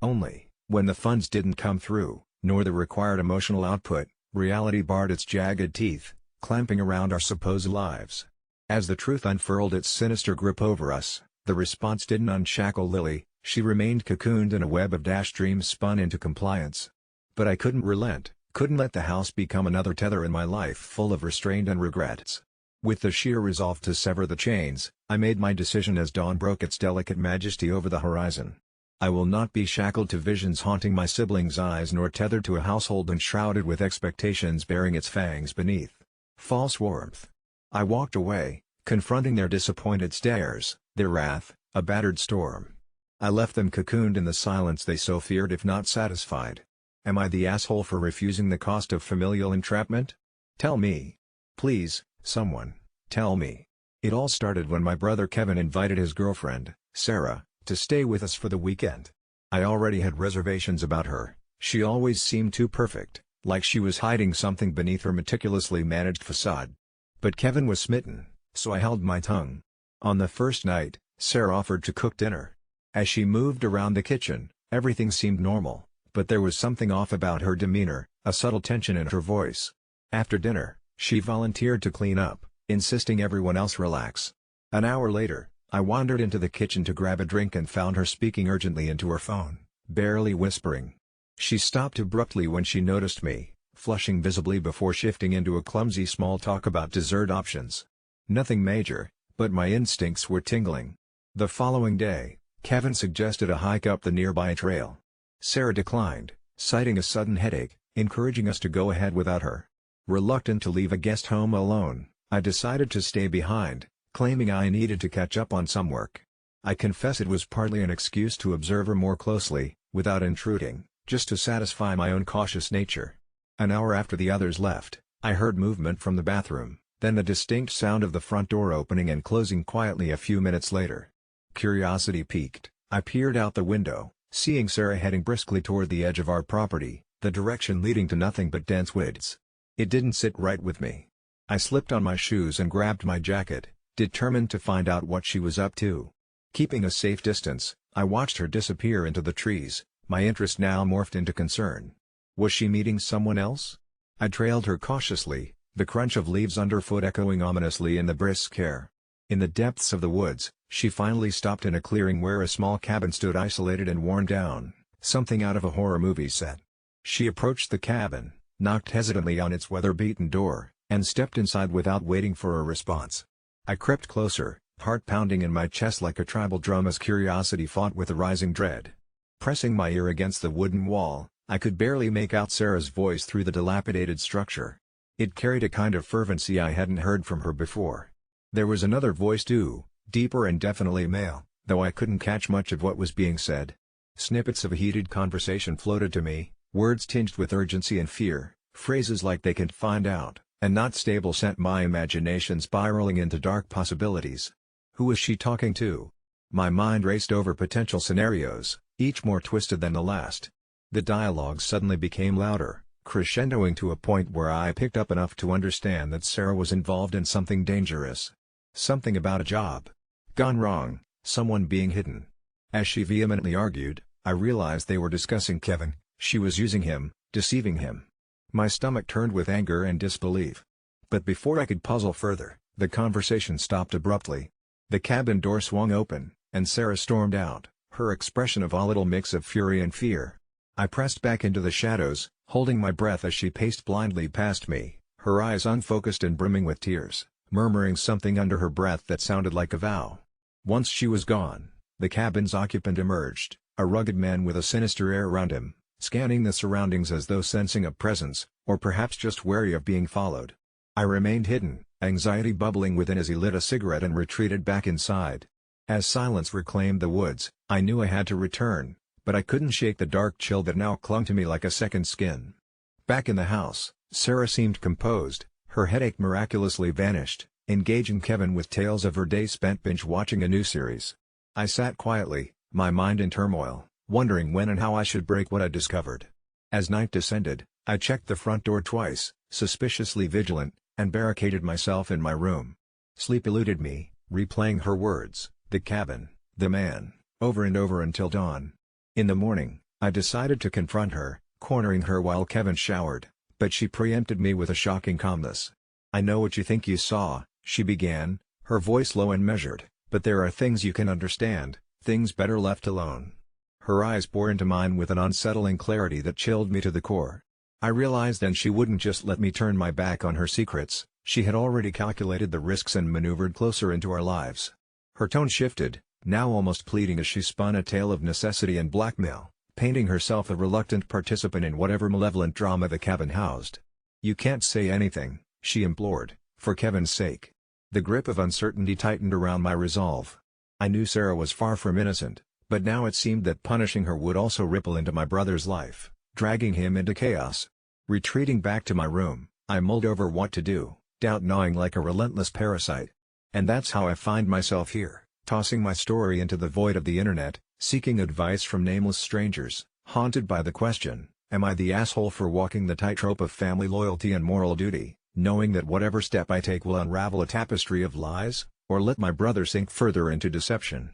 Only, when the funds didn't come through, nor the required emotional output, reality barred its jagged teeth, clamping around our supposed lives. As the truth unfurled its sinister grip over us, the response didn't unshackle Lily, she remained cocooned in a web of dreams spun into compliance. But I couldn't relent, couldn't let the house become another tether in my life full of restraint and regrets. With the sheer resolve to sever the chains, I made my decision as dawn broke its delicate majesty over the horizon. I will not be shackled to visions haunting my siblings' eyes nor tethered to a household enshrouded with expectations bearing its fangs beneath false warmth. I walked away, confronting their disappointed stares, their wrath, a battered storm. I left them cocooned in the silence they so feared if not satisfied. Am I the asshole for refusing the cost of familial entrapment? Tell me. Please, someone, tell me. It all started when my brother Kevin invited his girlfriend, Sarah, to stay with us for the weekend. I already had reservations about her. She always seemed too perfect, like she was hiding something beneath her meticulously managed facade. But Kevin was smitten, so I held my tongue. On the first night, Sarah offered to cook dinner. As she moved around the kitchen, everything seemed normal, but there was something off about her demeanor, a subtle tension in her voice. After dinner, she volunteered to clean up, insisting everyone else relax. An hour later, I wandered into the kitchen to grab a drink and found her speaking urgently into her phone, barely whispering. She stopped abruptly when she noticed me, flushing visibly before shifting into a clumsy small talk about dessert options. Nothing major, but my instincts were tingling. The following day, Kevin suggested a hike up the nearby trail. Sarah declined, citing a sudden headache, encouraging us to go ahead without her. Reluctant to leave a guest home alone, I decided to stay behind, claiming I needed to catch up on some work. I confess it was partly an excuse to observe her more closely, without intruding, just to satisfy my own cautious nature. An hour after the others left, I heard movement from the bathroom, then the distinct sound of the front door opening and closing quietly a few minutes later. Curiosity piqued, I peered out the window, seeing Sarah heading briskly toward the edge of our property, the direction leading to nothing but dense woods. It didn't sit right with me. I slipped on my shoes and grabbed my jacket, determined to find out what she was up to. Keeping a safe distance, I watched her disappear into the trees, my interest now morphed into concern. Was she meeting someone else? I trailed her cautiously, the crunch of leaves underfoot echoing ominously in the brisk air. In the depths of the woods, she finally stopped in a clearing where a small cabin stood isolated and worn down, something out of a horror movie set. She approached the cabin, knocked hesitantly on its weather-beaten door, and stepped inside without waiting for a response. I crept closer, heart pounding in my chest like a tribal drum as curiosity fought with a rising dread. Pressing my ear against the wooden wall, I could barely make out Sarah's voice through the dilapidated structure. It carried a kind of fervency I hadn't heard from her before. There was another voice too, deeper and definitely male, though I couldn't catch much of what was being said. Snippets of a heated conversation floated to me, words tinged with urgency and fear, phrases like "they can't find out," and "not stable" sent my imagination spiraling into dark possibilities. Who was she talking to? My mind raced over potential scenarios, each more twisted than the last. The dialogue suddenly became louder, crescendoing to a point where I picked up enough to understand that Sarah was involved in something dangerous. Something about a job gone wrong, someone being hidden. As she vehemently argued, I realized they were discussing Kevin. She was using him, deceiving him. My stomach turned with anger and disbelief. But before I could puzzle further, the conversation stopped abruptly. The cabin door swung open, and Sarah stormed out, her expression a volatile mix of fury and fear. I pressed back into the shadows, holding my breath as she paced blindly past me, her eyes unfocused and brimming with tears, murmuring something under her breath that sounded like a vow. Once she was gone, the cabin's occupant emerged, a rugged man with a sinister air around him, scanning the surroundings as though sensing a presence, or perhaps just wary of being followed. I remained hidden, anxiety bubbling within as he lit a cigarette and retreated back inside. As silence reclaimed the woods, I knew I had to return, but I couldn't shake the dark chill that now clung to me like a second skin. Back in the house, Sarah seemed composed, her headache miraculously vanished, engaging Kevin with tales of her day spent binge-watching a new series. I sat quietly, my mind in turmoil, wondering when and how I should break what I discovered. As night descended, I checked the front door twice, suspiciously vigilant, and barricaded myself in my room. Sleep eluded me, replaying her words, the cabin, the man, over and over until dawn. In the morning, I decided to confront her, cornering her while Kevin showered, but she preempted me with a shocking calmness. "I know what you think you saw," she began, her voice low and measured, "but there are things you can understand, things better left alone." Her eyes bore into mine with an unsettling clarity that chilled me to the core. I realized then she wouldn't just let me turn my back on her secrets, she had already calculated the risks and maneuvered closer into our lives. Her tone shifted, now almost pleading as she spun a tale of necessity and blackmail, painting herself a reluctant participant in whatever malevolent drama the cabin housed. "You can't say anything," she implored, "for Kevin's sake." The grip of uncertainty tightened around my resolve. I knew Sarah was far from innocent, but now it seemed that punishing her would also ripple into my brother's life, dragging him into chaos. Retreating back to my room, I mulled over what to do, doubt gnawing like a relentless parasite. And that's how I find myself here, tossing my story into the void of the internet, seeking advice from nameless strangers, haunted by the question, am I the asshole for walking the tightrope of family loyalty and moral duty, knowing that whatever step I take will unravel a tapestry of lies, or let my brother sink further into deception?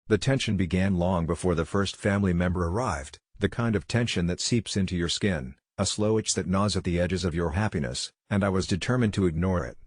The tension began long before the first family member arrived, the kind of tension that seeps into your skin, a slow itch that gnaws at the edges of your happiness, and I was determined to ignore it.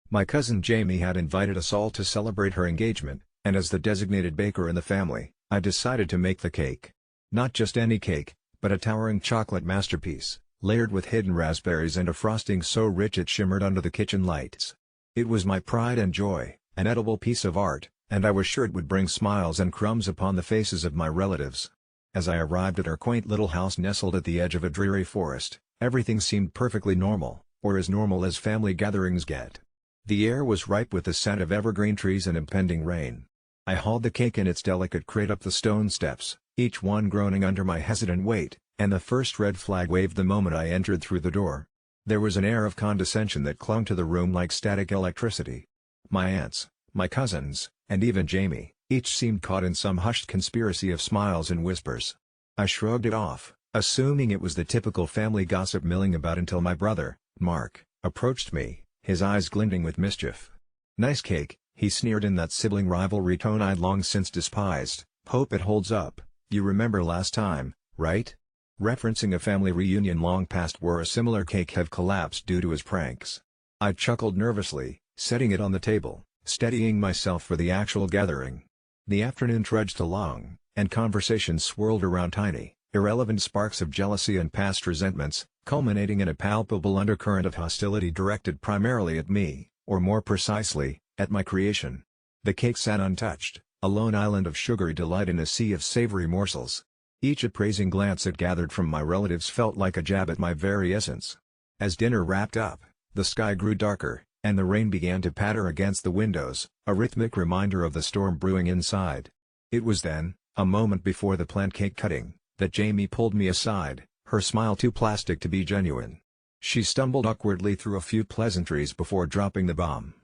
My cousin Jamie had invited us all to celebrate her engagement, and as the designated baker in the family, I decided to make the cake. Not just any cake, but a towering chocolate masterpiece, layered with hidden raspberries and a frosting so rich it shimmered under the kitchen lights. It was my pride and joy, an edible piece of art, and I was sure it would bring smiles and crumbs upon the faces of my relatives. As I arrived at our quaint little house nestled at the edge of a dreary forest, everything seemed perfectly normal, or as normal as family gatherings get. The air was ripe with the scent of evergreen trees and impending rain. I hauled the cake in its delicate crate up the stone steps, each one groaning under my hesitant weight, and the first red flag waved the moment I entered through the door. There was an air of condescension that clung to the room like static electricity. My aunts, my cousins, and even Jamie, each seemed caught in some hushed conspiracy of smiles and whispers. I shrugged it off, assuming it was the typical family gossip milling about until my brother, Mark, approached me, his eyes glinting with mischief. "Nice cake," he sneered in that sibling rivalry tone I'd long since despised. "Hope it holds up. You remember last time, right?" Referencing a family reunion long past where a similar cake had collapsed due to his pranks. I chuckled nervously, setting it on the table, steadying myself for the actual gathering. The afternoon trudged along, and conversation swirled around tiny, irrelevant sparks of jealousy and past resentments, culminating in a palpable undercurrent of hostility directed primarily at me, or more precisely, at my creation. The cake sat untouched, a lone island of sugary delight in a sea of savory morsels. Each appraising glance it gathered from my relatives felt like a jab at my very essence. As dinner wrapped up, the sky grew darker, and the rain began to patter against the windows, a rhythmic reminder of the storm brewing inside. It was then, a moment before the planned cake cutting, that Jamie pulled me aside, her smile too plastic to be genuine. She stumbled awkwardly through a few pleasantries before dropping the bomb.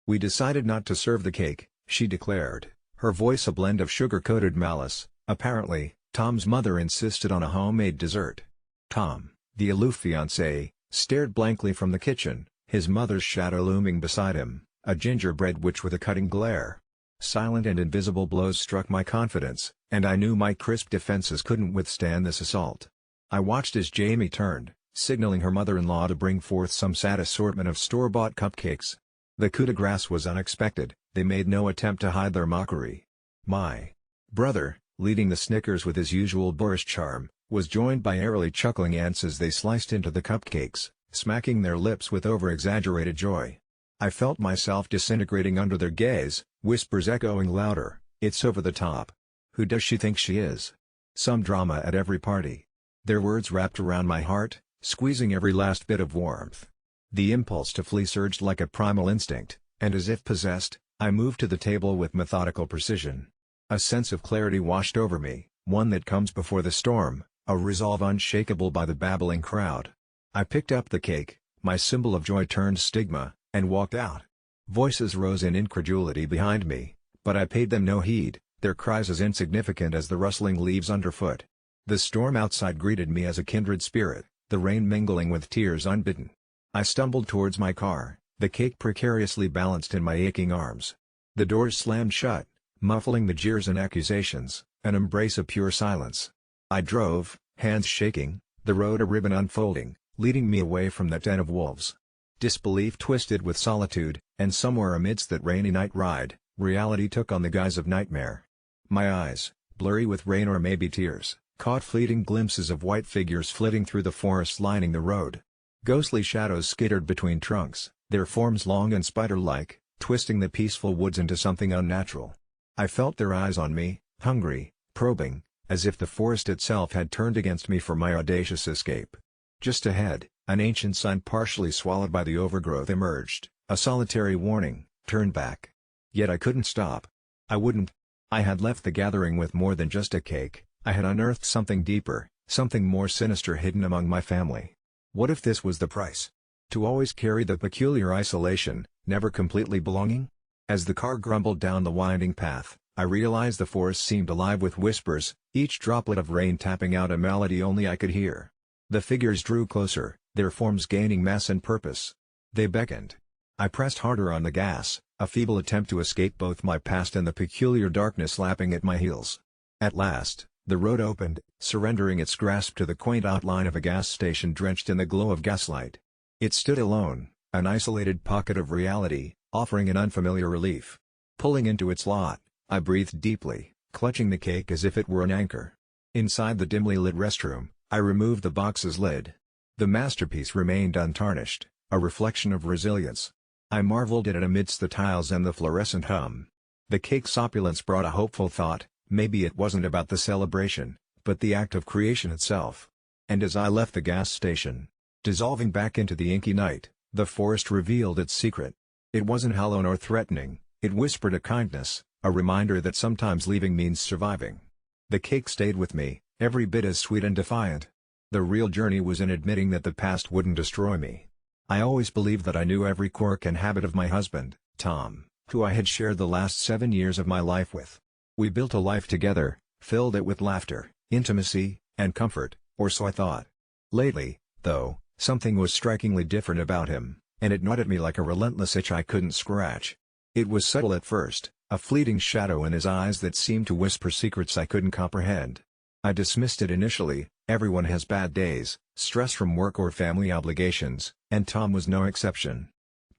"We decided not to serve the cake," she declared, her voice a blend of sugar-coated malice. "Apparently, Tom's mother insisted on a homemade dessert." Tom, the aloof fiancé, stared blankly from the kitchen, his mother's shadow looming beside him, a gingerbread witch with a cutting glare. Silent and invisible blows struck my confidence, and I knew my crisp defenses couldn't withstand this assault. I watched as Jamie turned, signaling her mother-in-law to bring forth some sad assortment of store-bought cupcakes. The coup de grace was unexpected, they made no attempt to hide their mockery. My brother, leading the Snickers with his usual boorish charm, was joined by airily chuckling aunts as they sliced into the cupcakes, smacking their lips with over-exaggerated joy. I felt myself disintegrating under their gaze, whispers echoing louder, "It's over the top. Who does she think she is? Some drama at every party." Their words wrapped around my heart, squeezing every last bit of warmth. The impulse to flee surged like a primal instinct, and as if possessed, I moved to the table with methodical precision. A sense of clarity washed over me, one that comes before the storm, a resolve unshakable by the babbling crowd. I picked up the cake, my symbol of joy turned stigma, and walked out. Voices rose in incredulity behind me, but I paid them no heed, their cries as insignificant as the rustling leaves underfoot. The storm outside greeted me as a kindred spirit, the rain mingling with tears unbidden. I stumbled towards my car, the cake precariously balanced in my aching arms. The doors slammed shut, muffling the jeers and accusations, an embrace of pure silence. I drove, hands shaking, the road a ribbon unfolding, leading me away from that den of wolves. Disbelief twisted with solitude, and somewhere amidst that rainy night ride, reality took on the guise of nightmare. My eyes, blurry with rain or maybe tears, caught fleeting glimpses of white figures flitting through the forest lining the road. Ghostly shadows skittered between trunks, their forms long and spider-like, twisting the peaceful woods into something unnatural. I felt their eyes on me, hungry, probing, as if the forest itself had turned against me for my audacious escape. Just ahead, an ancient sign partially swallowed by the overgrowth emerged, a solitary warning, "Turn back." Yet I couldn't stop. I wouldn't. I had left the gathering with more than just a cake, I had unearthed something deeper, something more sinister hidden among my family. What if this was the price? To always carry the peculiar isolation, never completely belonging? As the car grumbled down the winding path, I realized the forest seemed alive with whispers, each droplet of rain tapping out a melody only I could hear. The figures drew closer, their forms gaining mass and purpose. They beckoned. I pressed harder on the gas, a feeble attempt to escape both my past and the peculiar darkness lapping at my heels. At last, the road opened, surrendering its grasp to the quaint outline of a gas station drenched in the glow of gaslight. It stood alone, an isolated pocket of reality, offering an unfamiliar relief. Pulling into its lot, I breathed deeply, clutching the cake as if it were an anchor. Inside the dimly lit restroom, I removed the box's lid. The masterpiece remained untarnished, a reflection of resilience. I marveled at it amidst the tiles and the fluorescent hum. The cake's opulence brought a hopeful thought, maybe it wasn't about the celebration, but the act of creation itself. And as I left the gas station, dissolving back into the inky night, the forest revealed its secret. It wasn't hollow nor threatening, it whispered a kindness, a reminder that sometimes leaving means surviving. The cake stayed with me, every bit as sweet and defiant. The real journey was in admitting that the past wouldn't destroy me. I always believed that I knew every quirk and habit of my husband, Tom, who I had shared the last 7 years of my life with. We built a life together, filled it with laughter, intimacy, and comfort, or so I thought. Lately, though, something was strikingly different about him, and it gnawed at me like a relentless itch I couldn't scratch. It was subtle at first, a fleeting shadow in his eyes that seemed to whisper secrets I couldn't comprehend. I dismissed it initially, everyone has bad days, stress from work or family obligations, and Tom was no exception.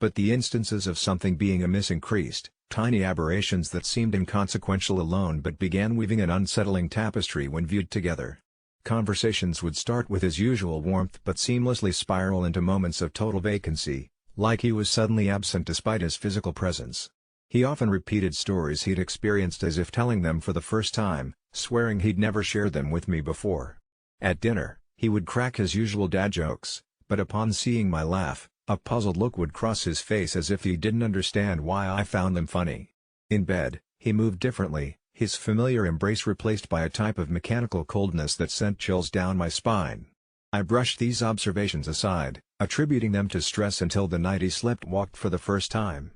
But the instances of something being amiss increased, tiny aberrations that seemed inconsequential alone but began weaving an unsettling tapestry when viewed together. Conversations would start with his usual warmth but seamlessly spiral into moments of total vacancy, like he was suddenly absent despite his physical presence. He often repeated stories he'd experienced as if telling them for the first time, swearing he'd never shared them with me before. At dinner, he would crack his usual dad jokes, but upon seeing my laugh, a puzzled look would cross his face as if he didn't understand why I found them funny. In bed, he moved differently, his familiar embrace replaced by a type of mechanical coldness that sent chills down my spine. I brushed these observations aside, attributing them to stress until the night he slept-walked for the first time.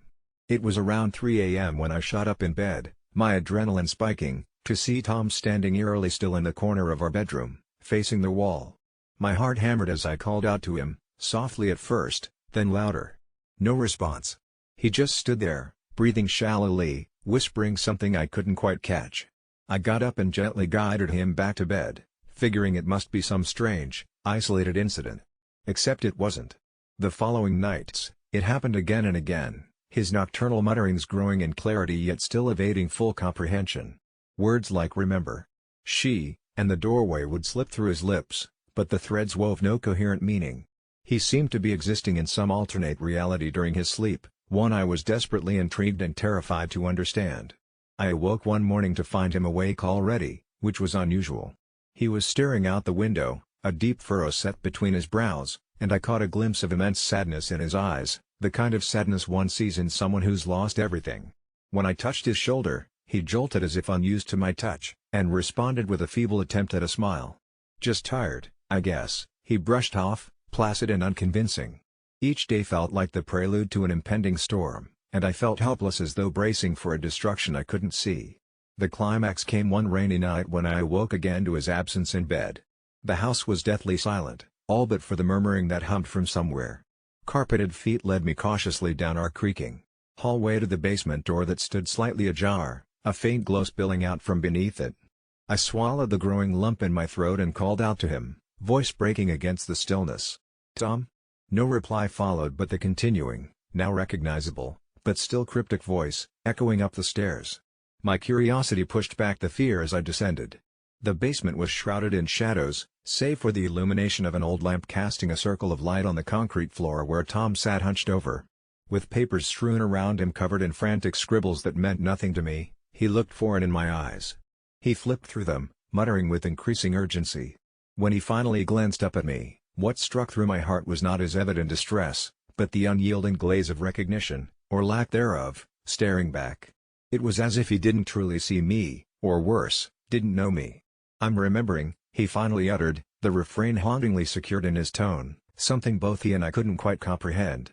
It was around 3 a.m. when I shot up in bed, my adrenaline spiking, to see Tom standing eerily still in the corner of our bedroom, facing the wall. My heart hammered as I called out to him, softly at first, then louder. No response. He just stood there, breathing shallowly, whispering something I couldn't quite catch. I got up and gently guided him back to bed, figuring it must be some strange, isolated incident. Except it wasn't. The following nights, it happened again and again, his nocturnal mutterings growing in clarity yet still evading full comprehension. Words like remember, she, and the doorway would slip through his lips, but the threads wove no coherent meaning. He seemed to be existing in some alternate reality during his sleep, one I was desperately intrigued and terrified to understand. I awoke one morning to find him awake already, which was unusual. He was staring out the window, a deep furrow set between his brows, and I caught a glimpse of immense sadness in his eyes, the kind of sadness one sees in someone who's lost everything. When I touched his shoulder, he jolted as if unused to my touch, and responded with a feeble attempt at a smile. Just tired, I guess, he brushed off, placid and unconvincing. Each day felt like the prelude to an impending storm, and I felt helpless as though bracing for a destruction I couldn't see. The climax came one rainy night when I awoke again to his absence in bed. The house was deathly silent, all but for the murmuring that hummed from somewhere. Carpeted feet led me cautiously down our creaking hallway to the basement door that stood slightly ajar, a faint glow spilling out from beneath it. I swallowed the growing lump in my throat and called out to him, voice breaking against the stillness. "Tom?" No reply followed but the continuing, now recognizable, but still cryptic voice, echoing up the stairs. My curiosity pushed back the fear as I descended. The basement was shrouded in shadows, save for the illumination of an old lamp casting a circle of light on the concrete floor where Tom sat hunched over. With papers strewn around him covered in frantic scribbles that meant nothing to me, he looked foreign in my eyes. He flipped through them, muttering with increasing urgency. When he finally glanced up at me, what struck through my heart was not his evident distress, but the unyielding glaze of recognition, or lack thereof, staring back. It was as if he didn't truly see me, or worse, didn't know me. "I'm remembering," he finally uttered, the refrain hauntingly secured in his tone, Something both he and I couldn't quite comprehend.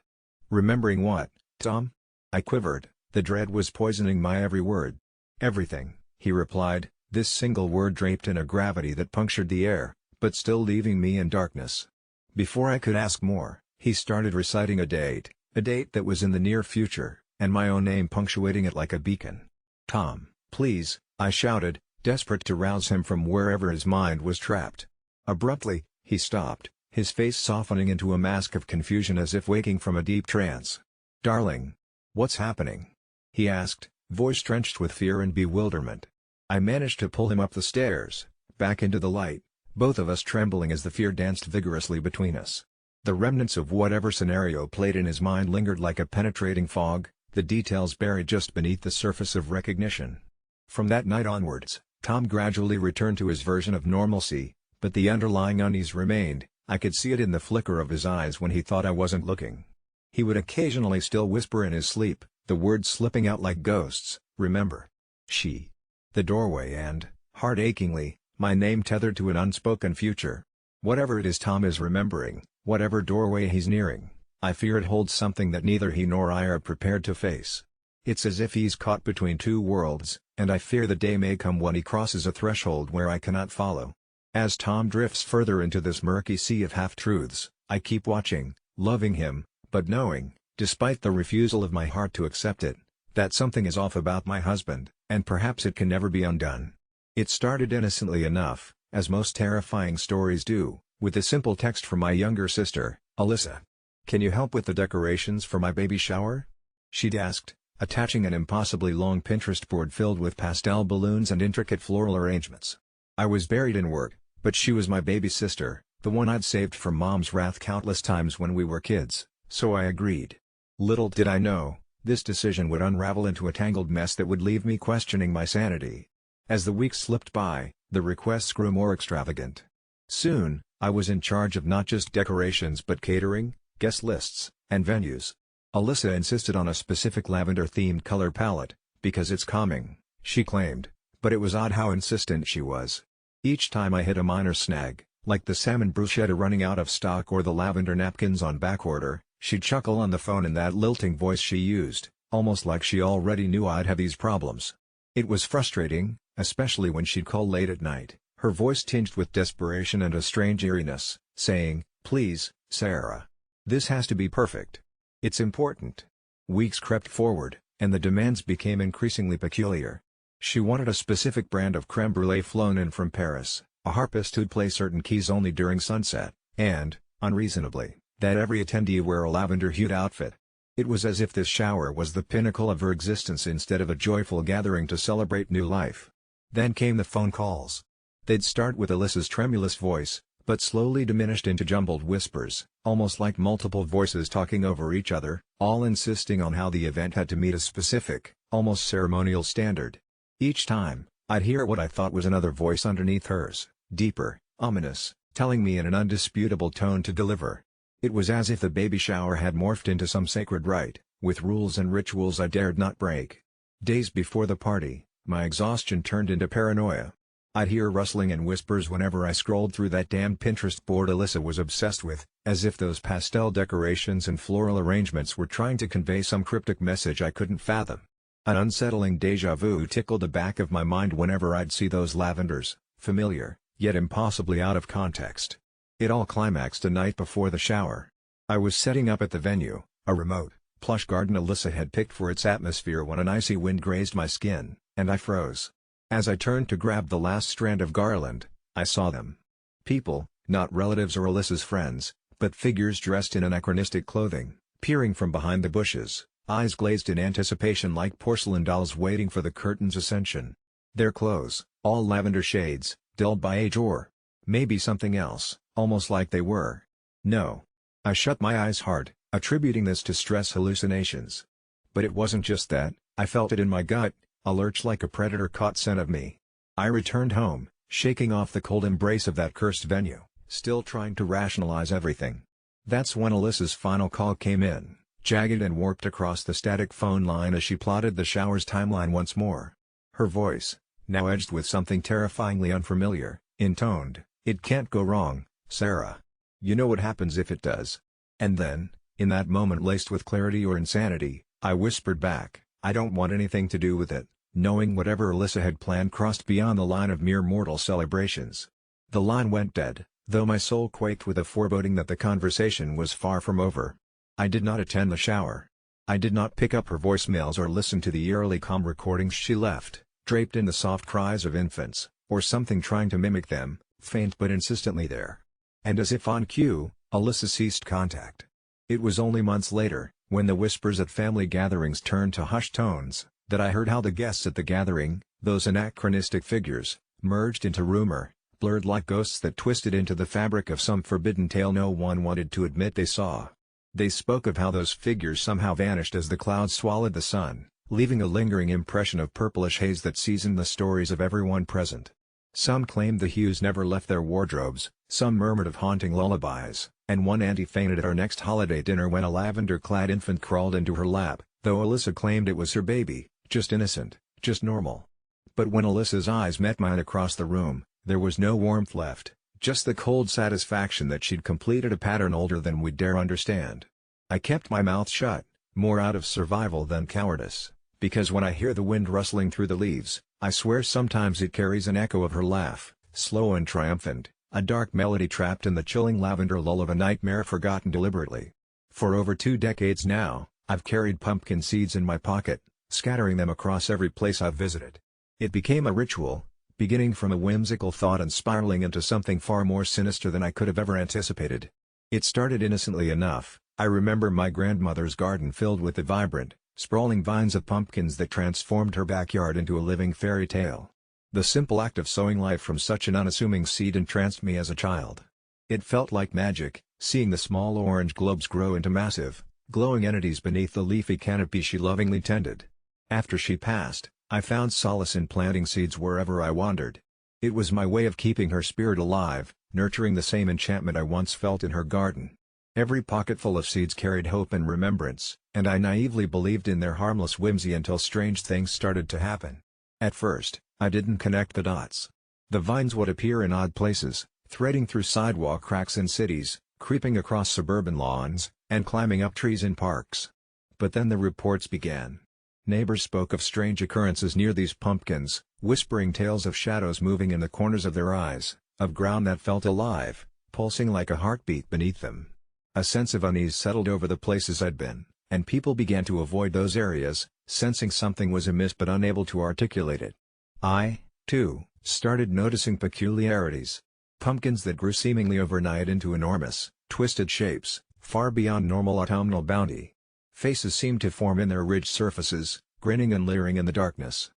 Remembering what, Tom? I quivered, the dread was poisoning my every word. Everything, he replied, this single word draped in a gravity that punctured the air, but still leaving me in darkness. Before I could ask more, he started reciting a date that was in the near future, and my own name punctuating it like a beacon. Tom, please, I shouted, desperate to rouse him from wherever his mind was trapped. Abruptly, he stopped, his face softening into a mask of confusion as if waking from a deep trance. Darling. What's happening? He asked, voice drenched with fear and bewilderment. I managed to pull him up the stairs, back into the light, both of us trembling as the fear danced vigorously between us. The remnants of whatever scenario played in his mind lingered like a penetrating fog, the details buried just beneath the surface of recognition. From that night onwards, Tom gradually returned to his version of normalcy, but the underlying unease remained. I could see it in the flicker of his eyes when he thought I wasn't looking. He would occasionally still whisper in his sleep, the words slipping out like ghosts, remember. She. The doorway and, heart-achingly, my name tethered to an unspoken future. Whatever it is Tom is remembering, whatever doorway he's nearing, I fear it holds something that neither he nor I are prepared to face. It's as if he's caught between two worlds, and I fear the day may come when he crosses a threshold where I cannot follow. As Tom drifts further into this murky sea of half-truths, I keep watching, loving him, but knowing, despite the refusal of my heart to accept it, that something is off about my husband, and perhaps it can never be undone. It started innocently enough, as most terrifying stories do, with a simple text from my younger sister, Alyssa. Can you help with the decorations for my baby shower? She'd asked, attaching an impossibly long Pinterest board filled with pastel balloons and intricate floral arrangements. I was buried in work, but she was my baby sister, the one I'd saved from Mom's wrath countless times when we were kids, so I agreed. Little did I know, this decision would unravel into a tangled mess that would leave me questioning my sanity. As the weeks slipped by, the requests grew more extravagant. Soon, I was in charge of not just decorations but catering, guest lists, and venues. Alyssa insisted on a specific lavender-themed color palette, because it's calming, she claimed, but it was odd how insistent she was. Each time I hit a minor snag, like the salmon bruschetta running out of stock or the lavender napkins on backorder, she'd chuckle on the phone in that lilting voice she used, almost like she already knew I'd have these problems. It was frustrating, especially when she'd call late at night, her voice tinged with desperation and a strange eeriness, saying, "Please, Sarah. This has to be perfect. It's important." Weeks crept forward, and the demands became increasingly peculiar. She wanted a specific brand of creme brulee flown in from Paris, a harpist who'd play certain keys only during sunset, and, unreasonably, that every attendee wear a lavender-hued outfit. It was as if this shower was the pinnacle of her existence instead of a joyful gathering to celebrate new life. Then came the phone calls. They'd start with Alyssa's tremulous voice, but slowly diminished into jumbled whispers, almost like multiple voices talking over each other, all insisting on how the event had to meet a specific, almost ceremonial standard. Each time, I'd hear what I thought was another voice underneath hers, deeper, ominous, telling me in an undisputable tone to deliver. It was as if the baby shower had morphed into some sacred rite, with rules and rituals I dared not break. Days before the party, my exhaustion turned into paranoia. I'd hear rustling and whispers whenever I scrolled through that damned Pinterest board Alyssa was obsessed with, as if those pastel decorations and floral arrangements were trying to convey some cryptic message I couldn't fathom. An unsettling déjà vu tickled the back of my mind whenever I'd see those lavenders, familiar, yet impossibly out of context. It all climaxed a night before the shower. I was setting up at the venue, a remote, plush garden Alyssa had picked for its atmosphere when an icy wind grazed my skin, and I froze. As I turned to grab the last strand of garland, I saw them. People, not relatives or Alyssa's friends, but figures dressed in anachronistic clothing, peering from behind the bushes, eyes glazed in anticipation like porcelain dolls waiting for the curtain's ascension. Their clothes, all lavender shades, dulled by age or maybe something else, almost like they were. No. I shut my eyes hard, attributing this to stress hallucinations. But it wasn't just that, I felt it in my gut, a lurch like a predator caught scent of me. I returned home, shaking off the cold embrace of that cursed venue, still trying to rationalize everything. That's when Alyssa's final call came in, jagged and warped across the static phone line as she plotted the shower's timeline once more. Her voice, now edged with something terrifyingly unfamiliar, intoned, "It can't go wrong, Sarah. You know what happens if it does. And then, in that moment laced with clarity or insanity, I whispered back, I don't want anything to do with it, knowing whatever Alyssa had planned crossed beyond the line of mere mortal celebrations. The line went dead, though my soul quaked with a foreboding that the conversation was far from over. I did not attend the shower. I did not pick up her voicemails or listen to the eerily calm recordings she left, draped in the soft cries of infants, or something trying to mimic them, faint but insistently there. And as if on cue, Alyssa ceased contact. It was only months later, when the whispers at family gatherings turned to hushed tones, that I heard how the guests at the gathering, those anachronistic figures, merged into rumor, blurred like ghosts that twisted into the fabric of some forbidden tale no one wanted to admit they saw. They spoke of how those figures somehow vanished as the clouds swallowed the sun, leaving a lingering impression of purplish haze that seasoned the stories of everyone present. Some claimed the hues never left their wardrobes, some murmured of haunting lullabies, and one auntie fainted at our next holiday dinner when a lavender-clad infant crawled into her lap, though Alyssa claimed it was her baby, just innocent, just normal. But when Alyssa's eyes met mine across the room, there was no warmth left, just the cold satisfaction that she'd completed a pattern older than we'd dare understand. I kept my mouth shut, more out of survival than cowardice, because when I hear the wind rustling through the leaves, I swear sometimes it carries an echo of her laugh, slow and triumphant, a dark melody trapped in the chilling lavender lull of a nightmare forgotten deliberately. For over 2 decades now, I've carried pumpkin seeds in my pocket, scattering them across every place I've visited. It became a ritual, beginning from a whimsical thought and spiraling into something far more sinister than I could have ever anticipated. It started innocently enough. I remember my grandmother's garden filled with the vibrant, sprawling vines of pumpkins that transformed her backyard into a living fairy tale. The simple act of sowing life from such an unassuming seed entranced me as a child. It felt like magic, seeing the small orange globes grow into massive, glowing entities beneath the leafy canopy she lovingly tended. After she passed, I found solace in planting seeds wherever I wandered. It was my way of keeping her spirit alive, nurturing the same enchantment I once felt in her garden. Every pocketful of seeds carried hope and remembrance, and I naively believed in their harmless whimsy until strange things started to happen. At first, I didn't connect the dots. The vines would appear in odd places, threading through sidewalk cracks in cities, creeping across suburban lawns, and climbing up trees in parks. But then the reports began. Neighbors spoke of strange occurrences near these pumpkins, whispering tales of shadows moving in the corners of their eyes, of ground that felt alive, pulsing like a heartbeat beneath them. A sense of unease settled over the places I'd been, and people began to avoid those areas, sensing something was amiss but unable to articulate it. I, too, started noticing peculiarities. Pumpkins that grew seemingly overnight into enormous, twisted shapes, far beyond normal autumnal bounty. Faces seemed to form in their ridged surfaces, grinning and leering in the darkness.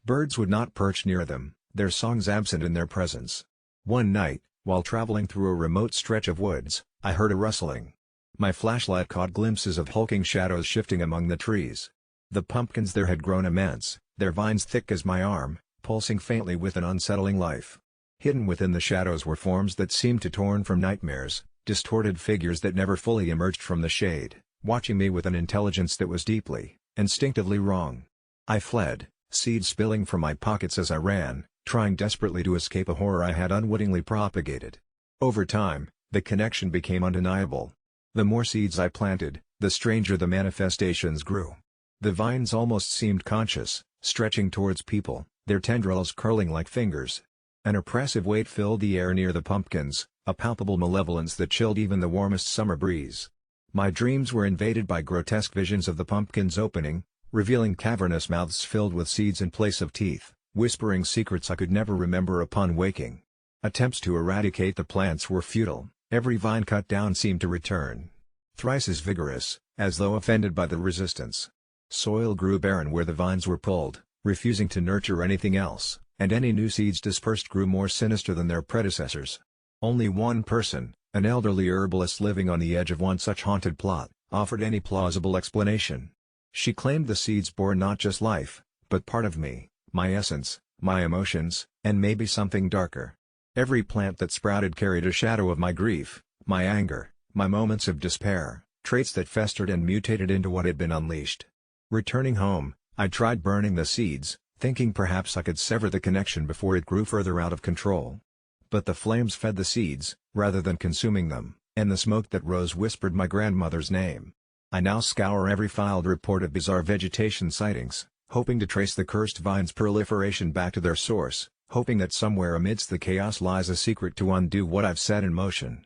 Birds would not perch near them, their songs absent in their presence. One night, while traveling through a remote stretch of woods, I heard a rustling. My flashlight caught glimpses of hulking shadows shifting among the trees. The pumpkins there had grown immense, their vines thick as my arm, pulsing faintly with an unsettling life. Hidden within the shadows were forms that seemed to torn from nightmares, distorted figures that never fully emerged from the shade, watching me with an intelligence that was deeply, instinctively wrong. I fled, seeds spilling from my pockets as I ran, trying desperately to escape a horror I had unwittingly propagated. Over time, the connection became undeniable. The more seeds I planted, the stranger the manifestations grew. The vines almost seemed conscious, stretching towards people, their tendrils curling like fingers. An oppressive weight filled the air near the pumpkins, a palpable malevolence that chilled even the warmest summer breeze. My dreams were invaded by grotesque visions of the pumpkins opening, revealing cavernous mouths filled with seeds in place of teeth, whispering secrets I could never remember upon waking. Attempts to eradicate the plants were futile, every vine cut down seemed to return thrice as vigorous, as though offended by the resistance. Soil grew barren where the vines were pulled, refusing to nurture anything else, and any new seeds dispersed grew more sinister than their predecessors. Only one person, an elderly herbalist living on the edge of one such haunted plot, offered any plausible explanation. She claimed the seeds bore not just life, but part of me, my essence, my emotions, and maybe something darker. Every plant that sprouted carried a shadow of my grief, my anger, my moments of despair, traits that festered and mutated into what had been unleashed. Returning home, I tried burning the seeds, thinking perhaps I could sever the connection before it grew further out of control. But the flames fed the seeds, rather than consuming them, and the smoke that rose whispered my grandmother's name. I now scour every filed report of bizarre vegetation sightings, hoping to trace the cursed vine's proliferation back to their source, hoping that somewhere amidst the chaos lies a secret to undo what I've set in motion.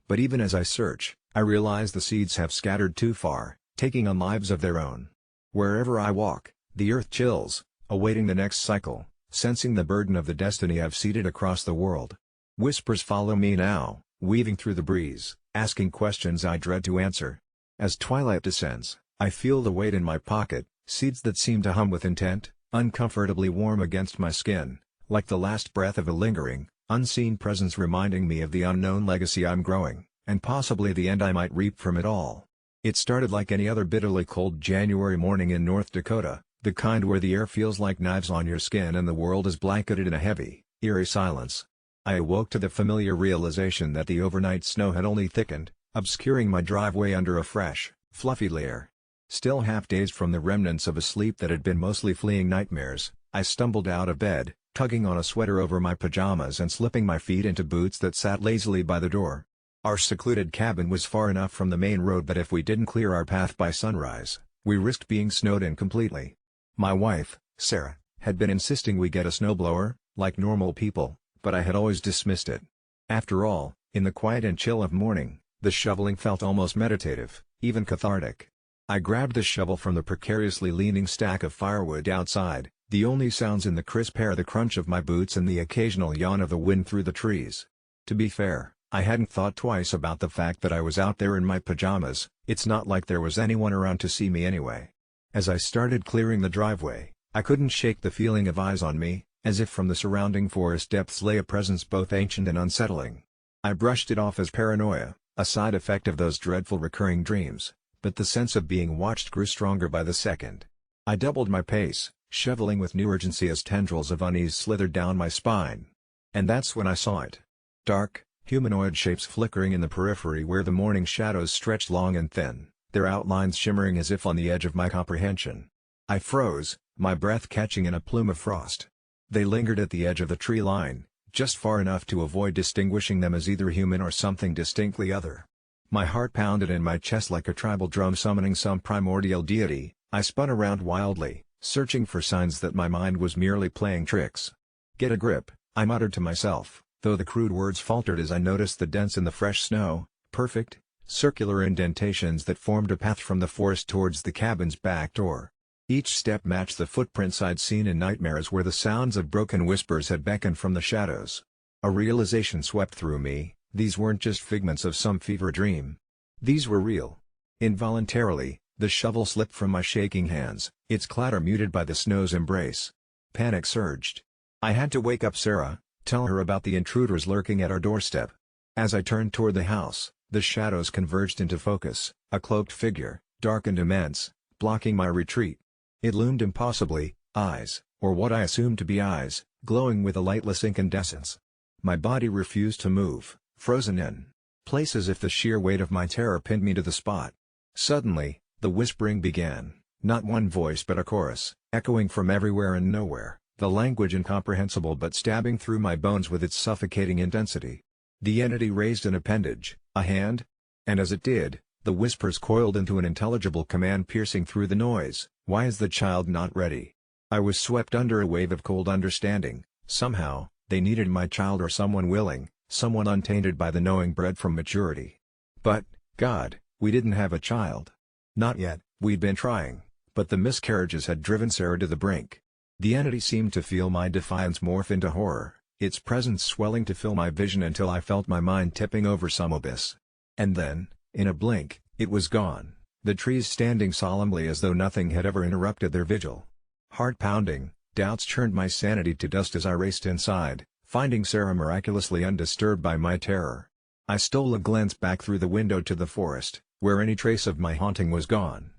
But even as I search, I realize the seeds have scattered too far, taking on lives of their own. Wherever I walk, the earth chills, awaiting the next cycle, sensing the burden of the destiny I've seeded across the world. Whispers follow me now, weaving through the breeze, asking questions I dread to answer. As twilight descends, I feel the weight in my pocket, seeds that seem to hum with intent, uncomfortably warm against my skin, like the last breath of a lingering, unseen presence reminding me of the unknown legacy I'm growing, and possibly the end I might reap from it all. It started like any other bitterly cold January morning in North Dakota, the kind where the air feels like knives on your skin and the world is blanketed in a heavy, eerie silence. I awoke to the familiar realization that the overnight snow had only thickened, obscuring my driveway under a fresh, fluffy layer. Still half-dazed from the remnants of a sleep that had been mostly fleeing nightmares, I stumbled out of bed, tugging on a sweater over my pajamas and slipping my feet into boots that sat lazily by the door. Our secluded cabin was far enough from the main road that if we didn't clear our path by sunrise, we risked being snowed in completely. My wife, Sarah, had been insisting we get a snowblower, like normal people, but I had always dismissed it. After all, in the quiet and chill of morning, the shoveling felt almost meditative, even cathartic. I grabbed the shovel from the precariously leaning stack of firewood outside, the only sounds in the crisp air the crunch of my boots and the occasional yawn of the wind through the trees. To be fair, I hadn't thought twice about the fact that I was out there in my pajamas, it's not like there was anyone around to see me anyway. As I started clearing the driveway, I couldn't shake the feeling of eyes on me, as if from the surrounding forest depths lay a presence both ancient and unsettling. I brushed it off as paranoia, a side effect of those dreadful recurring dreams, but the sense of being watched grew stronger by the second. I doubled my pace, shoveling with new urgency as tendrils of unease slithered down my spine. And that's when I saw it. Dark, humanoid shapes flickering in the periphery where the morning shadows stretched long and thin, their outlines shimmering as if on the edge of my comprehension. I froze, my breath catching in a plume of frost. They lingered at the edge of the tree line, just far enough to avoid distinguishing them as either human or something distinctly other. My heart pounded in my chest like a tribal drum summoning some primordial deity. I spun around wildly, searching for signs that my mind was merely playing tricks. "Get a grip," I muttered to myself, though the crude words faltered as I noticed the dents in the fresh snow, perfect, circular indentations that formed a path from the forest towards the cabin's back door. Each step matched the footprints I'd seen in nightmares where the sounds of broken whispers had beckoned from the shadows. A realization swept through me, these weren't just figments of some fever dream. These were real. Involuntarily, the shovel slipped from my shaking hands, its clatter muted by the snow's embrace. Panic surged. I had to wake up Sarah, tell her about the intruders lurking at our doorstep. As I turned toward the house, the shadows converged into focus, a cloaked figure, dark and immense, blocking my retreat. It loomed impossibly, eyes, or what I assumed to be eyes, glowing with a lightless incandescence. My body refused to move, frozen in place as if the sheer weight of my terror pinned me to the spot. Suddenly, the whispering began, not one voice but a chorus, echoing from everywhere and nowhere, the language incomprehensible but stabbing through my bones with its suffocating intensity. The entity raised an appendage, a hand, and as it did, the whispers coiled into an intelligible command piercing through the noise. "Why is the child not ready?" I was swept under a wave of cold understanding. Somehow, they needed my child or someone willing, someone untainted by the knowing bred from maturity. But, God, we didn't have a child. Not yet. We'd been trying, but the miscarriages had driven Sarah to the brink. The entity seemed to feel my defiance morph into horror, its presence swelling to fill my vision until I felt my mind tipping over some abyss. And then, in a blink, it was gone, the trees standing solemnly as though nothing had ever interrupted their vigil. Heart-pounding, doubts churned my sanity to dust as I raced inside, finding Sarah miraculously undisturbed by my terror. I stole a glance back through the window to the forest, where any trace of my haunting was gone.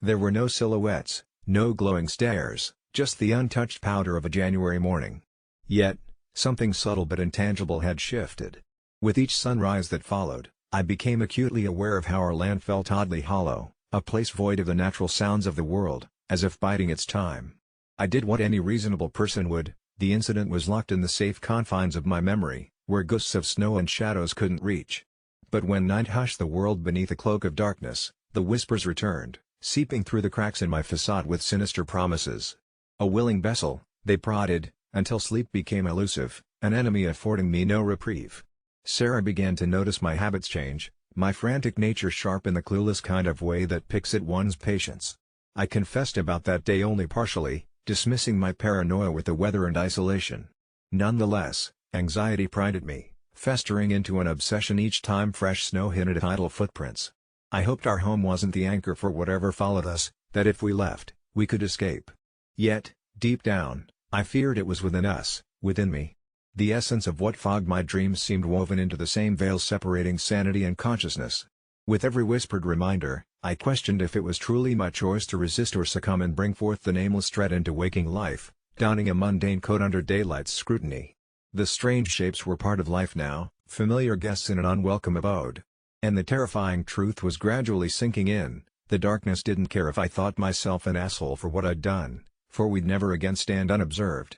There were no silhouettes, no glowing stares, just the untouched powder of a January morning. Yet, something subtle but intangible had shifted. With each sunrise that followed, I became acutely aware of how our land felt oddly hollow, a place void of the natural sounds of the world, as if biding its time. I did what any reasonable person would. The incident was locked in the safe confines of my memory, where gusts of snow and shadows couldn't reach. But when night hushed the world beneath a cloak of darkness, the whispers returned, seeping through the cracks in my facade with sinister promises. A willing vessel, they prodded, until sleep became elusive, an enemy affording me no reprieve. Sarah began to notice my habits change, my frantic nature sharp in the clueless kind of way that picks at one's patience. I confessed about that day only partially, dismissing my paranoia with the weather and isolation. Nonetheless, anxiety pried at me, festering into an obsession each time fresh snow hinted at idle footprints. I hoped our home wasn't the anchor for whatever followed us, that if we left, we could escape. Yet, deep down, I feared it was within us, within me. The essence of what fogged my dreams seemed woven into the same veil separating sanity and consciousness. With every whispered reminder, I questioned if it was truly my choice to resist or succumb and bring forth the nameless threat into waking life, donning a mundane coat under daylight's scrutiny. The strange shapes were part of life now, familiar guests in an unwelcome abode. And the terrifying truth was gradually sinking in, the darkness didn't care if I thought myself an asshole for what I'd done, for we'd never again stand unobserved.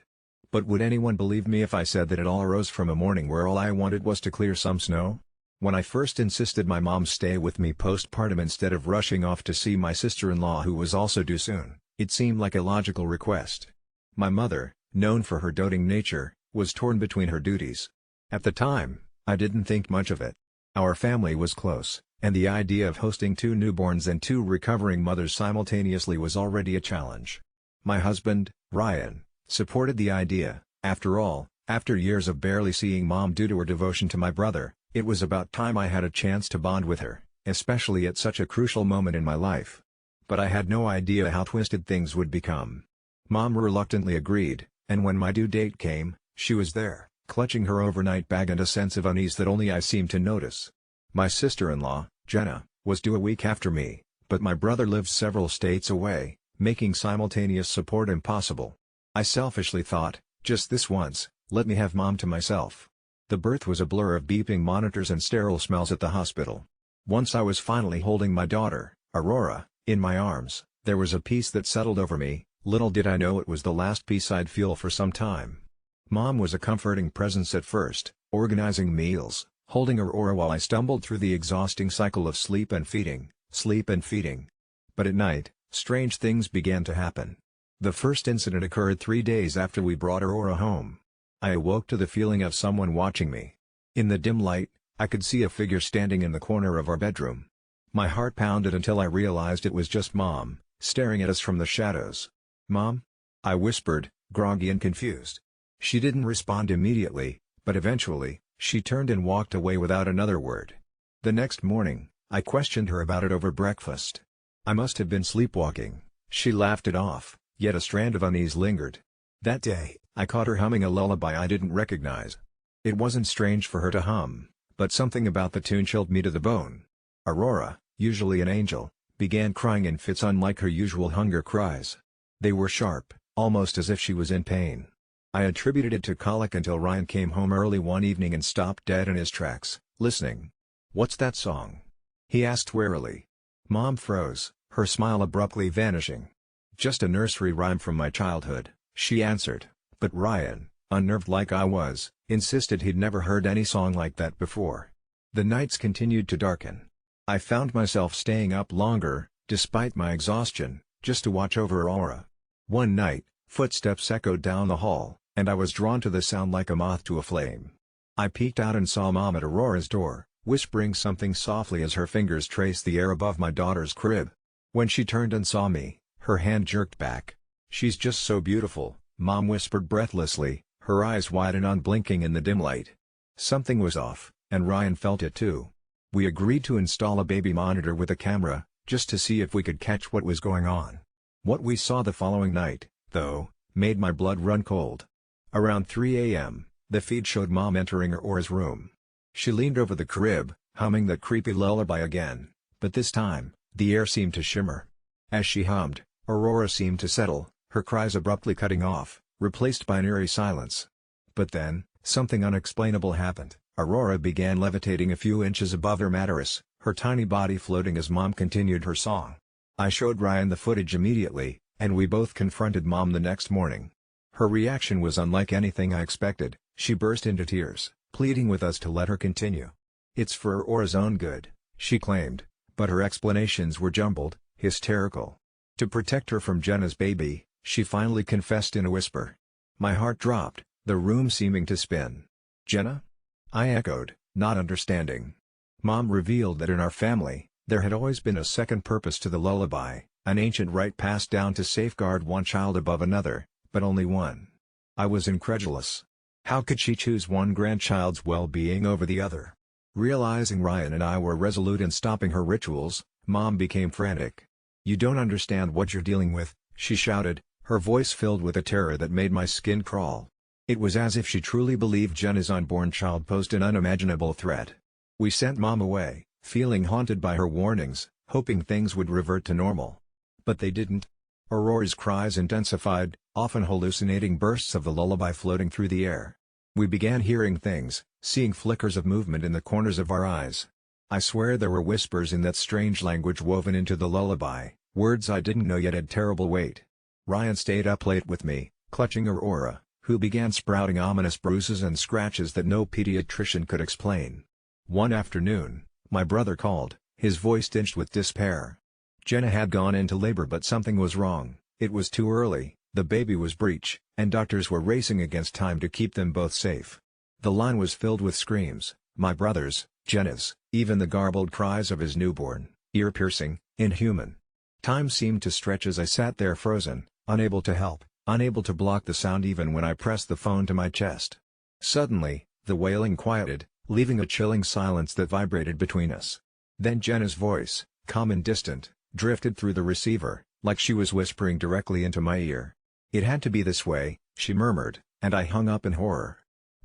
But would anyone believe me if I said that it all arose from a morning where all I wanted was to clear some snow? When I first insisted my mom stay with me postpartum instead of rushing off to see my sister-in-law who was also due soon, it seemed like a logical request. My mother, known for her doting nature, was torn between her duties. At the time, I didn't think much of it. Our family was close, and the idea of hosting 2 newborns and 2 recovering mothers simultaneously was already a challenge. My husband, Ryan, supported the idea. After all, after years of barely seeing mom due to her devotion to my brother, it was about time I had a chance to bond with her, especially at such a crucial moment in my life. But I had no idea how twisted things would become. Mom reluctantly agreed, and when my due date came, she was there, clutching her overnight bag and a sense of unease that only I seemed to notice. My sister-in-law, Jenna, was due a week after me, but my brother lived several states away, making simultaneous support impossible. I selfishly thought, just this once, let me have mom to myself. The birth was a blur of beeping monitors and sterile smells at the hospital. Once I was finally holding my daughter, Aurora, in my arms, there was a peace that settled over me. Little did I know it was the last peace I'd feel for some time. Mom was a comforting presence at first, organizing meals, holding Aurora while I stumbled through the exhausting cycle of sleep and feeding. But at night, strange things began to happen. The first incident occurred 3 days after we brought Aurora home. I awoke to the feeling of someone watching me. In the dim light, I could see a figure standing in the corner of our bedroom. My heart pounded until I realized it was just Mom, staring at us from the shadows. "Mom?" I whispered, groggy and confused. She didn't respond immediately, but eventually, she turned and walked away without another word. The next morning, I questioned her about it over breakfast. I must have been sleepwalking. She laughed it off, yet a strand of unease lingered. That day, I caught her humming a lullaby I didn't recognize. It wasn't strange for her to hum, but something about the tune chilled me to the bone. Aurora, usually an angel, began crying in fits unlike her usual hunger cries. They were sharp, almost as if she was in pain. I attributed it to colic until Ryan came home early one evening and stopped dead in his tracks, listening. "What's that song?" he asked warily. Mom froze, her smile abruptly vanishing. "Just a nursery rhyme from my childhood," she answered, but Ryan, unnerved like I was, insisted he'd never heard any song like that before. The nights continued to darken. I found myself staying up longer, despite my exhaustion, just to watch over Aurora. One night, footsteps echoed down the hall, and I was drawn to the sound like a moth to a flame. I peeked out and saw Mom at Aurora's door, whispering something softly as her fingers traced the air above my daughter's crib. When she turned and saw me, her hand jerked back. "She's just so beautiful," Mom whispered breathlessly, her eyes wide and unblinking in the dim light. Something was off, and Ryan felt it too. We agreed to install a baby monitor with a camera, just to see if we could catch what was going on. What we saw the following night, though, made my blood run cold. Around 3 a.m., the feed showed Mom entering Aurora's room. She leaned over the crib, humming that creepy lullaby again, but this time, the air seemed to shimmer. As she hummed, Aurora seemed to settle, her cries abruptly cutting off, replaced by an eerie silence. But then, something unexplainable happened. Aurora began levitating a few inches above her mattress, her tiny body floating as Mom continued her song. I showed Ryan the footage immediately, and we both confronted Mom the next morning. Her reaction was unlike anything I expected. She burst into tears, pleading with us to let her continue. It's for Aurora's own good, she claimed, but her explanations were jumbled, hysterical. To protect her from Jenna's baby, she finally confessed in a whisper. My heart dropped, the room seeming to spin. Jenna? I echoed, not understanding. Mom revealed that in our family, there had always been a second purpose to the lullaby, an ancient rite passed down to safeguard one child above another, but only one. I was incredulous. How could she choose one grandchild's well-being over the other? Realizing Ryan and I were resolute in stopping her rituals, Mom became frantic. You don't understand what you're dealing with, she shouted, her voice filled with a terror that made my skin crawl. It was as if she truly believed Jenna's unborn child posed an unimaginable threat. We sent Mom away, feeling haunted by her warnings, hoping things would revert to normal. But they didn't. Aurora's cries intensified, often hallucinating bursts of the lullaby floating through the air. We began hearing things, seeing flickers of movement in the corners of our eyes. I swear there were whispers in that strange language woven into the lullaby, words I didn't know yet had terrible weight. Ryan stayed up late with me, clutching Aurora, who began sprouting ominous bruises and scratches that no pediatrician could explain. One afternoon, my brother called, his voice tinged with despair. Jenna had gone into labor but something was wrong, it was too early, the baby was breech, and doctors were racing against time to keep them both safe. The line was filled with screams, my brother's, Jenna's, even the garbled cries of his newborn, ear-piercing, inhuman. Time seemed to stretch as I sat there frozen, unable to help, unable to block the sound even when I pressed the phone to my chest. Suddenly, the wailing quieted, leaving a chilling silence that vibrated between us. Then Jenna's voice, calm and distant, drifted through the receiver, like she was whispering directly into my ear. It had to be this way, she murmured, and I hung up in horror.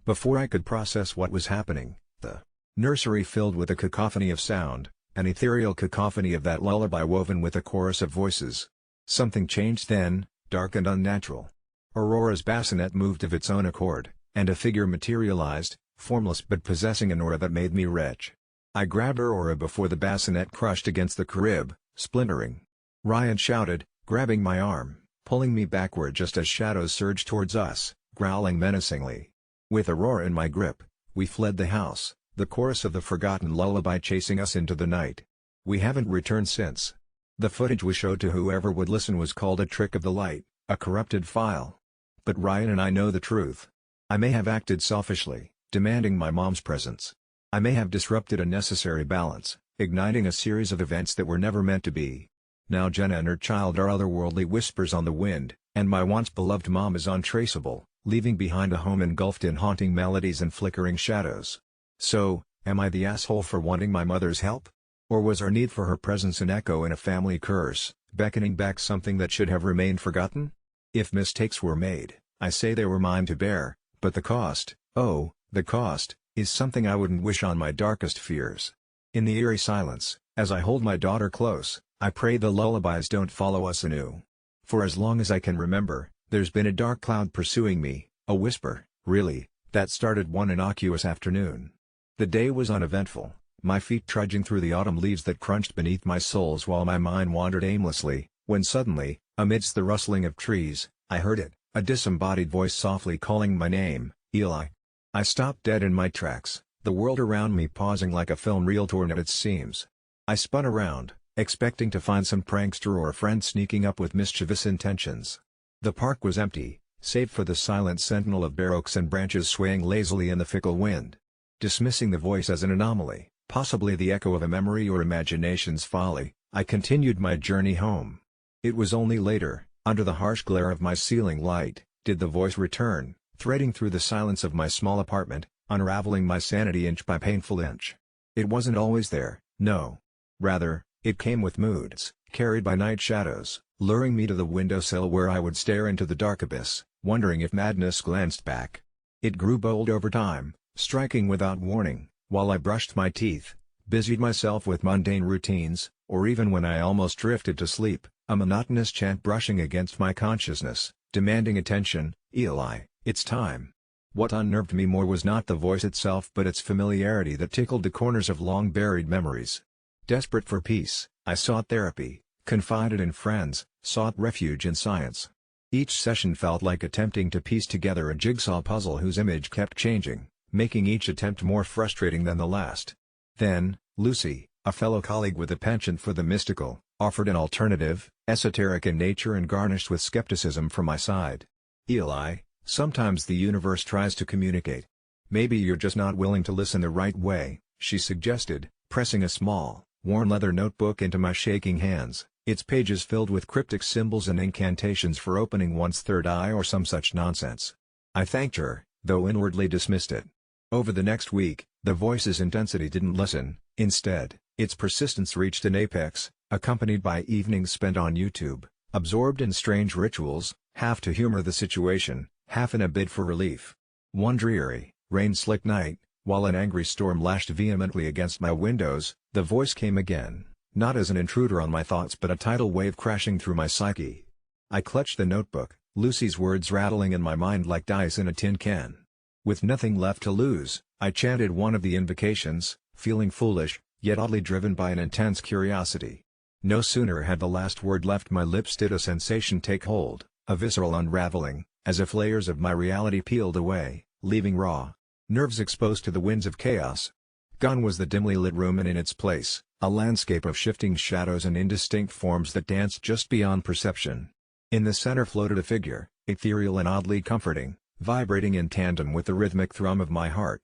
Before I could process what was happening, the nursery filled with a cacophony of sound, an ethereal cacophony of that lullaby woven with a chorus of voices. Something changed then, dark and unnatural. Aurora's bassinet moved of its own accord, and a figure materialized, formless but possessing an aura that made me retch. I grabbed Aurora before the bassinet crushed against the crib, splintering. Ryan shouted, grabbing my arm, pulling me backward just as shadows surged towards us, growling menacingly. With Aurora in my grip, we fled the house, the chorus of the forgotten lullaby chasing us into the night. We haven't returned since. The footage we showed to whoever would listen was called a trick of the light, a corrupted file. But Ryan and I know the truth. I may have acted selfishly, demanding my mom's presence. I may have disrupted a necessary balance, igniting a series of events that were never meant to be. Now Jenna and her child are otherworldly whispers on the wind, and my once beloved mom is untraceable, leaving behind a home engulfed in haunting melodies and flickering shadows. So, am I the asshole for wanting my mother's help? Or was our need for her presence an echo in a family curse, beckoning back something that should have remained forgotten? If mistakes were made, I say they were mine to bear, but the cost, oh, the cost, is something I wouldn't wish on my darkest fears. In the eerie silence, as I hold my daughter close, I pray the lullabies don't follow us anew. For as long as I can remember, there's been a dark cloud pursuing me, a whisper, really, that started one innocuous afternoon. The day was uneventful, my feet trudging through the autumn leaves that crunched beneath my soles while my mind wandered aimlessly, when suddenly, amidst the rustling of trees, I heard it, a disembodied voice softly calling my name, Eli. I stopped dead in my tracks, the world around me pausing like a film reel torn at its seams. I spun around, expecting to find some prankster or friend sneaking up with mischievous intentions. The park was empty, save for the silent sentinel of bare oaks and branches swaying lazily in the fickle wind. Dismissing the voice as an anomaly, possibly the echo of a memory or imagination's folly, I continued my journey home. It was only later, under the harsh glare of my ceiling light, did the voice return, threading through the silence of my small apartment, unraveling my sanity inch by painful inch. It wasn't always there, no. Rather, it came with moods, carried by night shadows, luring me to the windowsill where I would stare into the dark abyss, wondering if madness glanced back. It grew bold over time, striking without warning, while I brushed my teeth, busied myself with mundane routines, or even when I almost drifted to sleep, a monotonous chant brushing against my consciousness, demanding attention, Eli, it's time. What unnerved me more was not the voice itself but its familiarity that tickled the corners of long-buried memories. Desperate for peace, I sought therapy, confided in friends, sought refuge in science. Each session felt like attempting to piece together a jigsaw puzzle whose image kept changing, making each attempt more frustrating than the last. Then, Lucy, a fellow colleague with a penchant for the mystical, offered an alternative, esoteric in nature and garnished with skepticism from my side. Eli, sometimes the universe tries to communicate. Maybe you're just not willing to listen the right way, she suggested, pressing a small, worn leather notebook into my shaking hands, its pages filled with cryptic symbols and incantations for opening one's third eye or some such nonsense. I thanked her, though inwardly dismissed it. Over the next week, the voice's intensity didn't lessen. Instead, its persistence reached an apex, accompanied by evenings spent on YouTube, absorbed in strange rituals, half to humor the situation, half in a bid for relief. One dreary, rain-slicked night, while an angry storm lashed vehemently against my windows, the voice came again, not as an intruder on my thoughts but a tidal wave crashing through my psyche. I clutched the notebook, Lucy's words rattling in my mind like dice in a tin can. With nothing left to lose, I chanted one of the invocations, feeling foolish, yet oddly driven by an intense curiosity. No sooner had the last word left my lips did a sensation take hold, a visceral unraveling, as if layers of my reality peeled away, leaving raw nerves exposed to the winds of chaos. Gone was the dimly lit room and in its place, a landscape of shifting shadows and indistinct forms that danced just beyond perception. In the center floated a figure, ethereal and oddly comforting, vibrating in tandem with the rhythmic thrum of my heart.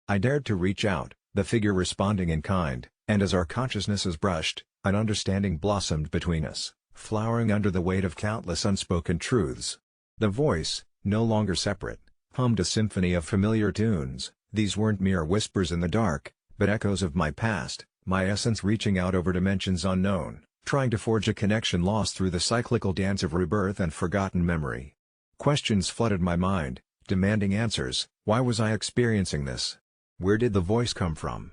I dared to reach out, the figure responding in kind, and as our consciousnesses brushed, an understanding blossomed between us, flowering under the weight of countless unspoken truths. The voice, no longer separate, hummed a symphony of familiar tunes. These weren't mere whispers in the dark, but echoes of my past, my essence reaching out over dimensions unknown, trying to forge a connection lost through the cyclical dance of rebirth and forgotten memory. Questions flooded my mind, demanding answers. Why was I experiencing this? Where did the voice come from?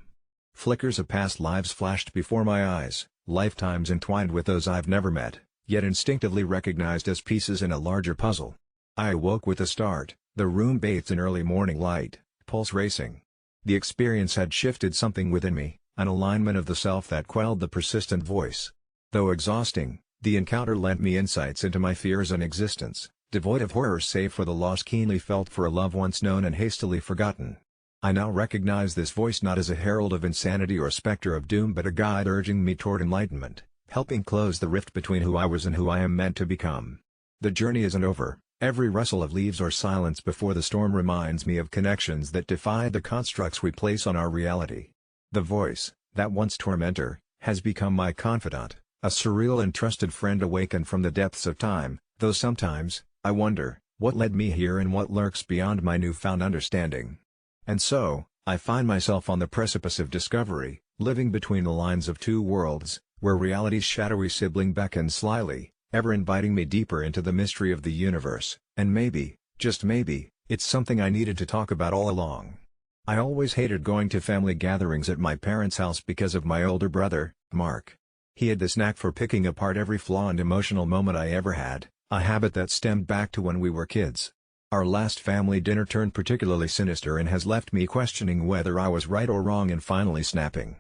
Flickers of past lives flashed before my eyes, lifetimes entwined with those I've never met, yet instinctively recognized as pieces in a larger puzzle. I awoke with a start, the room bathed in early morning light, pulse racing. The experience had shifted something within me, an alignment of the self that quelled the persistent voice. Though exhausting, the encounter lent me insights into my fears and existence, devoid of horror save for the loss keenly felt for a love once known and hastily forgotten. I now recognize this voice not as a herald of insanity or specter of doom but a guide urging me toward enlightenment, helping close the rift between who I was and who I am meant to become. The journey isn't over. Every rustle of leaves or silence before the storm reminds me of connections that defy the constructs we place on our reality. The voice, that once tormentor, has become my confidant, a surreal and trusted friend awakened from the depths of time, though sometimes, I wonder, what led me here and what lurks beyond my newfound understanding. And so, I find myself on the precipice of discovery, living between the lines of two worlds, where reality's shadowy sibling beckons slyly, ever inviting me deeper into the mystery of the universe, and maybe, just maybe, it's something I needed to talk about all along. I always hated going to family gatherings at my parents' house because of my older brother, Mark. He had this knack for picking apart every flaw and emotional moment I ever had, a habit that stemmed back to when we were kids. Our last family dinner turned particularly sinister and has left me questioning whether I was right or wrong in finally snapping.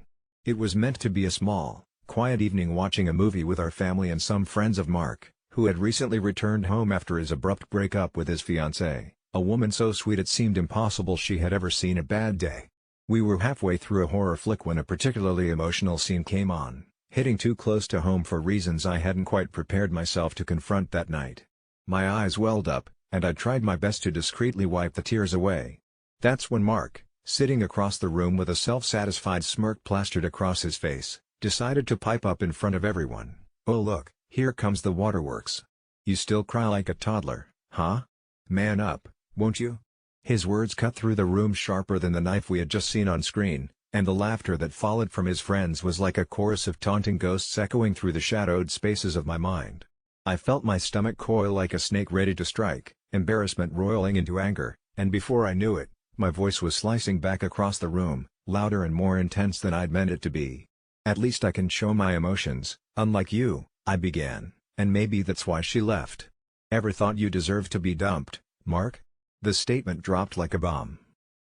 It was meant to be a small, quiet evening watching a movie with our family and some friends of Mark, who had recently returned home after his abrupt breakup with his fiancée, a woman so sweet it seemed impossible she had ever seen a bad day. We were halfway through a horror flick when a particularly emotional scene came on, hitting too close to home for reasons I hadn't quite prepared myself to confront that night. My eyes welled up, and I tried my best to discreetly wipe the tears away. That's when Mark, sitting across the room with a self-satisfied smirk plastered across his face, decided to pipe up in front of everyone. "Oh look, here comes the waterworks. You still cry like a toddler, huh? Man up, won't you?" His words cut through the room sharper than the knife we had just seen on screen, and the laughter that followed from his friends was like a chorus of taunting ghosts echoing through the shadowed spaces of my mind. I felt my stomach coil like a snake ready to strike, embarrassment roiling into anger, and before I knew it, my voice was slicing back across the room, louder and more intense than I'd meant it to be. "At least I can show my emotions, unlike you," I began, "and maybe that's why she left. Ever thought you deserved to be dumped, Mark?" The statement dropped like a bomb.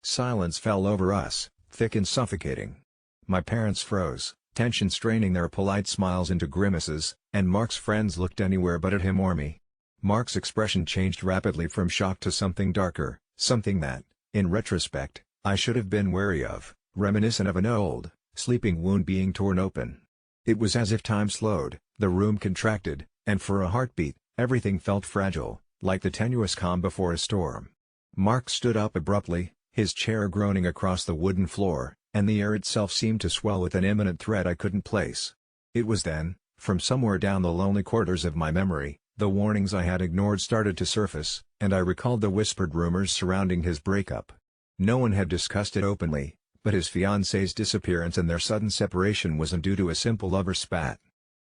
Silence fell over us, thick and suffocating. My parents froze, tension straining their polite smiles into grimaces, and Mark's friends looked anywhere but at him or me. Mark's expression changed rapidly from shock to something darker, something that, in retrospect, I should have been wary of, reminiscent of an old, sleeping wound being torn open. It was as if time slowed, the room contracted, and for a heartbeat, everything felt fragile, like the tenuous calm before a storm. Mark stood up abruptly, his chair groaning across the wooden floor, and the air itself seemed to swell with an imminent threat I couldn't place. It was then, from somewhere down the lonely corridors of my memory, the warnings I had ignored started to surface, and I recalled the whispered rumors surrounding his breakup. No one had discussed it openly, but his fiancée's disappearance and their sudden separation wasn't due to a simple lover spat.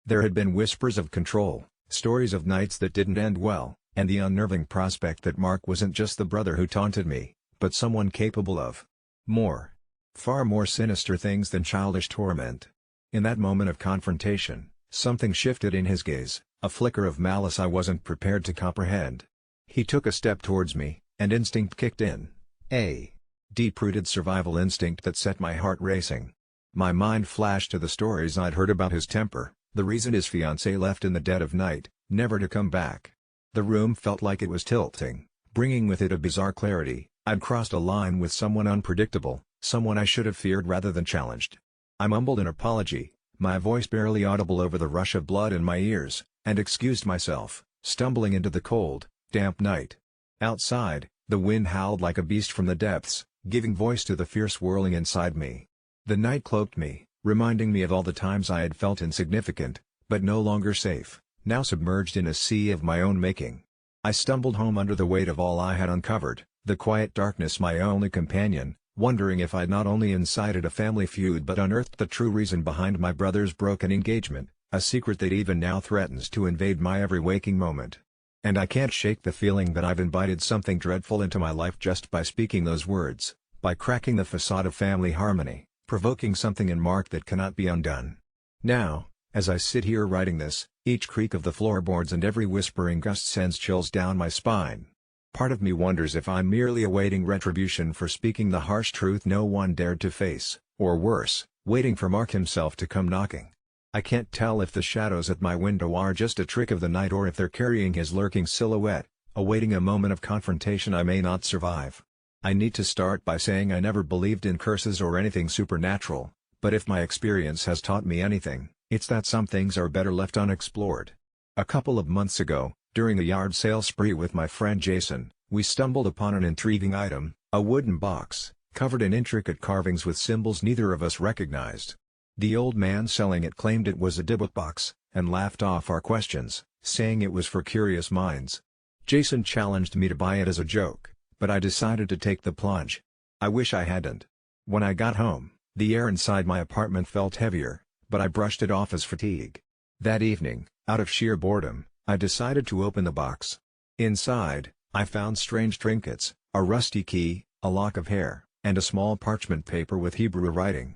There had been whispers of control, stories of nights that didn't end well, and the unnerving prospect that Mark wasn't just the brother who taunted me, but someone capable of more. Far more sinister things than childish torment. In that moment of confrontation, something shifted in his gaze, a flicker of malice I wasn't prepared to comprehend. He took a step towards me, and instinct kicked in. A deep-rooted survival instinct that set my heart racing. My mind flashed to the stories I'd heard about his temper, the reason his fiancée left in the dead of night, never to come back. The room felt like it was tilting, bringing with it a bizarre clarity. I'd crossed a line with someone unpredictable, someone I should have feared rather than challenged. I mumbled an apology, my voice barely audible over the rush of blood in my ears, and excused myself, stumbling into the cold, damp night. Outside, the wind howled like a beast from the depths, giving voice to the fierce whirling inside me. The night cloaked me, reminding me of all the times I had felt insignificant, but no longer safe, now submerged in a sea of my own making. I stumbled home under the weight of all I had uncovered, the quiet darkness my only companion, wondering if I'd not only incited a family feud but unearthed the true reason behind my brother's broken engagement, a secret that even now threatens to invade my every waking moment. And I can't shake the feeling that I've invited something dreadful into my life just by speaking those words, by cracking the facade of family harmony, provoking something in Mark that cannot be undone. Now, as I sit here writing this, each creak of the floorboards and every whispering gust sends chills down my spine. Part of me wonders if I'm merely awaiting retribution for speaking the harsh truth no one dared to face, or worse, waiting for Mark himself to come knocking. I can't tell if the shadows at my window are just a trick of the night or if they're carrying his lurking silhouette, awaiting a moment of confrontation I may not survive. I need to start by saying I never believed in curses or anything supernatural, but if my experience has taught me anything, it's that some things are better left unexplored. A couple of months ago, during a yard sale spree with my friend Jason, we stumbled upon an intriguing item, a wooden box, covered in intricate carvings with symbols neither of us recognized. The old man selling it claimed it was a dibbook box, and laughed off our questions, saying it was for curious minds. Jason challenged me to buy it as a joke, but I decided to take the plunge. I wish I hadn't. When I got home, the air inside my apartment felt heavier, but I brushed it off as fatigue. That evening, out of sheer boredom, I decided to open the box. Inside, I found strange trinkets, a rusty key, a lock of hair, and a small parchment paper with Hebrew writing.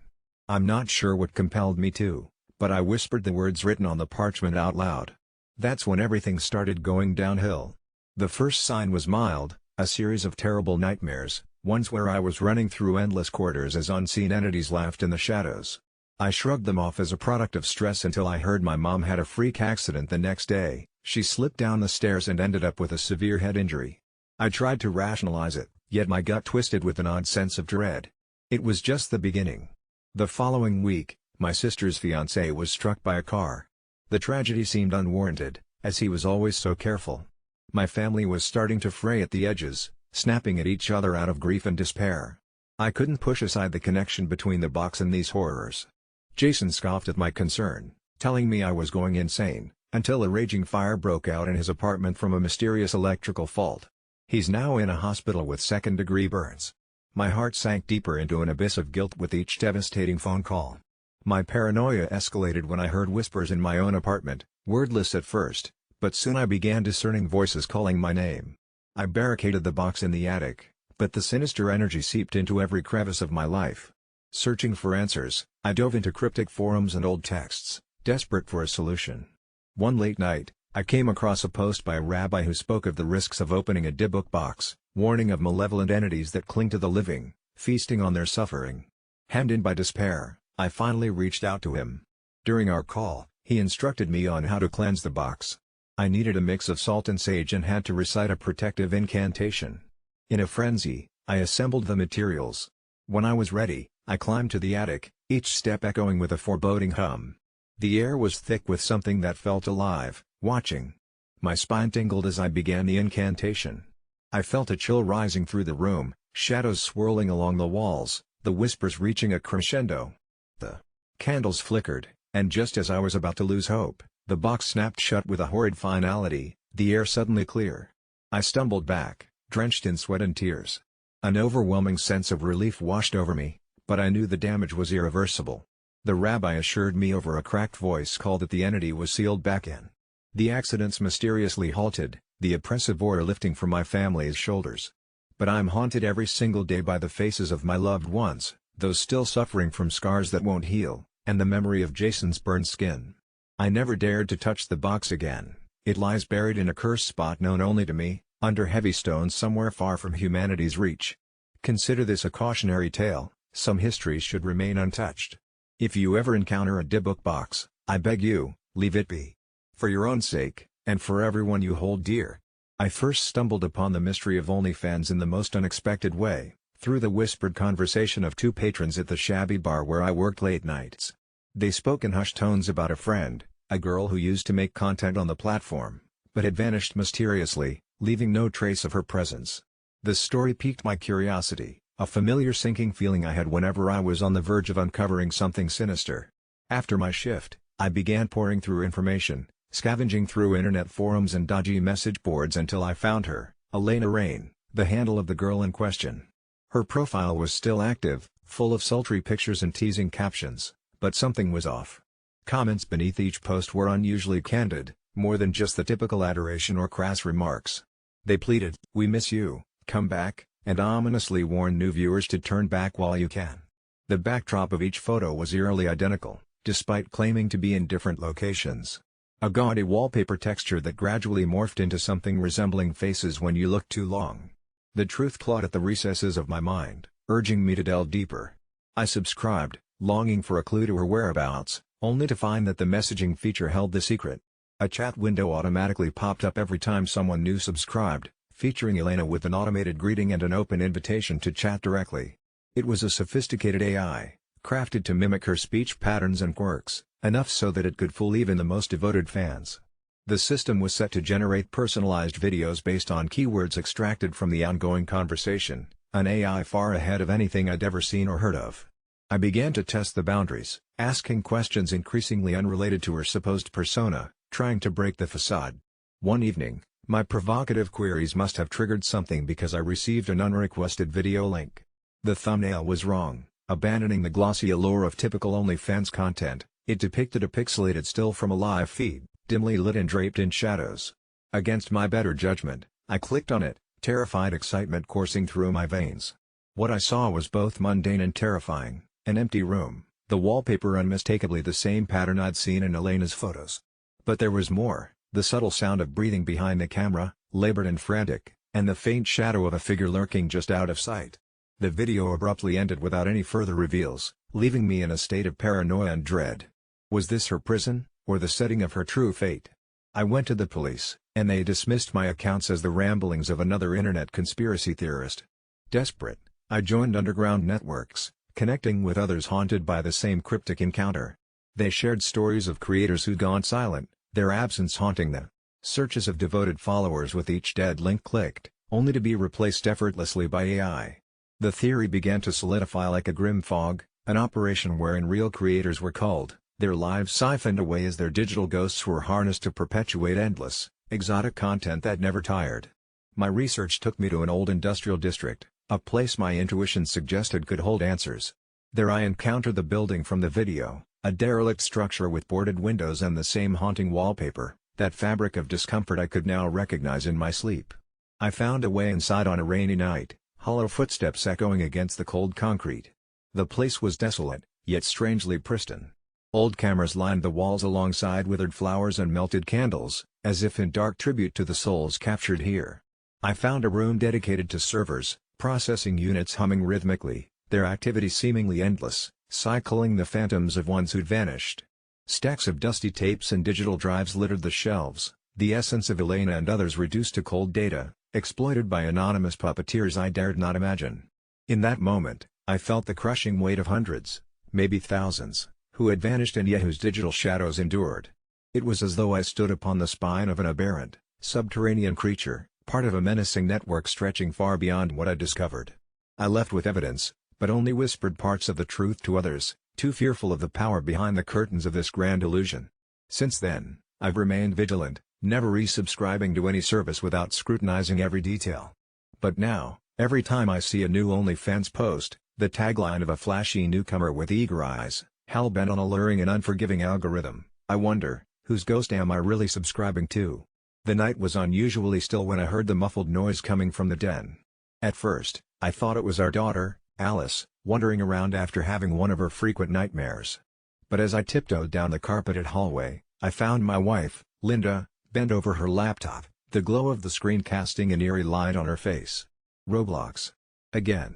I'm not sure what compelled me to, but I whispered the words written on the parchment out loud. That's when everything started going downhill. The first sign was mild, a series of terrible nightmares, ones where I was running through endless corridors as unseen entities laughed in the shadows. I shrugged them off as a product of stress until I heard my mom had a freak accident the next day. She slipped down the stairs and ended up with a severe head injury. I tried to rationalize it, yet my gut twisted with an odd sense of dread. It was just the beginning. The following week, my sister's fiancé was struck by a car. The tragedy seemed unwarranted, as he was always so careful. My family was starting to fray at the edges, snapping at each other out of grief and despair. I couldn't push aside the connection between the box and these horrors. Jason scoffed at my concern, telling me I was going insane, until a raging fire broke out in his apartment from a mysterious electrical fault. He's now in a hospital with second-degree burns. My heart sank deeper into an abyss of guilt with each devastating phone call. My paranoia escalated when I heard whispers in my own apartment, wordless at first, but soon I began discerning voices calling my name. I barricaded the box in the attic, but the sinister energy seeped into every crevice of my life. Searching for answers, I dove into cryptic forums and old texts, desperate for a solution. One late night, I came across a post by a rabbi who spoke of the risks of opening a dibbook box, warning of malevolent entities that cling to the living, feasting on their suffering. Hemmed in by despair, I finally reached out to him. During our call, he instructed me on how to cleanse the box. I needed a mix of salt and sage and had to recite a protective incantation. In a frenzy, I assembled the materials. When I was ready, I climbed to the attic, each step echoing with a foreboding hum. The air was thick with something that felt alive, watching. My spine tingled as I began the incantation. I felt a chill rising through the room, shadows swirling along the walls, the whispers reaching a crescendo. The candles flickered, and just as I was about to lose hope, the box snapped shut with a horrid finality, the air suddenly clear. I stumbled back, drenched in sweat and tears. An overwhelming sense of relief washed over me, but I knew the damage was irreversible. The rabbi assured me over a cracked voice call that the entity was sealed back in. The accidents mysteriously halted, the oppressive order lifting from my family's shoulders. But I'm haunted every single day by the faces of my loved ones, those still suffering from scars that won't heal, and the memory of Jason's burned skin. I never dared to touch the box again. It lies buried in a cursed spot known only to me, under heavy stones somewhere far from humanity's reach. Consider this a cautionary tale, some histories should remain untouched. If you ever encounter a Dybbuk box, I beg you, leave it be. For your own sake, and for everyone you hold dear. I first stumbled upon the mystery of OnlyFans in the most unexpected way, through the whispered conversation of two patrons at the shabby bar where I worked late nights. They spoke in hushed tones about a friend, a girl who used to make content on the platform, but had vanished mysteriously, leaving no trace of her presence. The story piqued my curiosity, a familiar sinking feeling I had whenever I was on the verge of uncovering something sinister. After my shift, I began poring through information, scavenging through internet forums and dodgy message boards until I found her, Elena Rain, the handle of the girl in question. Her profile was still active, full of sultry pictures and teasing captions, but something was off. Comments beneath each post were unusually candid, more than just the typical adoration or crass remarks. They pleaded, "We miss you, come back," and ominously warned new viewers to turn back while you can. The backdrop of each photo was eerily identical, despite claiming to be in different locations. A gaudy wallpaper texture that gradually morphed into something resembling faces when you looked too long. The truth clawed at the recesses of my mind, urging me to delve deeper. I subscribed, longing for a clue to her whereabouts, only to find that the messaging feature held the secret. A chat window automatically popped up every time someone new subscribed, featuring Elena with an automated greeting and an open invitation to chat directly. It was a sophisticated AI, crafted to mimic her speech patterns and quirks, enough so that it could fool even the most devoted fans. The system was set to generate personalized videos based on keywords extracted from the ongoing conversation, an AI far ahead of anything I'd ever seen or heard of. I began to test the boundaries, asking questions increasingly unrelated to her supposed persona, trying to break the facade. One evening, my provocative queries must have triggered something because I received an unrequested video link. The thumbnail was wrong, abandoning the glossy allure of typical OnlyFans content. It depicted a pixelated still from a live feed, dimly lit and draped in shadows. Against my better judgment, I clicked on it, terrified excitement coursing through my veins. What I saw was both mundane and terrifying, an empty room, the wallpaper unmistakably the same pattern I'd seen in Elena's photos. But there was more, the subtle sound of breathing behind the camera, labored and frantic, and the faint shadow of a figure lurking just out of sight. The video abruptly ended without any further reveals, leaving me in a state of paranoia and dread. Was this her prison, or the setting of her true fate? I went to the police, and they dismissed my accounts as the ramblings of another internet conspiracy theorist. Desperate, I joined underground networks, connecting with others haunted by the same cryptic encounter. They shared stories of creators who'd gone silent, their absence haunting them. Searches of devoted followers with each dead link clicked, only to be replaced effortlessly by AI. The theory began to solidify like a grim fog, an operation wherein real creators were culled, their lives siphoned away as their digital ghosts were harnessed to perpetuate endless, exotic content that never tired. My research took me to an old industrial district, a place my intuition suggested could hold answers. There I encountered the building from the video, a derelict structure with boarded windows and the same haunting wallpaper, that fabric of discomfort I could now recognize in my sleep. I found a way inside on a rainy night, hollow footsteps echoing against the cold concrete. The place was desolate, yet strangely pristine. Old cameras lined the walls alongside withered flowers and melted candles, as if in dark tribute to the souls captured here. I found a room dedicated to servers, processing units humming rhythmically, their activity seemingly endless, cycling the phantoms of ones who'd vanished. Stacks of dusty tapes and digital drives littered the shelves, the essence of Elena and others reduced to cold data, exploited by anonymous puppeteers I dared not imagine. In that moment, I felt the crushing weight of hundreds, maybe thousands, who had vanished and yet whose digital shadows endured. It was as though I stood upon the spine of an aberrant, subterranean creature, part of a menacing network stretching far beyond what I discovered. I left with evidence, but only whispered parts of the truth to others, too fearful of the power behind the curtains of this grand illusion. Since then, I've remained vigilant, never resubscribing to any service without scrutinizing every detail. But now, every time I see a new OnlyFans post, the tagline of a flashy newcomer with eager eyes, hell-bent on alluring an unforgiving algorithm, I wonder, whose ghost am I really subscribing to? The night was unusually still when I heard the muffled noise coming from the den. At first, I thought it was our daughter, Alice, wandering around after having one of her frequent nightmares. But as I tiptoed down the carpeted hallway, I found my wife, Linda, bent over her laptop, the glow of the screen casting an eerie light on her face. Roblox. Again.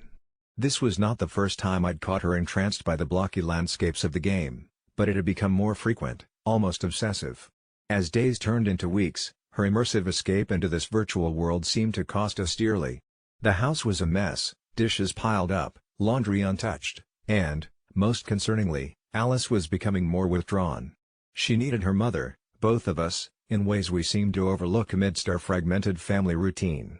This was not the first time I'd caught her entranced by the blocky landscapes of the game, but it had become more frequent, almost obsessive. As days turned into weeks, her immersive escape into this virtual world seemed to cost us dearly. The house was a mess, dishes piled up, laundry untouched, and, most concerningly, Alice was becoming more withdrawn. She needed her mother, both of us, in ways we seemed to overlook amidst our fragmented family routine.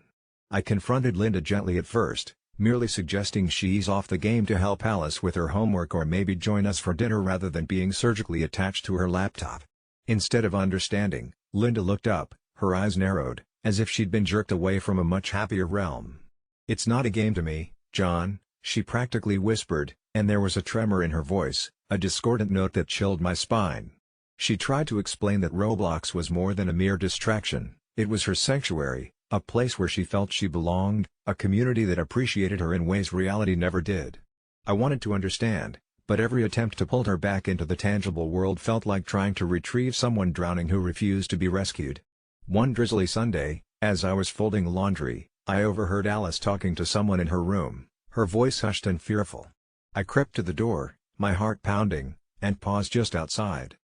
I confronted Linda gently at first, merely suggesting she ease off the game to help Alice with her homework or maybe join us for dinner rather than being surgically attached to her laptop. Instead of understanding, Linda looked up, her eyes narrowed, as if she'd been jerked away from a much happier realm. "It's not a game to me, John," she practically whispered, and there was a tremor in her voice, a discordant note that chilled my spine. She tried to explain that Roblox was more than a mere distraction, it was her sanctuary, a place where she felt she belonged, a community that appreciated her in ways reality never did. I wanted to understand, but every attempt to pull her back into the tangible world felt like trying to retrieve someone drowning who refused to be rescued. One drizzly Sunday, as I was folding laundry, I overheard Alice talking to someone in her room, her voice hushed and fearful. I crept to the door, my heart pounding, and paused just outside.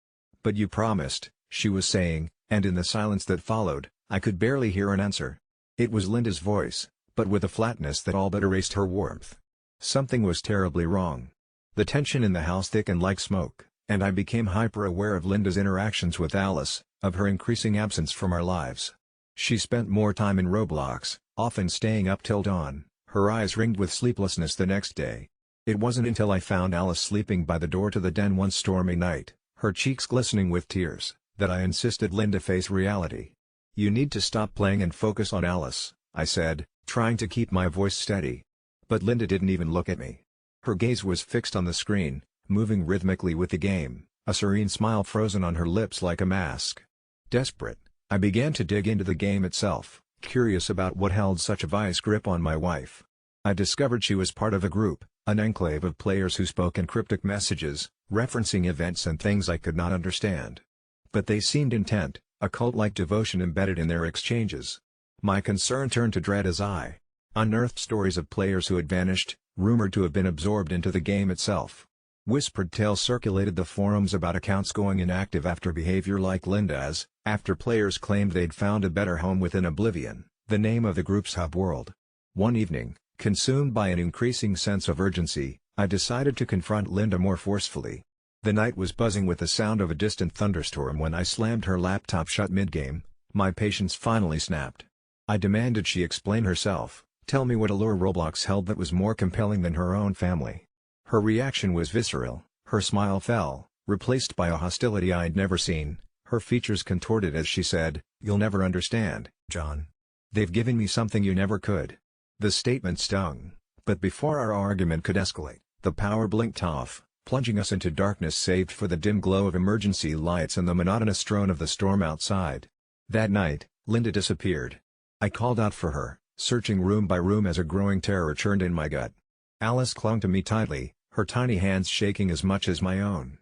"But you promised," she was saying, and in the silence that followed, I could barely hear an answer. It was Linda's voice, but with a flatness that all but erased her warmth. Something was terribly wrong. The tension in the house thickened like smoke, and I became hyper-aware of Linda's interactions with Alice, of her increasing absence from our lives. She spent more time in Roblox, often staying up till dawn, her eyes ringed with sleeplessness the next day. It wasn't until I found Alice sleeping by the door to the den one stormy night, her cheeks glistening with tears, that I insisted Linda face reality. "You need to stop playing and focus on Alice," I said, trying to keep my voice steady. But Linda didn't even look at me. Her gaze was fixed on the screen, moving rhythmically with the game, a serene smile frozen on her lips like a mask. Desperate, I began to dig into the game itself, curious about what held such a vice grip on my wife. I discovered she was part of a group, an enclave of players who spoke in cryptic messages, referencing events and things I could not understand. But they seemed intent, a cult-like devotion embedded in their exchanges. My concern turned to dread as I unearthed stories of players who had vanished, rumored to have been absorbed into the game itself. Whispered tales circulated the forums about accounts going inactive after behavior like Linda's, after players claimed they'd found a better home within Oblivion, the name of the group's hub world. One evening, consumed by an increasing sense of urgency, I decided to confront Linda more forcefully. The night was buzzing with the sound of a distant thunderstorm when I slammed her laptop shut mid-game. My patience finally snapped. I demanded she explain herself, tell me what allure Roblox held that was more compelling than her own family. Her reaction was visceral, her smile fell, replaced by a hostility I'd never seen, her features contorted as she said, "You'll never understand, John. They've given me something you never could." The statement stung, but before our argument could escalate, the power blinked off, plunging us into darkness save for the dim glow of emergency lights and the monotonous drone of the storm outside. That night, Linda disappeared. I called out for her, searching room by room as a growing terror churned in my gut. Alice clung to me tightly, her tiny hands shaking as much as my own.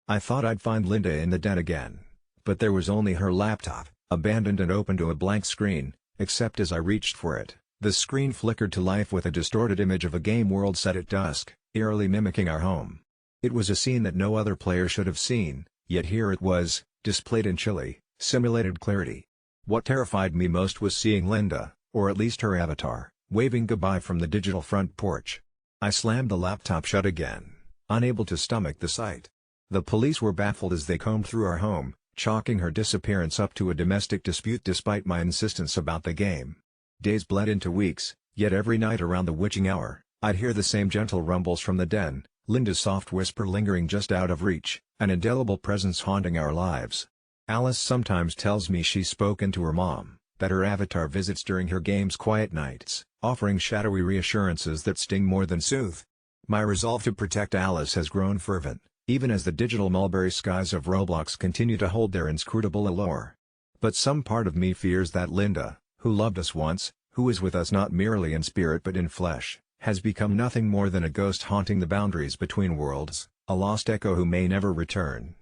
I thought I'd find Linda in the den again, but there was only her laptop, abandoned and open to a blank screen, except as I reached for it, the screen flickered to life with a distorted image of a game world set at dusk, eerily mimicking our home. It was a scene that no other player should have seen, yet here it was, displayed in chilly, simulated clarity. What terrified me most was seeing Linda, or at least her avatar, waving goodbye from the digital front porch. I slammed the laptop shut again, unable to stomach the sight. The police were baffled as they combed through our home, chalking her disappearance up to a domestic dispute despite my insistence about the game. Days bled into weeks, yet every night around the witching hour, I'd hear the same gentle rumbles from the den, Linda's soft whisper lingering just out of reach, an indelible presence haunting our lives. Alice sometimes tells me she's spoken to her mom, that her avatar visits during her game's quiet nights, offering shadowy reassurances that sting more than soothe. My resolve to protect Alice has grown fervent, even as the digital mulberry skies of Roblox continue to hold their inscrutable allure. But some part of me fears that Linda, who loved us once, who is with us not merely in spirit but in flesh, has become nothing more than a ghost haunting the boundaries between worlds, a lost echo who may never return.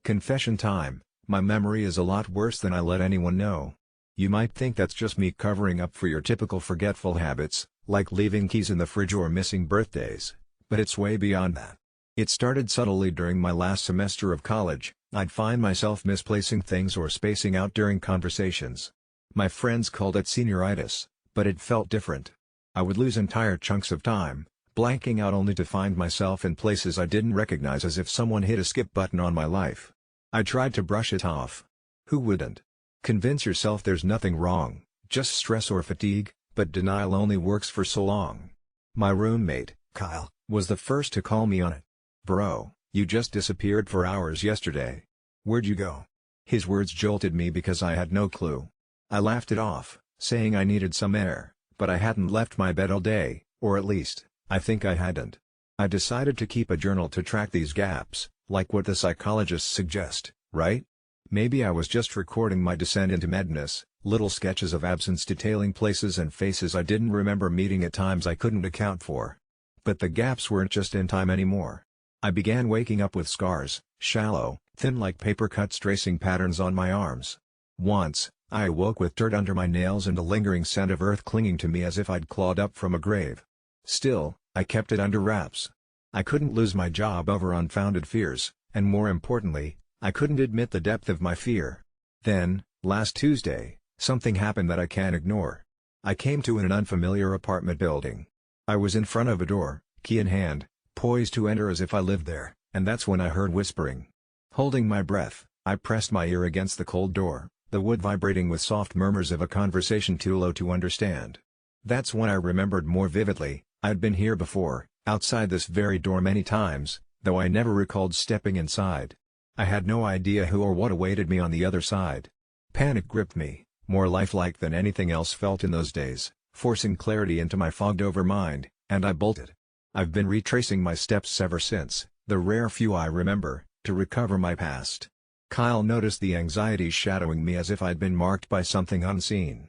Confession time, my memory is a lot worse than I let anyone know. You might think that's just me covering up for your typical forgetful habits, like leaving keys in the fridge or missing birthdays, but it's way beyond that. It started subtly during my last semester of college. I'd find myself misplacing things or spacing out during conversations. My friends called it senioritis, but it felt different. I would lose entire chunks of time, blanking out only to find myself in places I didn't recognize, as if someone hit a skip button on my life. I tried to brush it off. Who wouldn't? Convince yourself there's nothing wrong, just stress or fatigue, but denial only works for so long. My roommate, Kyle, was the first to call me on it. "Bro, you just disappeared for hours yesterday. Where'd you go?" His words jolted me because I had no clue. I laughed it off, saying I needed some air, but I hadn't left my bed all day, or at least, I think I hadn't. I decided to keep a journal to track these gaps, like what the psychologists suggest, right? Maybe I was just recording my descent into madness, little sketches of absence detailing places and faces I didn't remember meeting at times I couldn't account for. But the gaps weren't just in time anymore. I began waking up with scars, shallow, thin like paper cuts tracing patterns on my arms. Once, I awoke with dirt under my nails and a lingering scent of earth clinging to me as if I'd clawed up from a grave. Still, I kept it under wraps. I couldn't lose my job over unfounded fears, and more importantly, I couldn't admit the depth of my fear. Then, last Tuesday, something happened that I can't ignore. I came to an unfamiliar apartment building. I was in front of a door, key in hand, poised to enter as if I lived there, and that's when I heard whispering. Holding my breath, I pressed my ear against the cold door, the wood vibrating with soft murmurs of a conversation too low to understand. That's when I remembered more vividly. I'd been here before, outside this very door many times, though I never recalled stepping inside. I had no idea who or what awaited me on the other side. Panic gripped me, more lifelike than anything else felt in those days, forcing clarity into my fogged-over mind, and I bolted. I've been retracing my steps ever since, the rare few I remember, to recover my past. Kyle noticed the anxiety shadowing me as if I'd been marked by something unseen.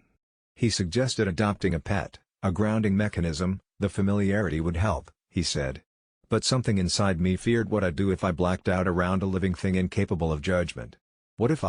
He suggested adopting a pet, a grounding mechanism. The familiarity would help, he said. But something inside me feared what I'd do if I blacked out around a living thing incapable of judgment. What if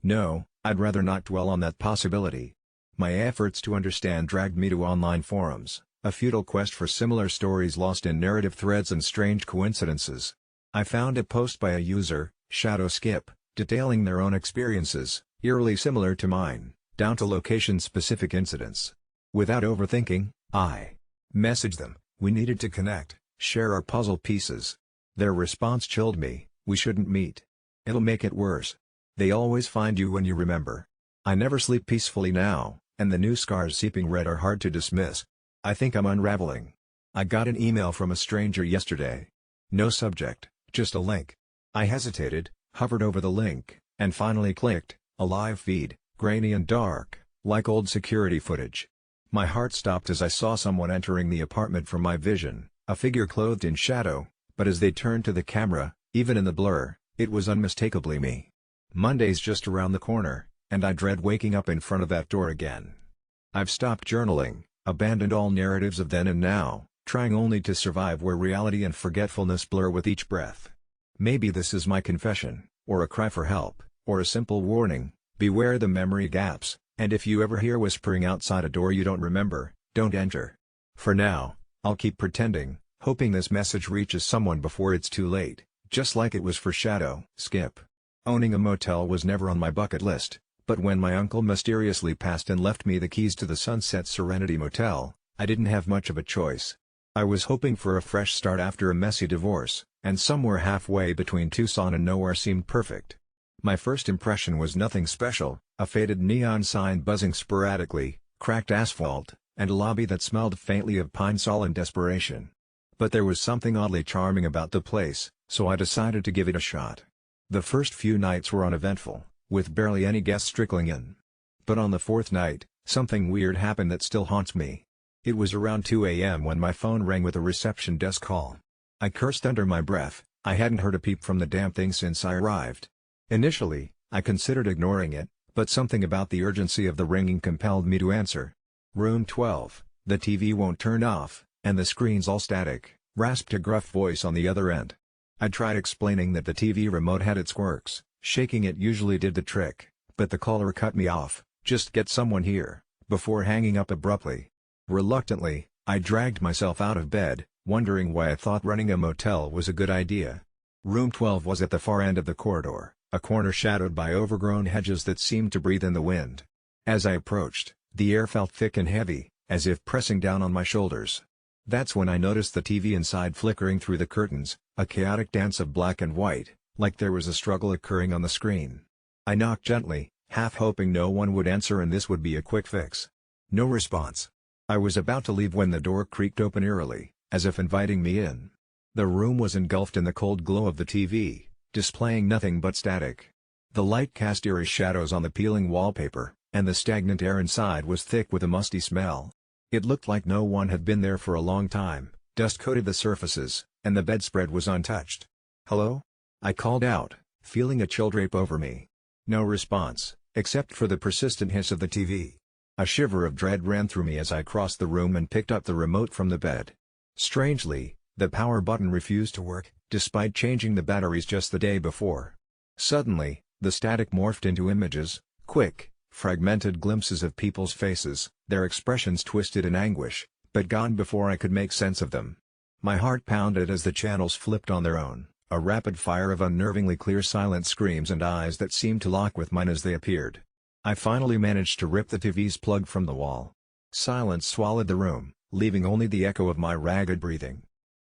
No, I'd rather not dwell on that possibility. My efforts to understand dragged me to online forums, a futile quest for similar stories lost in narrative threads and strange coincidences. I found a post by a user, Shadow Skip, detailing their own experiences, eerily similar to mine, down to location-specific incidents. Without overthinking, I messaged them. We needed to connect, share our puzzle pieces. Their response chilled me. "We shouldn't meet. It'll make it worse. They always find you when you remember." I never sleep peacefully now, and the new scars seeping red are hard to dismiss. I think I'm unraveling. I got an email from a stranger yesterday. No subject, just a link. I hesitated, hovered over the link, and finally clicked. A live feed, grainy and dark, like old security footage. My heart stopped as I saw someone entering the apartment from my vision, a figure clothed in shadow, but as they turned to the camera, even in the blur, it was unmistakably me. Monday's just around the corner, and I dread waking up in front of that door again. I've stopped journaling, abandoned all narratives of then and now, trying only to survive where reality and forgetfulness blur with each breath. Maybe this is my confession, or a cry for help, or a simple warning: beware the memory gaps, and if you ever hear whispering outside a door you don't remember, don't enter. For now, I'll keep pretending, hoping this message reaches someone before it's too late, just like it was for Shadow Skip. Owning a motel was never on my bucket list, but when my uncle mysteriously passed and left me the keys to the Sunset Serenity Motel, I didn't have much of a choice. I was hoping for a fresh start after a messy divorce, and somewhere halfway between Tucson and nowhere seemed perfect. My first impression was nothing special, a faded neon sign buzzing sporadically, cracked asphalt, and a lobby that smelled faintly of pine sol and desperation. But there was something oddly charming about the place, so I decided to give it a shot. The first few nights were uneventful, with barely any guests trickling in. But on the fourth night, something weird happened that still haunts me. It was around 2 a.m. when my phone rang with a reception desk call. I cursed under my breath. I hadn't heard a peep from the damn thing since I arrived. Initially, I considered ignoring it, but something about the urgency of the ringing compelled me to answer. "Room 12, the TV won't turn off, and the screen's all static," rasped a gruff voice on the other end. I tried explaining that the TV remote had its quirks, shaking it usually did the trick, but the caller cut me off. "Just get someone here," before hanging up abruptly. Reluctantly, I dragged myself out of bed, wondering why I thought running a motel was a good idea. Room 12 was at the far end of the corridor, a corner shadowed by overgrown hedges that seemed to breathe in the wind. As I approached, the air felt thick and heavy, as if pressing down on my shoulders. That's when I noticed the TV inside flickering through the curtains, a chaotic dance of black and white, like there was a struggle occurring on the screen. I knocked gently, half hoping no one would answer and this would be a quick fix. No response. I was about to leave when the door creaked open eerily, as if inviting me in. The room was engulfed in the cold glow of the TV, displaying nothing but static. The light cast eerie shadows on the peeling wallpaper, and the stagnant air inside was thick with a musty smell. It looked like no one had been there for a long time. Dust coated the surfaces, and the bedspread was untouched. "Hello?" I called out, feeling a chill drape over me. No response, except for the persistent hiss of the TV. A shiver of dread ran through me as I crossed the room and picked up the remote from the bed. Strangely, the power button refused to work, despite changing the batteries just the day before. Suddenly, the static morphed into images, quick, fragmented glimpses of people's faces, their expressions twisted in anguish, but gone before I could make sense of them. My heart pounded as the channels flipped on their own, a rapid fire of unnervingly clear silent screams and eyes that seemed to lock with mine as they appeared. I finally managed to rip the TV's plug from the wall. Silence swallowed the room, leaving only the echo of my ragged breathing.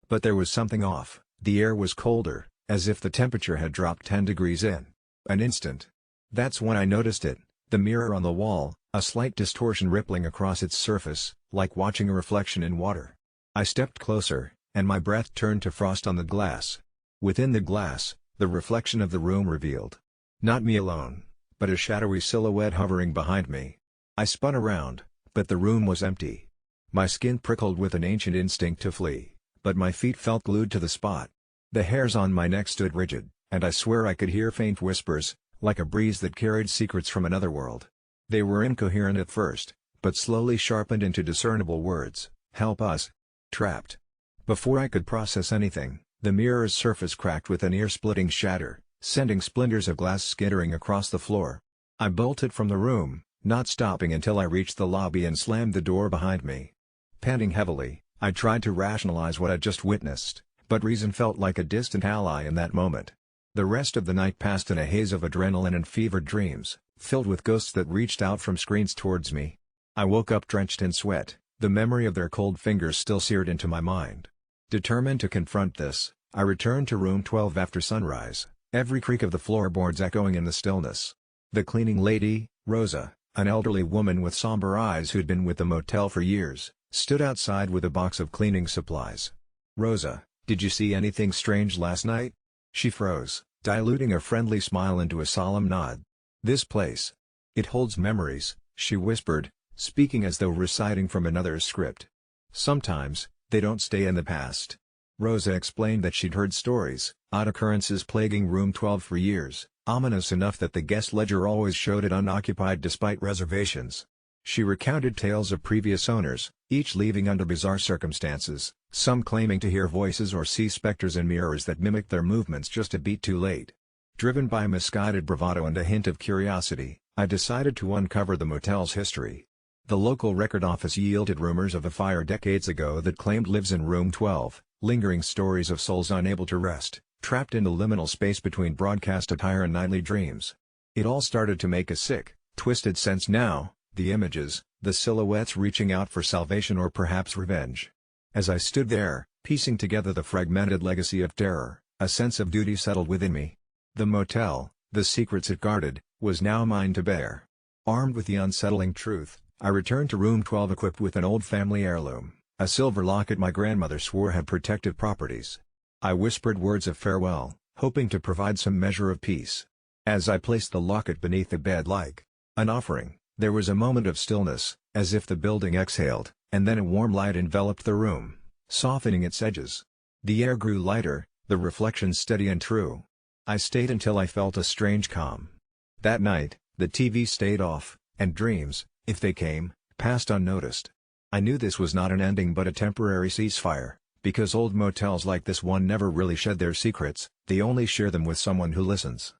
But there was something off. The air was colder, as if the temperature had dropped 10 degrees in an instant. That's when I noticed it, the mirror on the wall, a slight distortion rippling across its surface, like watching a reflection in water. I stepped closer, and my breath turned to frost on the glass. Within the glass, the reflection of the room revealed not me alone, but a shadowy silhouette hovering behind me. I spun around, but the room was empty. My skin prickled with an ancient instinct to flee, but my feet felt glued to the spot. The hairs on my neck stood rigid, and I swear I could hear faint whispers, like a breeze that carried secrets from another world. They were incoherent at first, but slowly sharpened into discernible words. "Help us. Trapped." Before I could process anything, the mirror's surface cracked with an ear-splitting shatter, sending splinters of glass skittering across the floor. I bolted from the room, not stopping until I reached the lobby and slammed the door behind me. Panting heavily, I tried to rationalize what I'd just witnessed, but reason felt like a distant ally in that moment. The rest of the night passed in a haze of adrenaline and fevered dreams, filled with ghosts that reached out from screens towards me. I woke up drenched in sweat, the memory of their cold fingers still seared into my mind. Determined to confront this, I returned to room 12 after sunrise, every creak of the floorboards echoing in the stillness. The cleaning lady, Rosa, an elderly woman with somber eyes who'd been with the motel for years, stood outside with a box of cleaning supplies. "Rosa, did you see anything strange last night?" She froze, diluting a friendly smile into a solemn nod. "This place. It holds memories," she whispered, speaking as though reciting from another's script. "Sometimes, they don't stay in the past." Rosa explained that she'd heard stories, odd occurrences plaguing room 12 for years, ominous enough that the guest ledger always showed it unoccupied despite reservations. She recounted tales of previous owners, each leaving under bizarre circumstances, some claiming to hear voices or see specters in mirrors that mimicked their movements just a beat too late. Driven by misguided bravado and a hint of curiosity, I decided to uncover the motel's history. The local record office yielded rumors of a fire decades ago that claimed lives in room 12, lingering stories of souls unable to rest, trapped in the liminal space between broadcast attire and nightly dreams. It all started to make a sick, twisted sense now, the images, the silhouettes reaching out for salvation or perhaps revenge. As I stood there, piecing together the fragmented legacy of terror, A sense of duty settled within me. The motel, the secrets it guarded, was now mine to bear. Armed with the unsettling truth, I returned to room 12 equipped with an old family heirloom, a silver locket my grandmother swore had protected properties. I whispered words of farewell, hoping to provide some measure of peace. As I placed the locket beneath the bed like an offering, there was a moment of stillness, as if the building exhaled, and then a warm light enveloped the room, softening its edges. The air grew lighter, the reflections steady and true. I stayed until I felt a strange calm. That night, the TV stayed off, and dreams, if they came, passed unnoticed. I knew this was not an ending but a temporary ceasefire, because old motels like this one never really shed their secrets, they only share them with someone who listens.